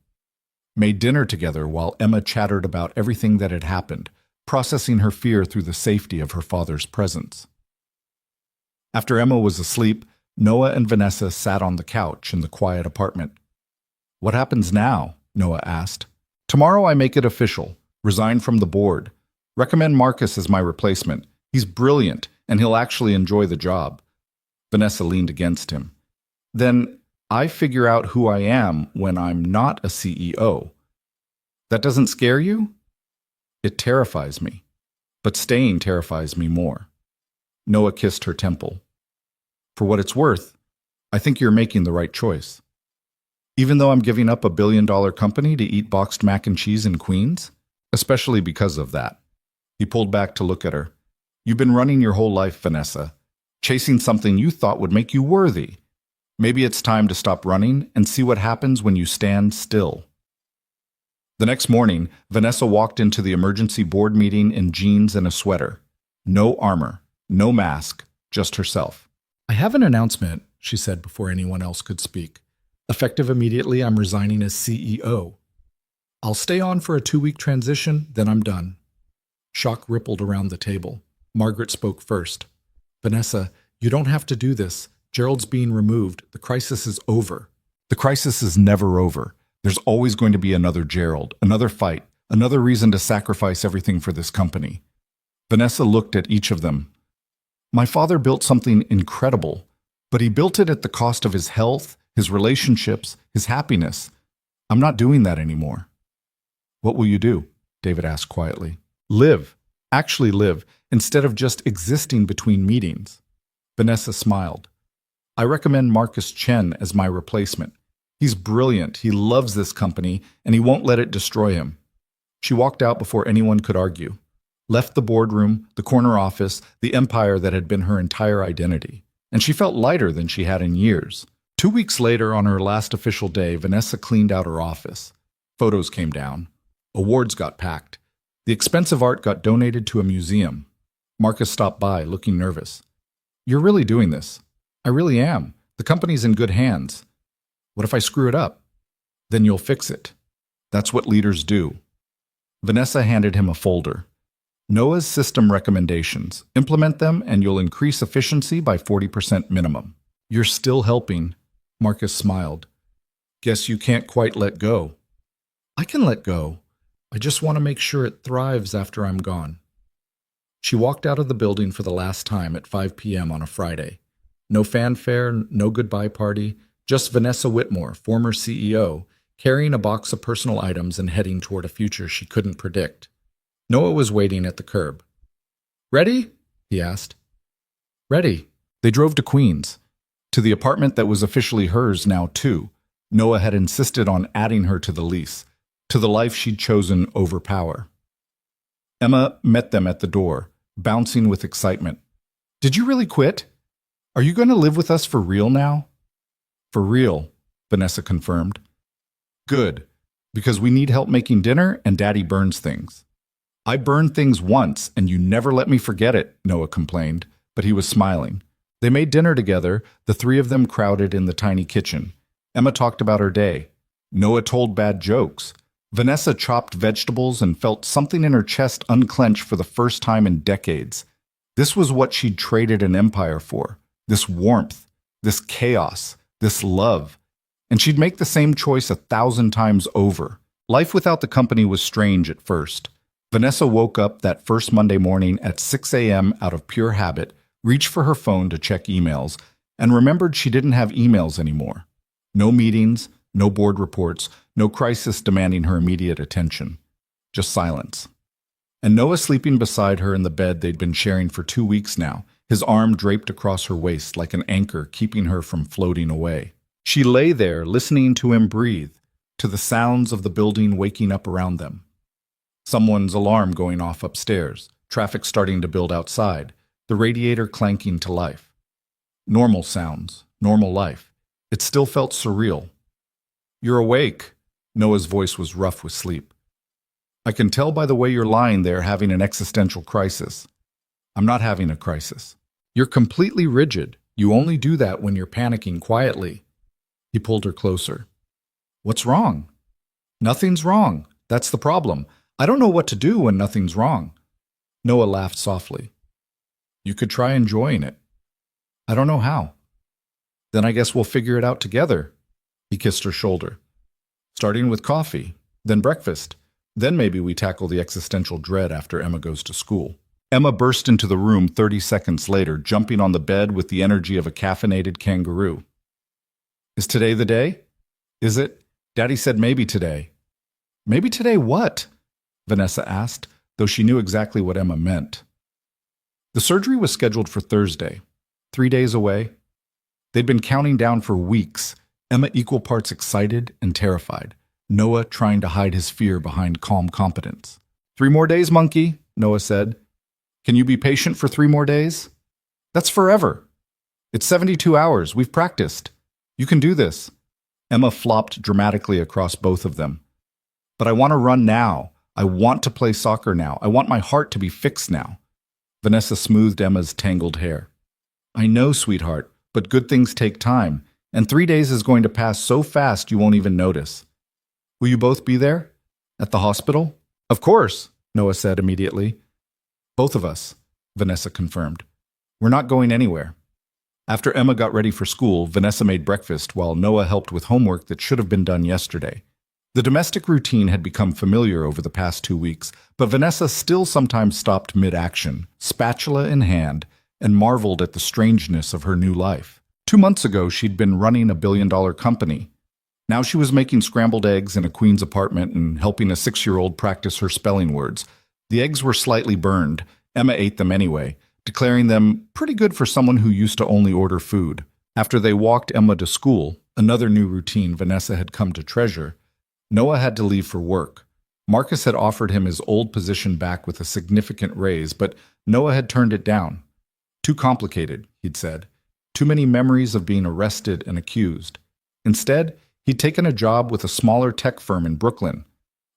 Made dinner together while Emma chattered about everything that had happened, processing her fear through the safety of her father's presence. After Emma was asleep, Noah and Vanessa sat on the couch in the quiet apartment. "What happens now?" Noah asked. "Tomorrow I make it official. Resign from the board. Recommend Marcus as my replacement. He's brilliant, and he'll actually enjoy the job." Vanessa leaned against him. "Then I figure out who I am when I'm not a CEO. That doesn't scare you?" "It terrifies me, but staying terrifies me more." Noah kissed her temple. "For what it's worth, I think you're making the right choice. Even though I'm giving up $1 billion company to eat boxed mac and cheese in Queens, especially because of that." He pulled back to look at her. "You've been running your whole life, Vanessa, chasing something you thought would make you worthy. Maybe it's time to stop running and see what happens when you stand still." The next morning, Vanessa walked into the emergency board meeting in jeans and a sweater. No armor, no mask, just herself. "I have an announcement," she said before anyone else could speak. "Effective immediately, I'm resigning as CEO. I'll stay on for a 2-week transition, then I'm done." Shock rippled around the table. Margaret spoke first. "Vanessa, you don't have to do this. Gerald's being removed. The crisis is over." "The crisis is never over. There's always going to be another Gerald, another fight, another reason to sacrifice everything for this company." Vanessa looked at each of them. "My father built something incredible, but he built it at the cost of his health, his relationships, his happiness. I'm not doing that anymore." "What will you do?" David asked quietly. "Live. Actually live, instead of just existing between meetings." Vanessa smiled. "I recommend Marcus Chen as my replacement. He's brilliant, he loves this company, and he won't let it destroy him." She walked out before anyone could argue. Left the boardroom, the corner office, the empire that had been her entire identity. And she felt lighter than she had in years. 2 weeks later, on her last official day, Vanessa cleaned out her office. Photos came down. Awards got packed. The expensive art got donated to a museum. Marcus stopped by, looking nervous. "You're really doing this?" "I really am. The company's in good hands." "What if I screw it up?" "Then you'll fix it. That's what leaders do." Vanessa handed him a folder. "Noah's system recommendations. Implement them and you'll increase efficiency by 40% minimum." "You're still helping." Marcus smiled. "Guess you can't quite let go." "I can let go. I just want to make sure it thrives after I'm gone." She walked out of the building for the last time at 5 p.m. on a Friday. No fanfare, no goodbye party, just Vanessa Whitmore, former CEO, carrying a box of personal items and heading toward a future she couldn't predict. Noah was waiting at the curb. "Ready?" he asked. "Ready." They drove to Queens, to the apartment that was officially hers now too. Noah had insisted on adding her to the lease, to the life she'd chosen over power. Emma met them at the door, bouncing with excitement. "Did you really quit? Are you going to live with us for real now?" "For real," Vanessa confirmed. "Good, because we need help making dinner and Daddy burns things." "I burned things once and you never let me forget it," Noah complained, but he was smiling. They made dinner together, the three of them crowded in the tiny kitchen. Emma talked about her day. Noah told bad jokes. Vanessa chopped vegetables and felt something in her chest unclench for the first time in decades. This was what she'd traded an empire for. This warmth, this chaos, this love. And she'd make the same choice 1,000 times over. Life without the company was strange at first. Vanessa woke up that first Monday morning at 6 a.m. out of pure habit, reached for her phone to check emails, and remembered she didn't have emails anymore. No meetings, no board reports, no crisis demanding her immediate attention. Just silence. And Noah sleeping beside her in the bed they'd been sharing for 2 weeks now, his arm draped across her waist like an anchor keeping her from floating away. She lay there listening to him breathe, to the sounds of the building waking up around them. Someone's alarm going off upstairs, traffic starting to build outside, the radiator clanking to life. Normal sounds, normal life. It still felt surreal. "You're awake." Noah's voice was rough with sleep. I can tell by the way you're lying there having an existential crisis. I'm not having a crisis. You're completely rigid. You only do that when you're panicking quietly. He pulled her closer. What's wrong? Nothing's wrong. That's the problem. I don't know what to do when nothing's wrong. Noah laughed softly. You could try enjoying it. I don't know how. Then I guess we'll figure it out together. He kissed her shoulder. Starting with coffee, then breakfast. Then maybe we tackle the existential dread after Emma goes to school. Emma burst into the room 30 seconds later, jumping on the bed with the energy of a caffeinated kangaroo. Is today the day? Is it? Daddy said maybe today. Maybe today what? Vanessa asked, though she knew exactly what Emma meant. The surgery was scheduled for Thursday, 3 days away. They'd been counting down for weeks, Emma equal parts excited and terrified, Noah trying to hide his fear behind calm competence. 3 more days, monkey, Noah said. Can you be patient for 3 more days? That's forever. It's 72 hours. We've practiced. You can do this. Emma flopped dramatically across both of them. But I want to run now. I want to play soccer now. I want my heart to be fixed now. Vanessa smoothed Emma's tangled hair. I know, sweetheart, but good things take time, and 3 days is going to pass so fast you won't even notice. Will you both be there? At the hospital? Of course, Noah said immediately. Both of us, Vanessa confirmed. We're not going anywhere. After Emma got ready for school, Vanessa made breakfast while Noah helped with homework that should have been done yesterday. The domestic routine had become familiar over the past 2 weeks, but Vanessa still sometimes stopped mid-action, spatula in hand, and marveled at the strangeness of her new life. 2 months ago, she'd been running a billion-dollar company. Now she was making scrambled eggs in a queen's apartment and helping a 6-year-old practice her spelling words. The eggs were slightly burned. Emma ate them anyway, declaring them pretty good for someone who used to only order food. After they walked Emma to school, another new routine Vanessa had come to treasure, Noah had to leave for work. Marcus had offered him his old position back with a significant raise, but Noah had turned it down. Too complicated, he'd said. Too many memories of being arrested and accused. Instead, he'd taken a job with a smaller tech firm in Brooklyn.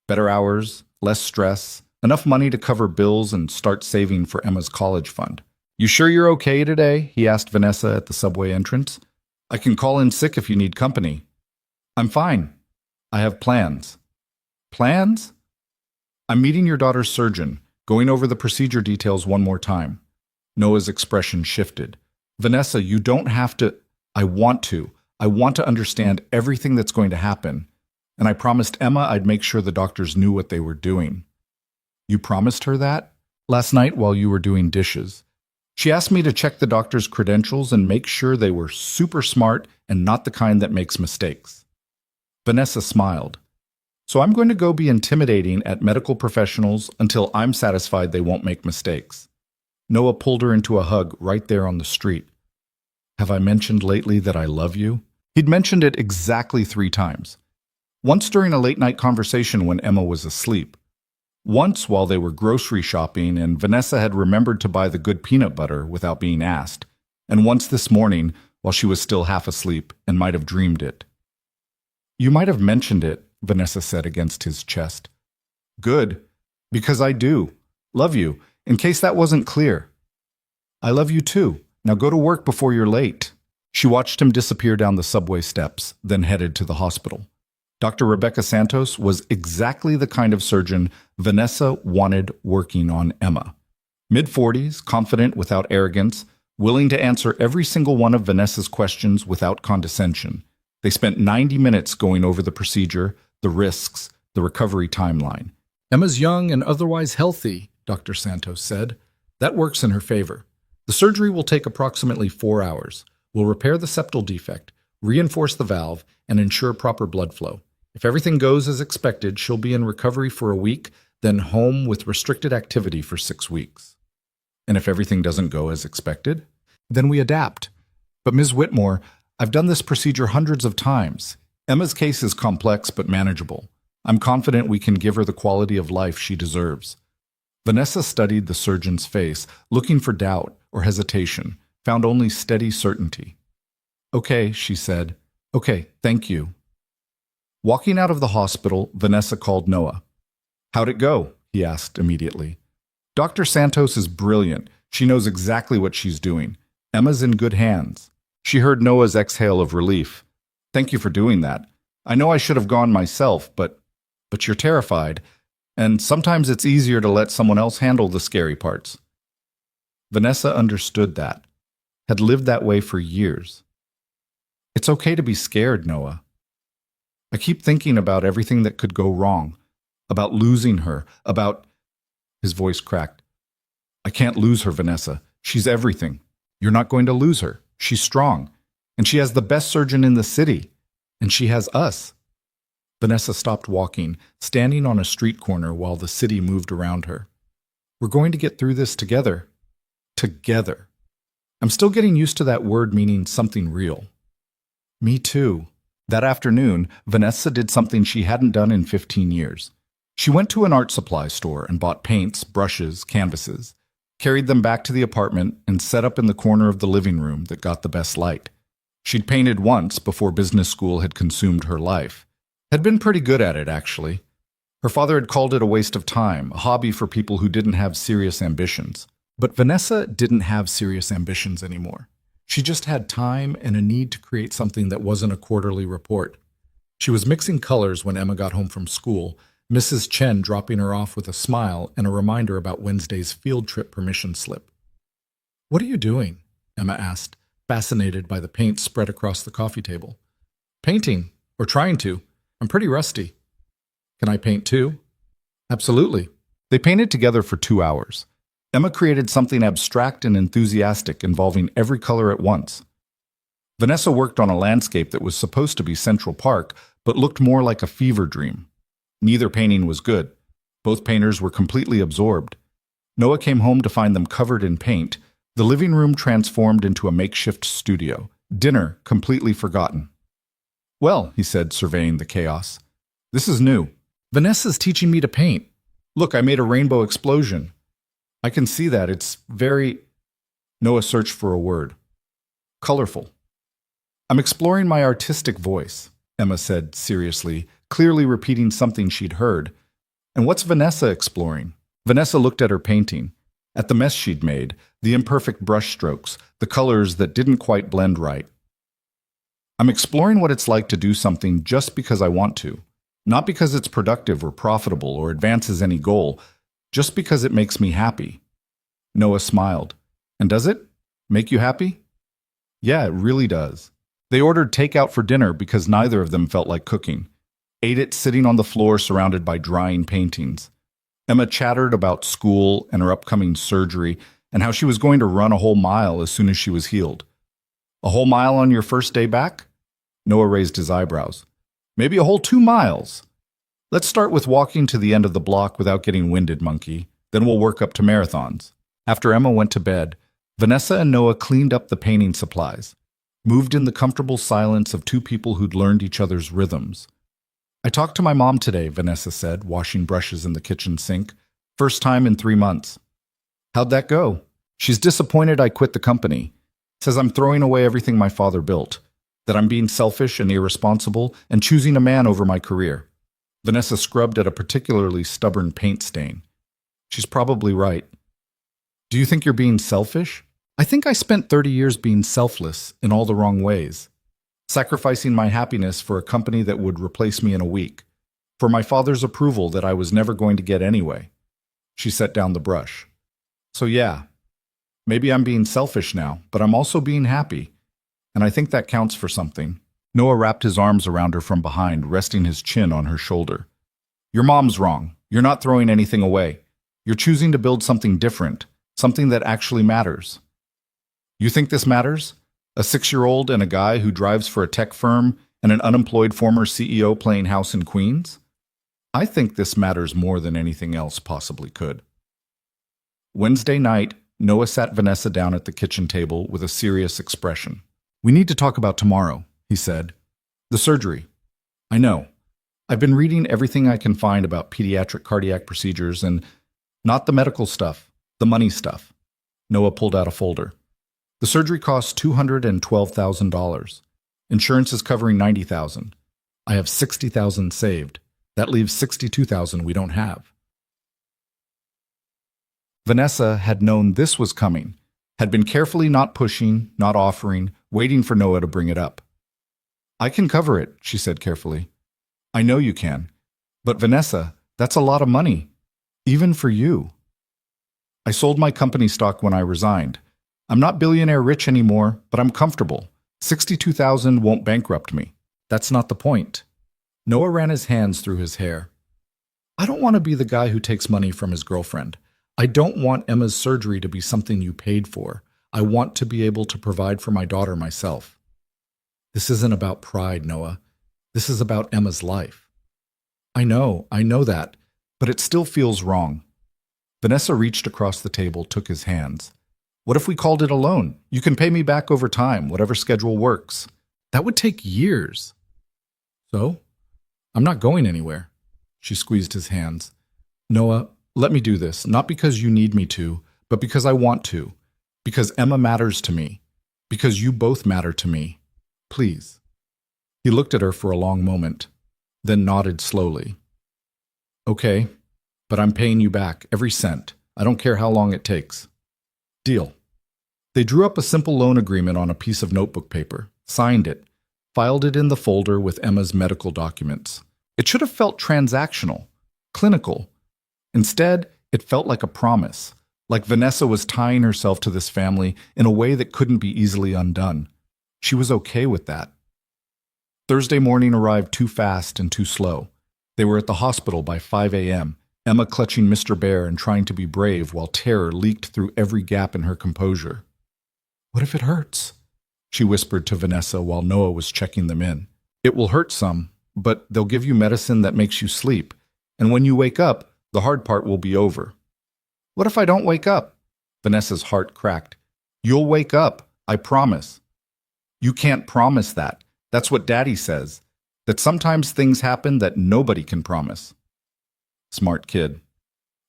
Better hours, less stress, enough money to cover bills and start saving for Emma's college fund. You sure you're okay today? He asked Vanessa at the subway entrance. I can call in sick if you need company. I'm fine. I have plans. Plans? I'm meeting your daughter's surgeon, going over the procedure details one more time. Noah's expression shifted. Vanessa, you don't have to. I want to. I want to understand everything that's going to happen. And I promised Emma I'd make sure the doctors knew what they were doing. You promised her that? Last night while you were doing dishes. She asked me to check the doctor's credentials and make sure they were super smart and not the kind that makes mistakes. Vanessa smiled. So I'm going to go be intimidating at medical professionals until I'm satisfied they won't make mistakes. Noah pulled her into a hug right there on the street. Have I mentioned lately that I love you? He'd mentioned it exactly 3 times. Once during a late-night conversation when Emma was asleep. Once while they were grocery shopping and Vanessa had remembered to buy the good peanut butter without being asked. And once this morning while she was still half asleep and might have dreamed it. You might have mentioned it, Vanessa said against his chest. Good, because I do. Love you, in case that wasn't clear. I love you too. Now go to work before you're late. She watched him disappear down the subway steps, then headed to the hospital. Dr. Rebecca Santos was exactly the kind of surgeon Vanessa wanted working on Emma. Mid-40s, confident without arrogance, willing to answer every single one of Vanessa's questions without condescension. They spent 90 minutes going over the procedure, the risks, the recovery timeline. Emma's young and otherwise healthy, Dr. Santos said. That works in her favor. The surgery will take approximately 4 hours. We'll repair the septal defect, reinforce the valve, and ensure proper blood flow. If everything goes as expected, she'll be in recovery for a week, then home with restricted activity for 6 weeks. And if everything doesn't go as expected, then we adapt. But Ms. Whitmore, I've done this procedure hundreds of times. Emma's case is complex but manageable. I'm confident we can give her the quality of life she deserves. Vanessa studied the surgeon's face, looking for doubt or hesitation, found only steady certainty. Okay, she said. Okay, thank you. Walking out of the hospital, Vanessa called Noah. How'd it go? He asked immediately. Dr. Santos is brilliant. She knows exactly what she's doing. Emma's in good hands. She heard Noah's exhale of relief. Thank you for doing that. I know I should have gone myself, but you're terrified, and sometimes it's easier to let someone else handle the scary parts. Vanessa understood that, had lived that way for years. It's okay to be scared, Noah. I keep thinking about everything that could go wrong, about losing her, about... His voice cracked. I can't lose her, Vanessa. She's everything. You're not going to lose her. She's strong, and she has the best surgeon in the city, and she has us. Vanessa stopped walking, standing on a street corner while the city moved around her. We're going to get through this together. Together. I'm still getting used to that word meaning something real. Me too. That afternoon, Vanessa did something she hadn't done in 15 years. She went to an art supply store and bought paints, brushes, canvases, carried them back to the apartment, and set up in the corner of the living room that got the best light. She'd painted once before business school had consumed her life. Had been pretty good at it, actually. Her father had called it a waste of time, a hobby for people who didn't have serious ambitions. But Vanessa didn't have serious ambitions anymore. She just had time and a need to create something that wasn't a quarterly report. She was mixing colors when Emma got home from school, Mrs. Chen dropping her off with a smile and a reminder about Wednesday's field trip permission slip. What are you doing? Emma asked, fascinated by the paint spread across the coffee table. Painting, or trying to. I'm pretty rusty. Can I paint too? Absolutely. They painted together for 2 hours. Emma created something abstract and enthusiastic involving every color at once. Vanessa worked on a landscape that was supposed to be Central Park, but looked more like a fever dream. Neither painting was good. Both painters were completely absorbed. Noah came home to find them covered in paint, the living room transformed into a makeshift studio, dinner completely forgotten. Well, he said, surveying the chaos. This is new. Vanessa's teaching me to paint. Look, I made a rainbow explosion. I can see that. It's very... Noah searched for a word. Colorful. I'm exploring my artistic voice, Emma said seriously, clearly repeating something she'd heard. And what's Vanessa exploring? Vanessa looked at her painting, at the mess she'd made, the imperfect brushstrokes, the colors that didn't quite blend right. I'm exploring what it's like to do something just because I want to, not because it's productive or profitable or advances any goal, just because it makes me happy. Noah smiled. And does it? Make you happy? Yeah, it really does. They ordered takeout for dinner because neither of them felt like cooking. Ate it sitting on the floor surrounded by drying paintings. Emma chattered about school and her upcoming surgery and how she was going to run a whole mile as soon as she was healed. A whole mile on your first day back? Noah raised his eyebrows. Maybe a whole 2 miles. Let's start with walking to the end of the block without getting winded, monkey. Then we'll work up to marathons. After Emma went to bed, Vanessa and Noah cleaned up the painting supplies, moved in the comfortable silence of two people who'd learned each other's rhythms. I talked to my mom today, Vanessa said, washing brushes in the kitchen sink. First time in 3 months. How'd that go? She's disappointed I quit the company. Says I'm throwing away everything my father built, that I'm being selfish and irresponsible and choosing a man over my career. Vanessa scrubbed at a particularly stubborn paint stain. She's probably right. Do you think you're being selfish? I think I spent 30 years being selfless in all the wrong ways, sacrificing my happiness for a company that would replace me in a week, for my father's approval that I was never going to get anyway. She set down the brush. So yeah, maybe I'm being selfish now, but I'm also being happy, and I think that counts for something. Noah wrapped his arms around her from behind, resting his chin on her shoulder. Your mom's wrong. You're not throwing anything away. You're choosing to build something different, something that actually matters. You think this matters? A 6-year-old and a guy who drives for a tech firm and an unemployed former CEO playing house in Queens? I think this matters more than anything else possibly could. Wednesday night, Noah sat Vanessa down at the kitchen table with a serious expression. We need to talk about tomorrow, he said. The surgery. I know. I've been reading everything I can find about pediatric cardiac procedures and not the medical stuff, the money stuff. Noah pulled out a folder. The surgery costs $212,000. Insurance is covering $90,000. I have $60,000 saved. That leaves $62,000 we don't have. Vanessa had known this was coming, had been carefully not pushing, not offering, waiting for Noah to bring it up. I can cover it, she said carefully. I know you can. But Vanessa, that's a lot of money. Even for you. I sold my company stock when I resigned. I'm not billionaire rich anymore, but I'm comfortable. 62,000 won't bankrupt me. That's not the point. Noah ran his hands through his hair. I don't want to be the guy who takes money from his girlfriend. I don't want Emma's surgery to be something you paid for. I want to be able to provide for my daughter myself. This isn't about pride, Noah. This is about Emma's life. I know that, but it still feels wrong. Vanessa reached across the table, took his hands. What if we called it a loan? You can pay me back over time, whatever schedule works. That would take years. So? I'm not going anywhere. She squeezed his hands. Noah, let me do this, not because you need me to, but because I want to. Because Emma matters to me. Because you both matter to me. Please. He looked at her for a long moment, then nodded slowly. Okay, but I'm paying you back, every cent. I don't care how long it takes. Deal. They drew up a simple loan agreement on a piece of notebook paper, signed it, filed it in the folder with Emma's medical documents. It should have felt transactional, clinical. Instead, it felt like a promise, like Vanessa was tying herself to this family in a way that couldn't be easily undone. She was okay with that. Thursday morning arrived too fast and too slow. They were at the hospital by 5 a.m., Emma clutching Mr. Bear and trying to be brave while terror leaked through every gap in her composure. What if it hurts? She whispered to Vanessa while Noah was checking them in. It will hurt some, but they'll give you medicine that makes you sleep, and when you wake up, the hard part will be over. What if I don't wake up? Vanessa's heart cracked. You'll wake up, I promise. You can't promise that. That's what Daddy says, that sometimes things happen that nobody can promise. Smart kid.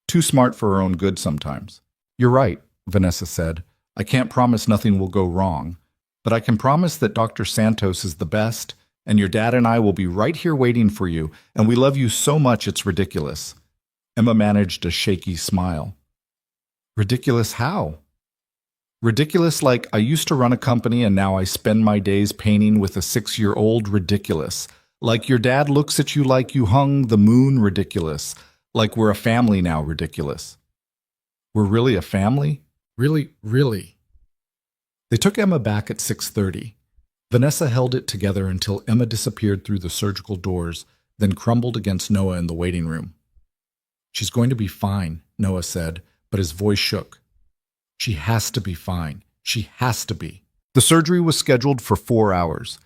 Too smart for her own good sometimes. You're right, Vanessa said. I can't promise nothing will go wrong, but I can promise that Dr. Santos is the best, and your dad and I will be right here waiting for you, and we love you so much it's ridiculous. Emma managed a shaky smile. Ridiculous how? Ridiculous like I used to run a company and now I spend my days painting with a 6-year-old ridiculous. Like your dad looks at you like you hung the moon ridiculous. Like we're a family now ridiculous. We're really a family? Really. They took Emma back at 6:30. Vanessa held it together until Emma disappeared through the surgical doors, then crumbled against Noah in the waiting room. She's going to be fine, Noah said, but his voice shook. She has to be fine. She has to be. The surgery was scheduled for 4 hours.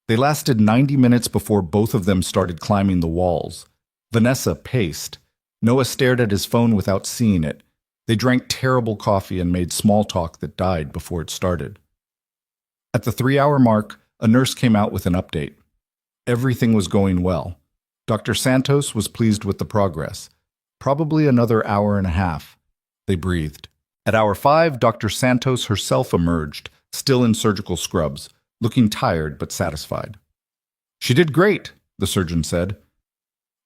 They lasted 90 minutes before both of them started climbing the walls. Vanessa paced. Noah stared at his phone without seeing it. They drank terrible coffee and made small talk that died before it started. At the 3-hour mark, a nurse came out with an update. Everything was going well. Dr. Santos was pleased with the progress. Probably another hour and a half. They breathed. At hour 5, Dr. Santos herself emerged, still in surgical scrubs, looking tired but satisfied. She did great, the surgeon said.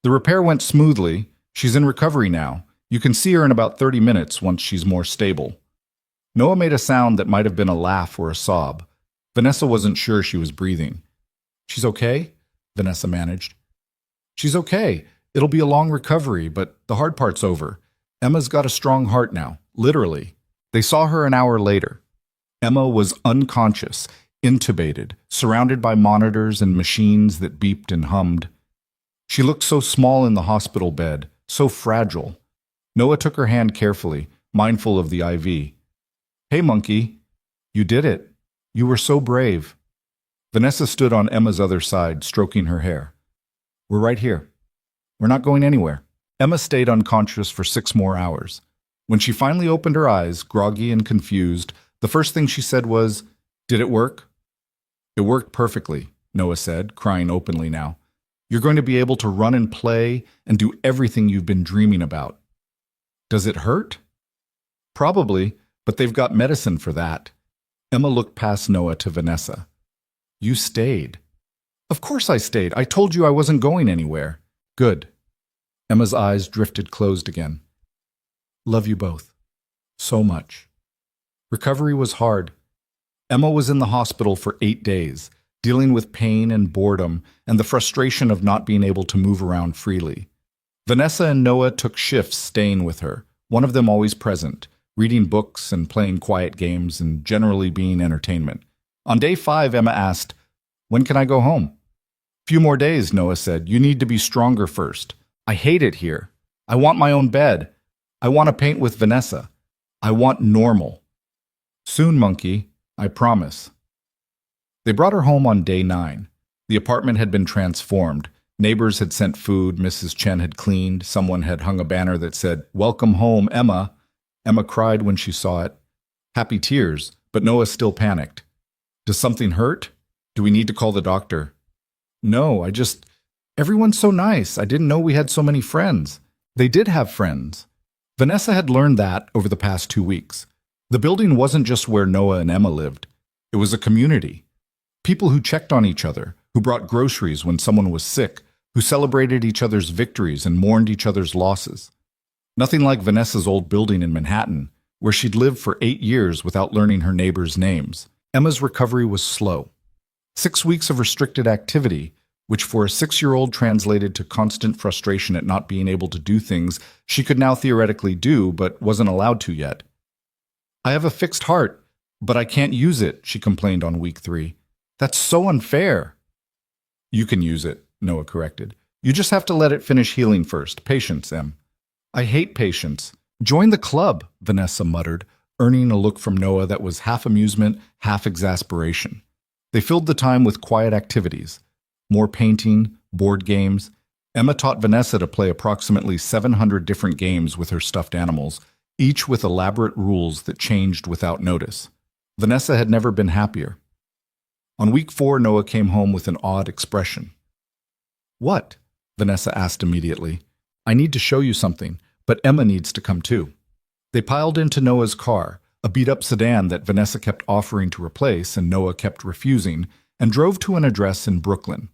The repair went smoothly. She's in recovery now. You can see her in about 30 minutes once she's more stable. Noah made a sound that might have been a laugh or a sob. Vanessa wasn't sure she was breathing. She's okay? Vanessa managed. She's okay. It'll be a long recovery, but the hard part's over. Emma's got a strong heart now, literally. They saw her an hour later. Emma was unconscious, intubated, surrounded by monitors and machines that beeped and hummed. She looked so small in the hospital bed, so fragile. Noah took her hand carefully, mindful of the IV. Hey, monkey. You did it. You were so brave. Vanessa stood on Emma's other side, stroking her hair. We're right here. We're not going anywhere. Emma stayed unconscious for 6 more hours. When she finally opened her eyes, groggy and confused, the first thing she said was, Did it work? It worked perfectly, Noah said, crying openly now. You're going to be able to run and play and do everything you've been dreaming about. Does it hurt? Probably, but they've got medicine for that. Emma looked past Noah to Vanessa. You stayed. Of course I stayed. I told you I wasn't going anywhere. Good. Emma's eyes drifted closed again. Love you both. So much. Recovery was hard. Emma was in the hospital for 8 days, dealing with pain and boredom and the frustration of not being able to move around freely. Vanessa and Noah took shifts staying with her, one of them always present, reading books and playing quiet games and generally being entertainment. On day 5, Emma asked, "When can I go home?" "Few more days," Noah said. "You need to be stronger first. I hate it here. I want my own bed. I want to paint with Vanessa. I want normal." "Soon, monkey. I promise." They brought her home on day 9. The apartment had been transformed. Neighbors had sent food, Mrs. Chen had cleaned, someone had hung a banner that said, "Welcome home, Emma." Emma cried when she saw it. Happy tears, but Noah still panicked. "Does something hurt? Do we need to call the doctor?" "No, everyone's so nice. I didn't know we had so many friends." They did have friends. Vanessa had learned that over the past 2 weeks. The building wasn't just where Noah and Emma lived. It was a community. People who checked on each other, who brought groceries when someone was sick, who celebrated each other's victories and mourned each other's losses. Nothing like Vanessa's old building in Manhattan, where she'd lived for 8 years without learning her neighbors' names. Emma's recovery was slow. 6 weeks of restricted activity, which for a 6-year-old translated to constant frustration at not being able to do things she could now theoretically do but wasn't allowed to yet. "I have a fixed heart, but I can't use it," she complained on week 3. "That's so unfair." "You can use it," Noah corrected. "You just have to let it finish healing first. Patience, Em." "I hate patience." "Join the club," Vanessa muttered, earning a look from Noah that was half amusement, half exasperation. They filled the time with quiet activities. More painting, board games. Emma taught Vanessa to play approximately 700 different games with her stuffed animals, each with elaborate rules that changed without notice. Vanessa had never been happier. On week 4, Noah came home with an odd expression. "What?" Vanessa asked immediately. "I need to show you something, but Emma needs to come too." They piled into Noah's car, a beat-up sedan that Vanessa kept offering to replace and Noah kept refusing, and drove to an address in Brooklyn,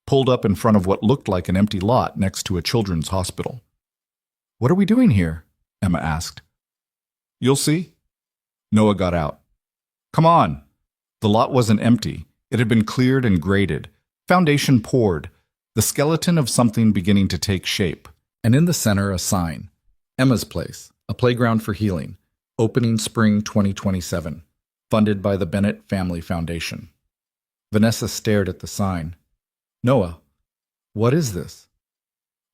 pulled up in front of what looked like an empty lot next to a children's hospital. "What are we doing here?" Emma asked. "You'll see." Noah got out. "Come on." The lot wasn't empty. It had been cleared and graded, foundation poured, the skeleton of something beginning to take shape. And in the center, a sign. Emma's Place, a playground for healing, opening spring 2027, funded by the Bennett Family Foundation. Vanessa stared at the sign. "Noah, what is this?"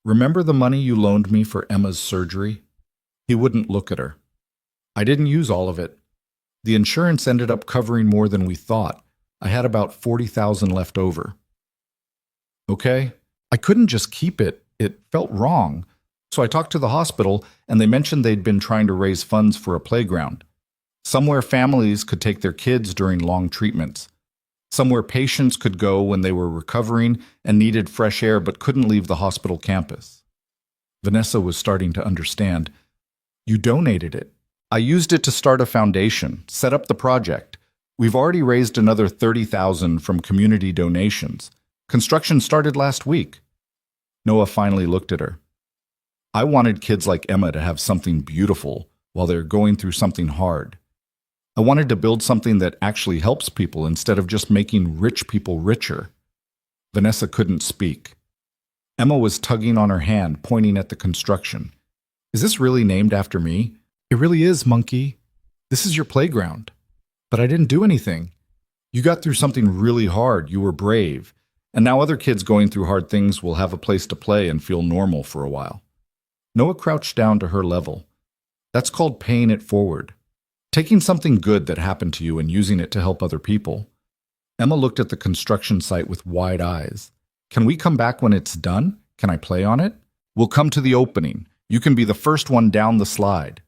"Remember the money you loaned me for Emma's surgery?" He wouldn't look at her. "I didn't use all of it. The insurance ended up covering more than we thought. I had about 40,000 left over." "Okay. I couldn't just keep it. It felt wrong. So I talked to the hospital, and they mentioned they'd been trying to raise funds for a playground. Somewhere families could take their kids during long treatments. Somewhere patients could go when they were recovering and needed fresh air but couldn't leave the hospital campus." Vanessa was starting to understand. "You donated it." "I used it to start a foundation, set up the project. We've already raised another 30,000 from community donations. Construction started last week." Noah finally looked at her. "I wanted kids like Emma to have something beautiful while they're going through something hard. I wanted to build something that actually helps people instead of just making rich people richer." Vanessa couldn't speak. Emma was tugging on her hand, pointing at the construction. "Is this really named after me?" "It really is, monkey. This is your playground." "But I didn't do anything." "You got through something really hard. You were brave. And now other kids going through hard things will have a place to play and feel normal for a while." Noah crouched down to her level. "That's called paying it forward. Taking something good that happened to you and using it to help other people." Emma looked at the construction site with wide eyes. "Can we come back when it's done? Can I play on it?" "We'll come to the opening. You can be the first one down the slide."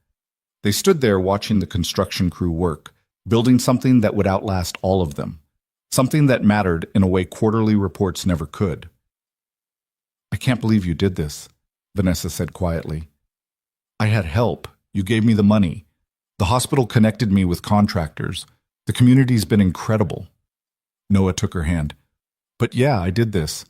They stood there watching the construction crew work, building something that would outlast all of them. Something that mattered in a way quarterly reports never could. "I can't believe you did this," Vanessa said quietly. "I had help. You gave me the money. The hospital connected me with contractors. The community's been incredible." Noah took her hand. "But yeah, I did this.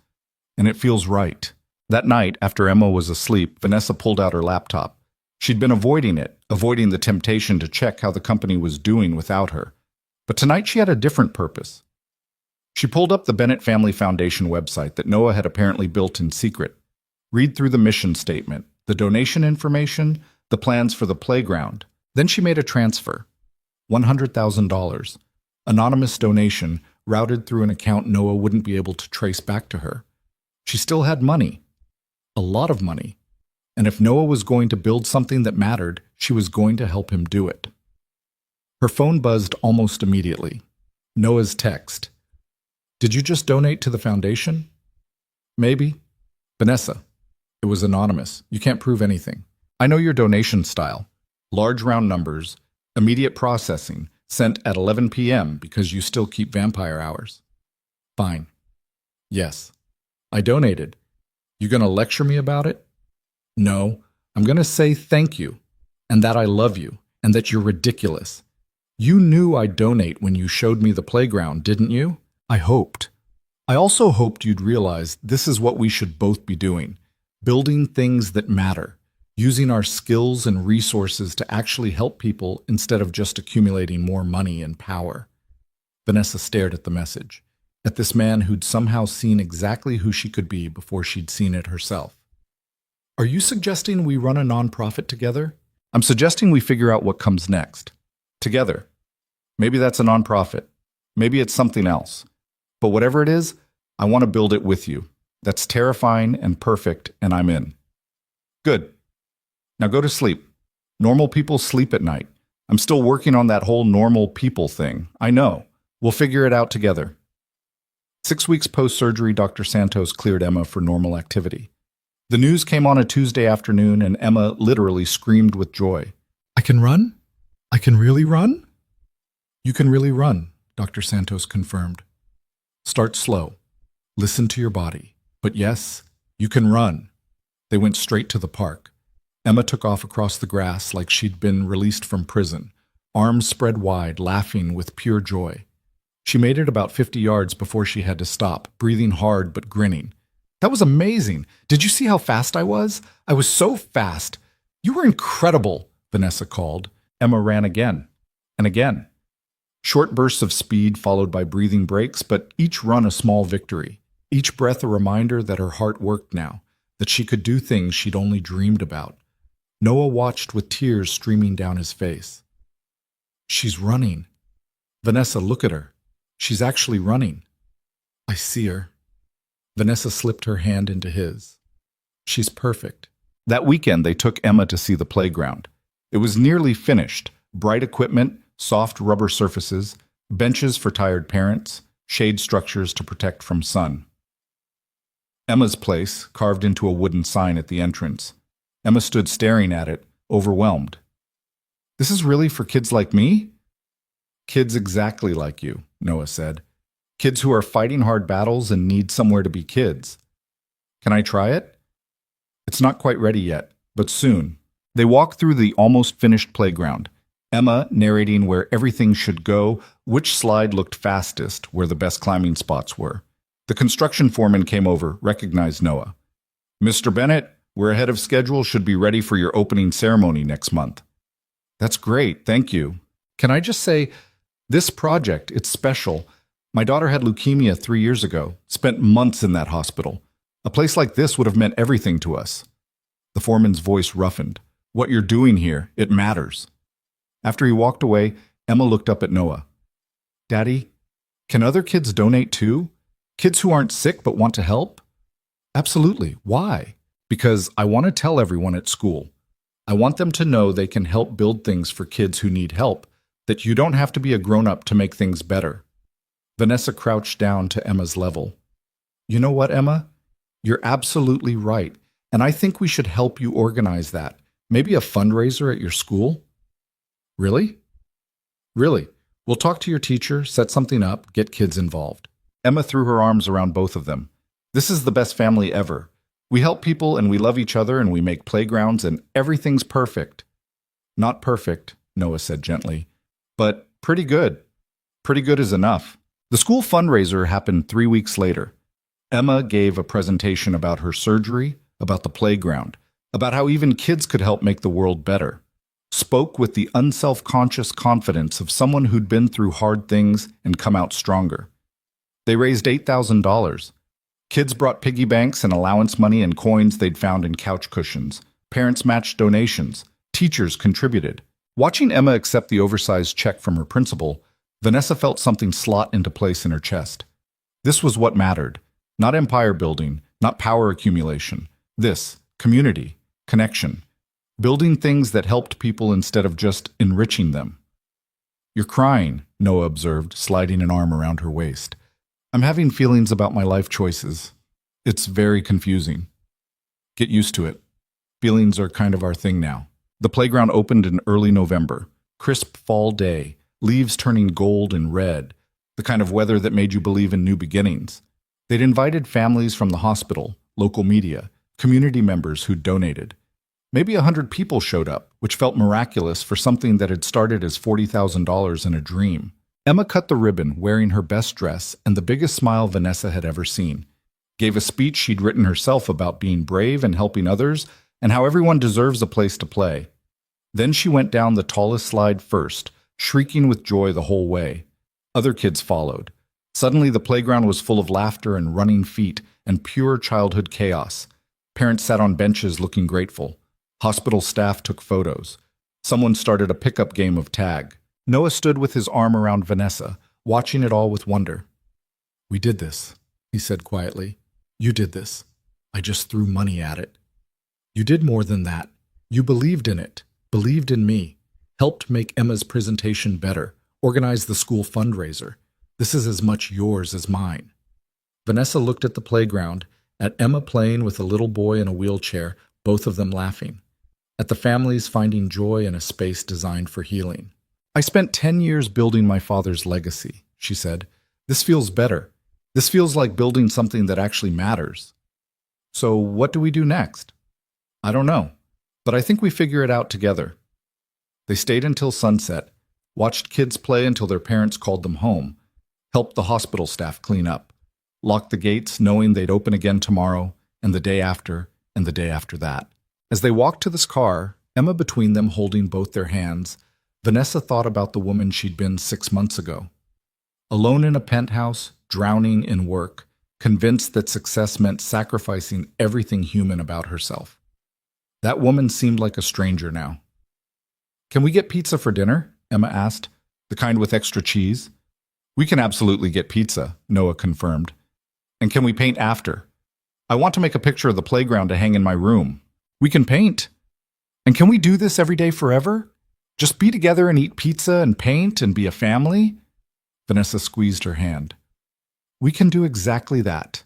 And it feels right." That night, after Emma was asleep, Vanessa pulled out her laptop. She'd been avoiding it, avoiding the temptation to check how the company was doing without her. But tonight she had a different purpose. She pulled up the Bennett Family Foundation website that Noah had apparently built in secret. Read through the mission statement, the donation information, the plans for the playground. Then she made a transfer. $100,000. Anonymous donation routed through an account Noah wouldn't be able to trace back to her. She still had money. A lot of money. And if Noah was going to build something that mattered, she was going to help him do it. Her phone buzzed almost immediately. Noah's text. Did you just donate to the foundation? Maybe. Vanessa. It was anonymous. You can't prove anything. I know your donation style. Large round numbers, immediate processing, sent at 11 p.m. because you still keep vampire hours. Fine. Yes. I donated. You gonna lecture me about it? No. I'm gonna say thank you, and that I love you, and that you're ridiculous. You knew I'd donate when you showed me the playground, didn't you? I hoped. I also hoped you'd realize this is what we should both be doing. Building things that matter. Using our skills and resources to actually help people instead of just accumulating more money and power. Vanessa stared at the message, at this man who'd somehow seen exactly who she could be before she'd seen it herself. Are you suggesting we run a nonprofit together? I'm suggesting we figure out what comes next. Together. Maybe that's a nonprofit. Maybe it's something else. But whatever it is, I want to build it with you. That's terrifying and perfect, and I'm in. Good. Now go to sleep. Normal people sleep at night. I'm still working on that whole normal people thing. I know. We'll figure it out together. 6 weeks post-surgery, Dr. Santos cleared Emma for normal activity. The news came on a Tuesday afternoon, and Emma literally screamed with joy. I can run? I can really run? You can really run, Dr. Santos confirmed. Start slow. Listen to your body. But yes, you can run. They went straight to the park. Emma took off across the grass like she'd been released from prison, arms spread wide, laughing with pure joy. She made it about 50 yards before she had to stop, breathing hard but grinning. That was amazing. Did you see how fast I was? I was so fast. You were incredible, Vanessa called. Emma ran again and again. Short bursts of speed followed by breathing breaks, but each run a small victory. Each breath a reminder that her heart worked now, that she could do things she'd only dreamed about. Noah watched with tears streaming down his face. She's running. Vanessa, look at her. She's actually running. I see her. Vanessa slipped her hand into his. She's perfect. That weekend, they took Emma to see the playground. It was nearly finished. Bright equipment, soft rubber surfaces, benches for tired parents, shade structures to protect from sun. Emma's place, carved into a wooden sign at the entrance. Emma stood staring at it, overwhelmed. This is really for kids like me? Kids exactly like you, Noah said. Kids who are fighting hard battles and need somewhere to be kids. Can I try it? It's not quite ready yet, but soon. They walked through the almost finished playground, Emma narrating where everything should go, which slide looked fastest, where the best climbing spots were. The construction foreman came over, recognized Noah. Mr. Bennett, we're ahead of schedule, should be ready for your opening ceremony next month. That's great, thank you. Can I just say, this project, it's special. My daughter had leukemia 3 years ago, spent months in that hospital. A place like this would have meant everything to us. The foreman's voice roughened. What you're doing here, it matters. After he walked away, Emma looked up at Noah. Daddy, can other kids donate too? Kids who aren't sick but want to help? Absolutely. Why? Because I want to tell everyone at school. I want them to know they can help build things for kids who need help, that you don't have to be a grown-up to make things better. Vanessa crouched down to Emma's level. You know what, Emma? You're absolutely right, and I think we should help you organize that. Maybe a fundraiser at your school? Really? Really. We'll talk to your teacher, set something up, get kids involved. Emma threw her arms around both of them. This is the best family ever. We help people and we love each other and we make playgrounds and everything's perfect. Not perfect, Noah said gently, but pretty good. Pretty good is enough. The school fundraiser happened 3 weeks later. Emma gave a presentation about her surgery, about the playground, about how even kids could help make the world better. Spoke with the unself-conscious confidence of someone who'd been through hard things and come out stronger. They raised $8,000. Kids brought piggy banks and allowance money and coins they'd found in couch cushions. Parents matched donations. Teachers contributed. Watching Emma accept the oversized check from her principal, Vanessa felt something slot into place in her chest. This was what mattered. Not empire building, not power accumulation. This, community, connection. Building things that helped people instead of just enriching them. "You're crying," Noah observed, sliding an arm around her waist. "I'm having feelings about my life choices. It's very confusing." "Get used to it. Feelings are kind of our thing now." The playground opened in early November. Crisp fall day, leaves turning gold and red, the kind of weather that made you believe in new beginnings. They'd invited families from the hospital, local media, community members who'd donated. Maybe 100 people showed up, which felt miraculous for something that had started as $40,000 in a dream. Emma cut the ribbon, wearing her best dress and the biggest smile Vanessa had ever seen. Gave a speech she'd written herself about being brave and helping others, and how everyone deserves a place to play. Then she went down the tallest slide first, shrieking with joy the whole way. Other kids followed. Suddenly the playground was full of laughter and running feet and pure childhood chaos. Parents sat on benches looking grateful. Hospital staff took photos. Someone started a pickup game of tag. Noah stood with his arm around Vanessa, watching it all with wonder. "We did this," he said quietly. "You did this. I just threw money at it. You did more than that. You believed in it, believed in me, helped make Emma's presentation better, organized the school fundraiser. This is as much yours as mine." Vanessa looked at the playground, at Emma playing with a little boy in a wheelchair, both of them laughing, at the families finding joy in a space designed for healing. "I spent 10 years building my father's legacy," she said. "This feels better. This feels like building something that actually matters. So what do we do next?" "I don't know, but I think we figure it out together." They stayed until sunset, watched kids play until their parents called them home, helped the hospital staff clean up, locked the gates knowing they'd open again tomorrow, and the day after, and the day after that. As they walked to this car, Emma between them holding both their hands, Vanessa thought about the woman she'd been 6 months ago. Alone in a penthouse, drowning in work, convinced that success meant sacrificing everything human about herself. That woman seemed like a stranger now. "Can we get pizza for dinner?" Emma asked. "The kind with extra cheese?" "We can absolutely get pizza," Noah confirmed. "And can we paint after? I want to make a picture of the playground to hang in my room." "We can paint. And can we do this every day forever? Just be together and eat pizza and paint and be a family?" Vanessa squeezed her hand. "We can do exactly that."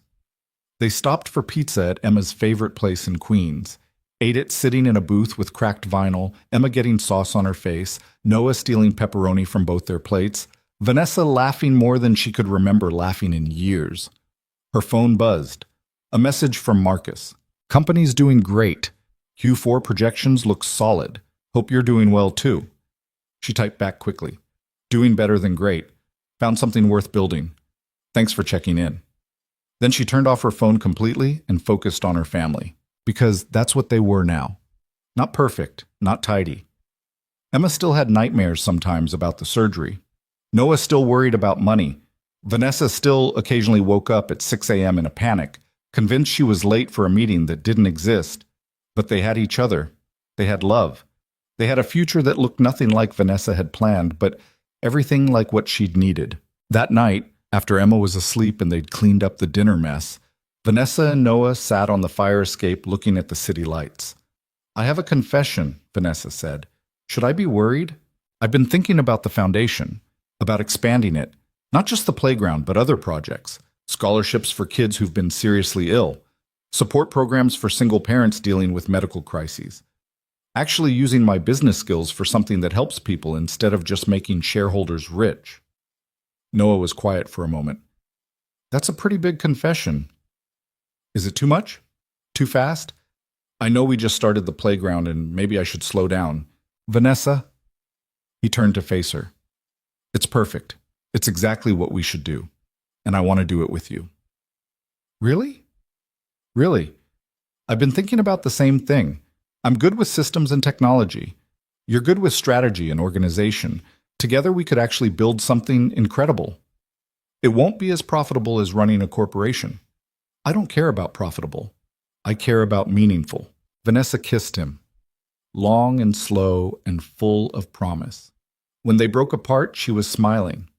They stopped for pizza at Emma's favorite place in Queens. Ate it sitting in a booth with cracked vinyl, Emma getting sauce on her face, Noah stealing pepperoni from both their plates, Vanessa laughing more than she could remember laughing in years. Her phone buzzed. A message from Marcus. "Company's doing great. Q4 projections look solid. Hope you're doing well too." She typed back quickly. "Doing better than great. Found something worth building. Thanks for checking in." Then she turned off her phone completely and focused on her family. Because that's what they were now. Not perfect, not tidy. Emma still had nightmares sometimes about the surgery. Noah still worried about money. Vanessa still occasionally woke up at 6 a.m. in a panic, convinced she was late for a meeting that didn't exist. But they had each other. They had love. They had a future that looked nothing like Vanessa had planned, but everything like what she'd needed. That night, after Emma was asleep and they'd cleaned up the dinner mess, Vanessa and Noah sat on the fire escape looking at the city lights. "I have a confession," Vanessa said. "Should I be worried? I've been thinking about the foundation, about expanding it, not just the playground, but other projects, scholarships for kids who've been seriously ill, support programs for single parents dealing with medical crises, actually using my business skills for something that helps people instead of just making shareholders rich." Noah was quiet for a moment. "That's a pretty big confession. Is it too much? Too fast? I know we just started the playground and maybe I should slow down. Vanessa?" He turned to face her. "It's perfect. It's exactly what we should do. And I want to do it with you." "Really?" "Really. I've been thinking about the same thing. I'm good with systems and technology. You're good with strategy and organization. Together, we could actually build something incredible. It won't be as profitable as running a corporation. I don't care about profitable. I care about meaningful. Vanessa kissed him, long and slow and full of promise. When they broke apart, she was smiling.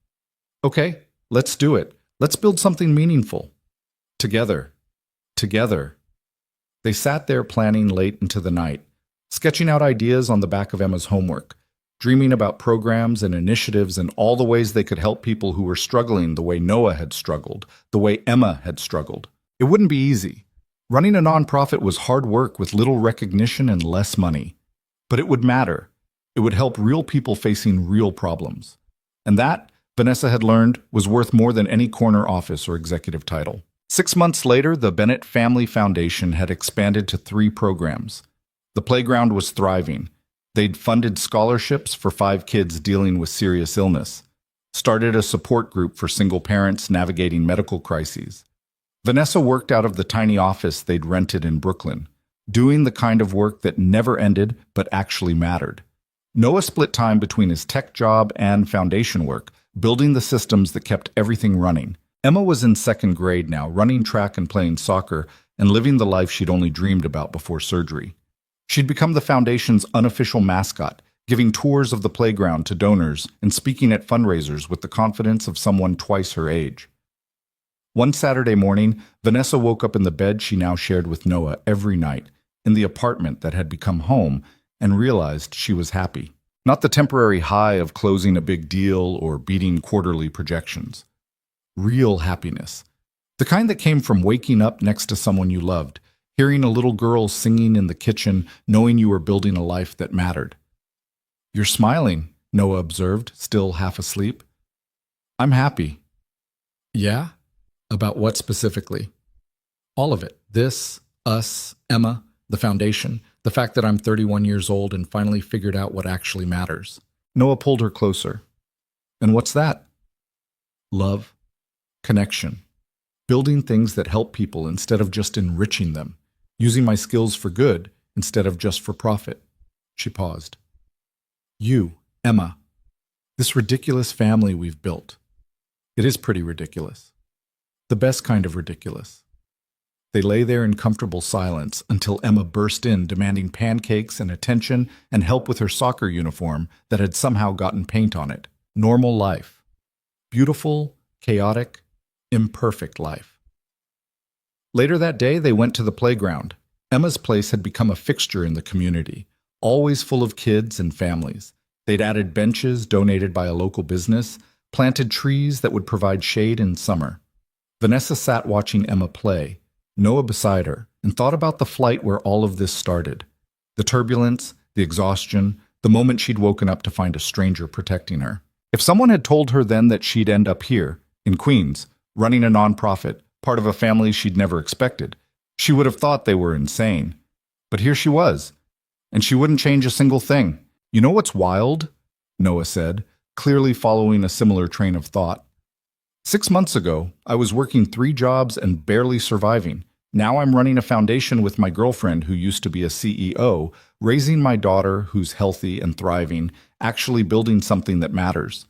Okay, let's do it. Let's build something meaningful. Together. Together. They sat there planning late into the night, sketching out ideas on the back of Emma's homework, dreaming about programs and initiatives and all the ways they could help people who were struggling the way Noah had struggled, the way Emma had struggled. It wouldn't be easy. Running a nonprofit was hard work with little recognition and less money. But it would matter. It would help real people facing real problems. And that, Vanessa had learned, was worth more than any corner office or executive title. 6 months later, the Bennett Family Foundation had expanded to 3 programs. The playground was thriving. They'd funded scholarships for 5 kids dealing with serious illness, started a support group for single parents navigating medical crises. Vanessa worked out of the tiny office they'd rented in Brooklyn, doing the kind of work that never ended but actually mattered. Noah split time between his tech job and foundation work, building the systems that kept everything running. Emma was in 2nd grade now, running track and playing soccer and living the life she'd only dreamed about before surgery. She'd become the foundation's unofficial mascot, giving tours of the playground to donors and speaking at fundraisers with the confidence of someone twice her age. One Saturday morning, Vanessa woke up in the bed she now shared with Noah every night, in the apartment that had become home, and realized she was happy. Not the temporary high of closing a big deal or beating quarterly projections. Real happiness. The kind that came from waking up next to someone you loved, hearing a little girl singing in the kitchen, knowing you were building a life that mattered. You're smiling, Noah observed, still half asleep. I'm happy. Yeah? About what specifically? All of it. This, us, Emma, the foundation, the fact that I'm 31 years old and finally figured out what actually matters. Noah pulled her closer. And what's that? Love. Connection. Building things that help people instead of just enriching them. Using my skills for good instead of just for profit. She paused. You, Emma. This ridiculous family we've built. It is pretty ridiculous. The best kind of ridiculous. They lay there in comfortable silence until Emma burst in demanding pancakes and attention and help with her soccer uniform that had somehow gotten paint on it. Normal life. Beautiful, chaotic, imperfect life. Later that day, they went to the playground. Emma's place had become a fixture in the community, always full of kids and families. They'd added benches donated by a local business, planted trees that would provide shade in summer. Vanessa sat watching Emma play, Noah beside her, and thought about the flight where all of this started. The turbulence, the exhaustion, the moment she'd woken up to find a stranger protecting her. If someone had told her then that she'd end up here, in Queens, running a nonprofit, part of a family she'd never expected, she would have thought they were insane. But here she was, and she wouldn't change a single thing. You know what's wild? Noah said, clearly following a similar train of thought. 6 months ago, I was working 3 jobs and barely surviving. Now I'm running a foundation with my girlfriend who used to be a CEO, raising my daughter who's healthy and thriving, actually building something that matters.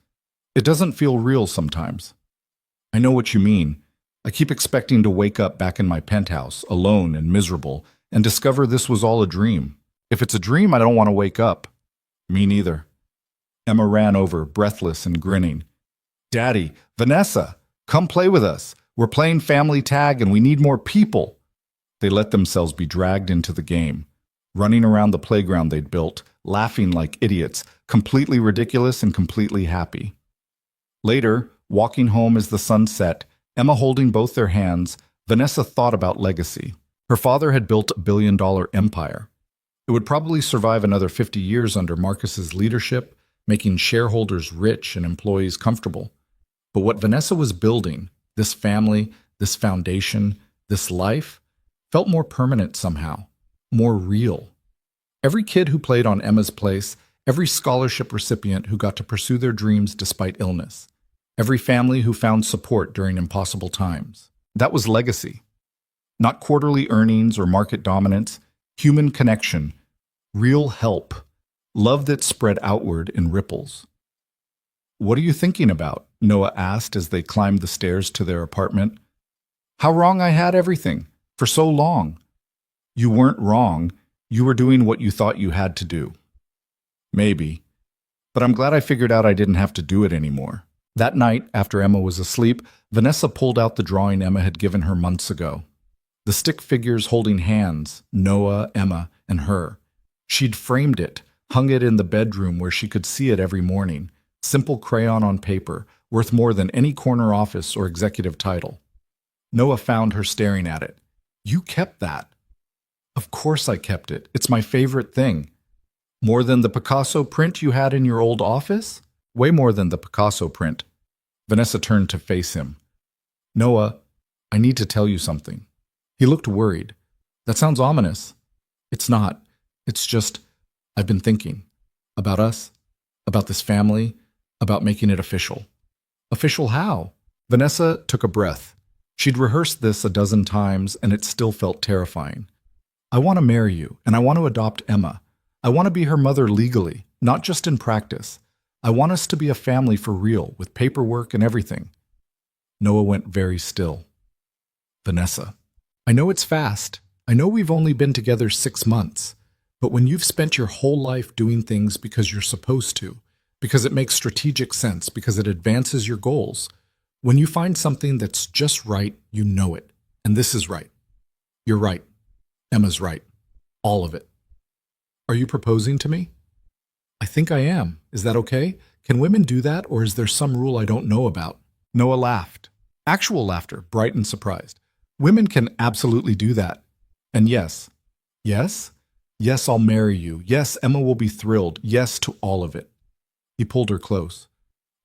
It doesn't feel real sometimes. I know what you mean. I keep expecting to wake up back in my penthouse, alone and miserable, and discover this was all a dream. If it's a dream, I don't want to wake up. Me neither. Emma ran over, breathless and grinning. Daddy, Vanessa, come play with us. We're playing family tag and we need more people. They let themselves be dragged into the game, running around the playground they'd built, laughing like idiots, completely ridiculous and completely happy. Later, walking home as the sun set, Emma holding both their hands, Vanessa thought about legacy. Her father had built a billion-dollar empire. It would probably survive another 50 years under Marcus's leadership, making shareholders rich and employees comfortable. But what Vanessa was building, this family, this foundation, this life, felt more permanent somehow, more real. Every kid who played on Emma's place, every scholarship recipient who got to pursue their dreams despite illness, every family who found support during impossible times. That was legacy. Not quarterly earnings or market dominance, human connection, Real help. Love that spread outward in ripples. What are you thinking about? Noah asked as they climbed the stairs to their apartment. How wrong I had everything. For so long. You weren't wrong. You were doing what you thought you had to do. Maybe. But I'm glad I figured out I didn't have to do it anymore. That night, after Emma was asleep, Vanessa pulled out the drawing Emma had given her months ago. The stick figures holding hands, Noah, Emma, and her. She'd framed it, hung it in the bedroom where she could see it every morning. Simple crayon on paper, worth more than any corner office or executive title. Noah found her staring at it. You kept that. Of course I kept it. It's my favorite thing. More than the Picasso print you had in your old office? Way more than the Picasso print. Vanessa turned to face him. Noah, I need to tell you something. He looked worried. That sounds ominous. It's not. It's just, I've been thinking. About us. About this family. About making it official. Official how? Vanessa took a breath. She'd rehearsed this a dozen times, and it still felt terrifying. I want to marry you, and I want to adopt Emma. I want to be her mother legally, not just in practice. I want us to be a family for real, with paperwork and everything. Noah went very still. Vanessa, I know it's fast. I know we've only been together 6 months. But when you've spent your whole life doing things because you're supposed to, because it makes strategic sense, because it advances your goals, when you find something that's just right, you know it. And this is right. You're right. Emma's right. All of it. Are you proposing to me? I think I am. Is that okay? Can women do that, or is there some rule I don't know about? Noah laughed. Actual laughter, bright and surprised. Women can absolutely do that. And yes. Yes? Yes, I'll marry you. Yes, Emma will be thrilled. Yes to all of it. He pulled her close.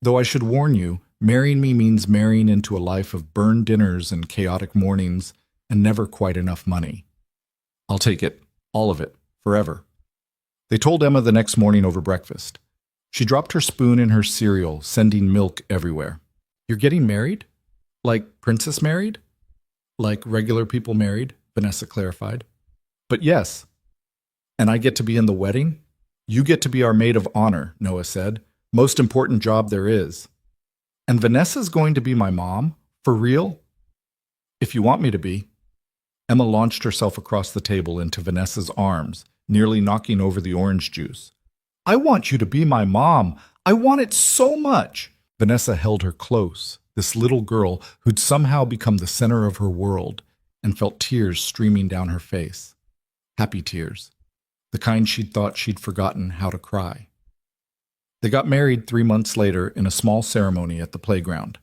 Though I should warn you, marrying me means marrying into a life of burned dinners and chaotic mornings and never quite enough money. I'll take it. All of it. Forever. They told Emma the next morning over breakfast. She dropped her spoon in her cereal, sending milk everywhere. You're getting married? Like princess married? Like regular people married, Vanessa clarified. But yes. And I get to be in the wedding? You get to be our maid of honor, Noah said. Most important job there is. And Vanessa's going to be my mom? For real? If you want me to be. Emma launched herself across the table into Vanessa's arms, nearly knocking over the orange juice. I want you to be my mom. I want it so much. Vanessa held her close, this little girl who'd somehow become the center of her world, and felt tears streaming down her face. Happy tears. The kind she'd thought she'd forgotten how to cry. They got married 3 months later in a small ceremony at the playground.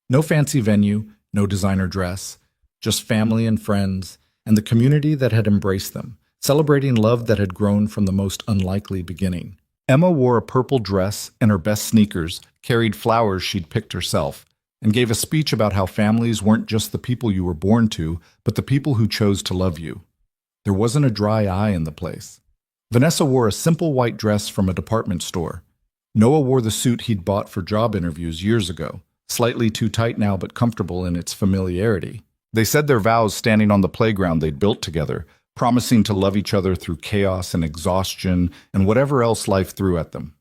No fancy venue, no designer dress, just family and friends, and the community that had embraced them, celebrating love that had grown from the most unlikely beginning. Emma wore a purple dress, and her best sneakers carried flowers she'd picked herself, and gave a speech about how families weren't just the people you were born to, but the people who chose to love you. There wasn't a dry eye in the place. Vanessa wore a simple white dress from a department store. Noah wore the suit he'd bought for job interviews years ago, slightly too tight now but comfortable in its familiarity. They said their vows standing on the playground they'd built together, promising to love each other through chaos and exhaustion and whatever else life threw at them.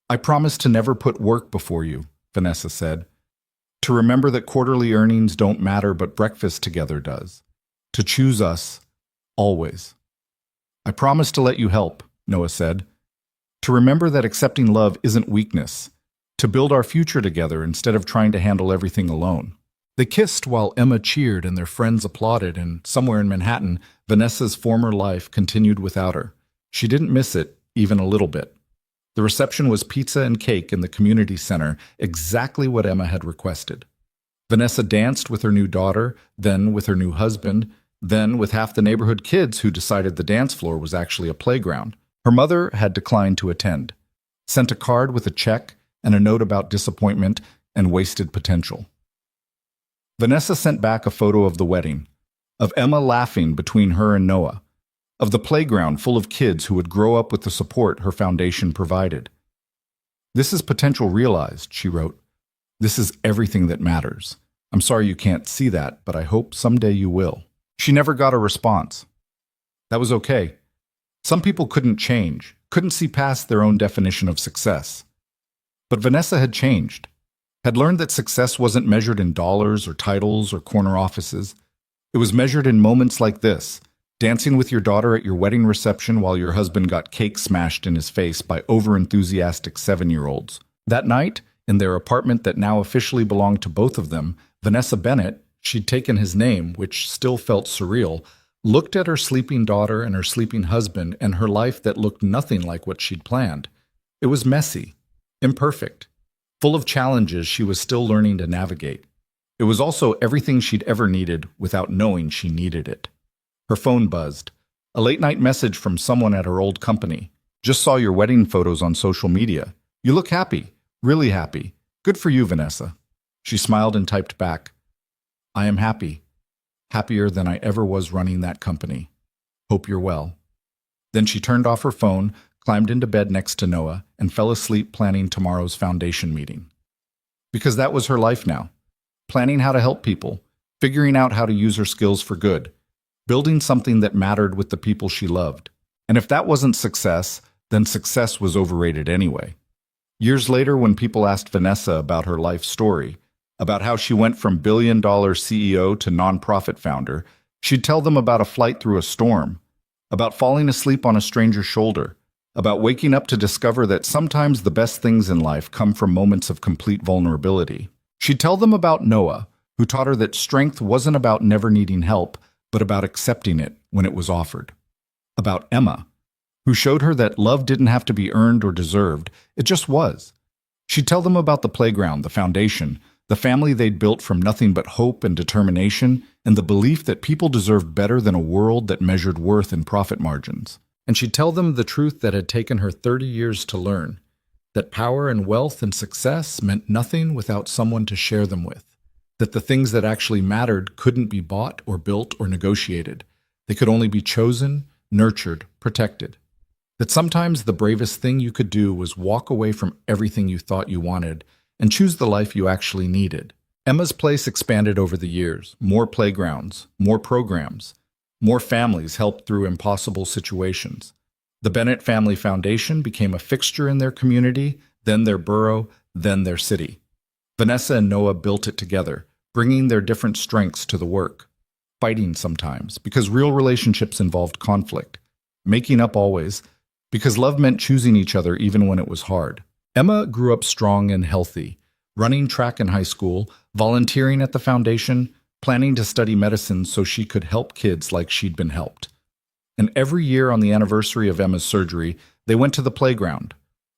I promise to never put work before you, Vanessa said. To remember that quarterly earnings don't matter but breakfast together does. To choose us, always. I promise to let you help, Noah said. To remember that accepting love isn't weakness. To build our future together instead of trying to handle everything alone. They kissed while Emma cheered and their friends applauded, and somewhere in Manhattan, Vanessa's former life continued without her. She didn't miss it, even a little bit. The reception was pizza and cake in the community center, exactly what Emma had requested. Vanessa danced with her new daughter, then with her new husband, then with half the neighborhood kids who decided the dance floor was actually a playground. Her mother had declined to attend, sent a card with a check and a note about disappointment and wasted potential. Vanessa sent back a photo of the wedding, of Emma laughing between her and Noah, of the playground full of kids who would grow up with the support her foundation provided. This is potential realized, she wrote. This is everything that matters. I'm sorry you can't see that, but I hope someday you will. She never got a response. That was okay. Some people couldn't change, couldn't see past their own definition of success. But Vanessa had changed, had learned that success wasn't measured in dollars or titles or corner offices. It was measured in moments like this, dancing with your daughter at your wedding reception while your husband got cake smashed in his face by overenthusiastic 7-year-olds. That night, in their apartment that now officially belonged to both of them, Vanessa Bennett, she'd taken his name, which still felt surreal, looked at her sleeping daughter and her sleeping husband and her life that looked nothing like what she'd planned. It was messy, imperfect, full of challenges she was still learning to navigate. It was also everything she'd ever needed without knowing she needed it. Her phone buzzed. A late-night message from someone at her old company. Just saw your wedding photos on social media. You look happy, really happy. Good for you, Vanessa. She smiled and typed back, I am happy. Happier than I ever was running that company. Hope you're well. Then she turned off her phone, climbed into bed next to Noah, and fell asleep planning tomorrow's foundation meeting. Because that was her life now. Planning how to help people, figuring out how to use her skills for good, building something that mattered with the people she loved. And if that wasn't success, then success was overrated anyway. Years later, when people asked Vanessa about her life story, about how she went from billion-dollar CEO to nonprofit founder, she'd tell them about a flight through a storm, about falling asleep on a stranger's shoulder, about waking up to discover that sometimes the best things in life come from moments of complete vulnerability. She'd tell them about Noah, who taught her that strength wasn't about never needing help, but about accepting it when it was offered. About Emma, who showed her that love didn't have to be earned or deserved, it just was. She'd tell them about the playground, the foundation, the family they'd built from nothing but hope and determination, and the belief that people deserved better than a world that measured worth in profit margins. And she'd tell them the truth that had taken her 30 years to learn, that power and wealth and success meant nothing without someone to share them with, that the things that actually mattered couldn't be bought or built or negotiated. They could only be chosen, nurtured, protected. That sometimes the bravest thing you could do was walk away from everything you thought you wanted and choose the life you actually needed. Emma's place expanded over the years. More playgrounds, more programs, more families helped through impossible situations. The Bennett Family Foundation became a fixture in their community, then their borough, then their city. Vanessa and Noah built it together, bringing their different strengths to the work, fighting sometimes, because real relationships involved conflict, making up always, because love meant choosing each other even when it was hard. Emma grew up strong and healthy, running track in high school, volunteering at the foundation, planning to study medicine so she could help kids like she'd been helped. And every year on the anniversary of Emma's surgery, they went to the playground,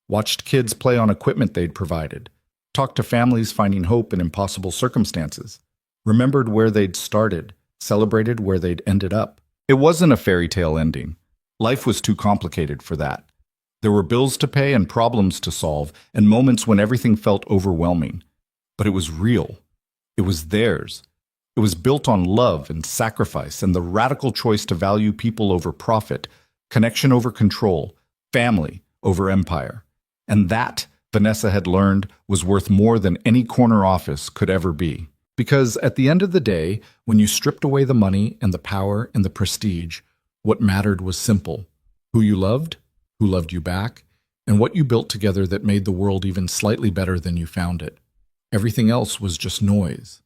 watched kids play on equipment they'd provided, talked to families finding hope in impossible circumstances, remembered where they'd started, celebrated where they'd ended up. It wasn't a fairy tale ending. Life was too complicated for that. There were bills to pay and problems to solve, and moments when everything felt overwhelming. But it was real. It was theirs. It was built on love and sacrifice and the radical choice to value people over profit, connection over control, family over empire. And that, Vanessa had learned, was worth more than any corner office could ever be. Because at the end of the day, when you stripped away the money and the power and the prestige, what mattered was simple: who you loved, who loved you back, and what you built together that made the world even slightly better than you found it. Everything else was just noise.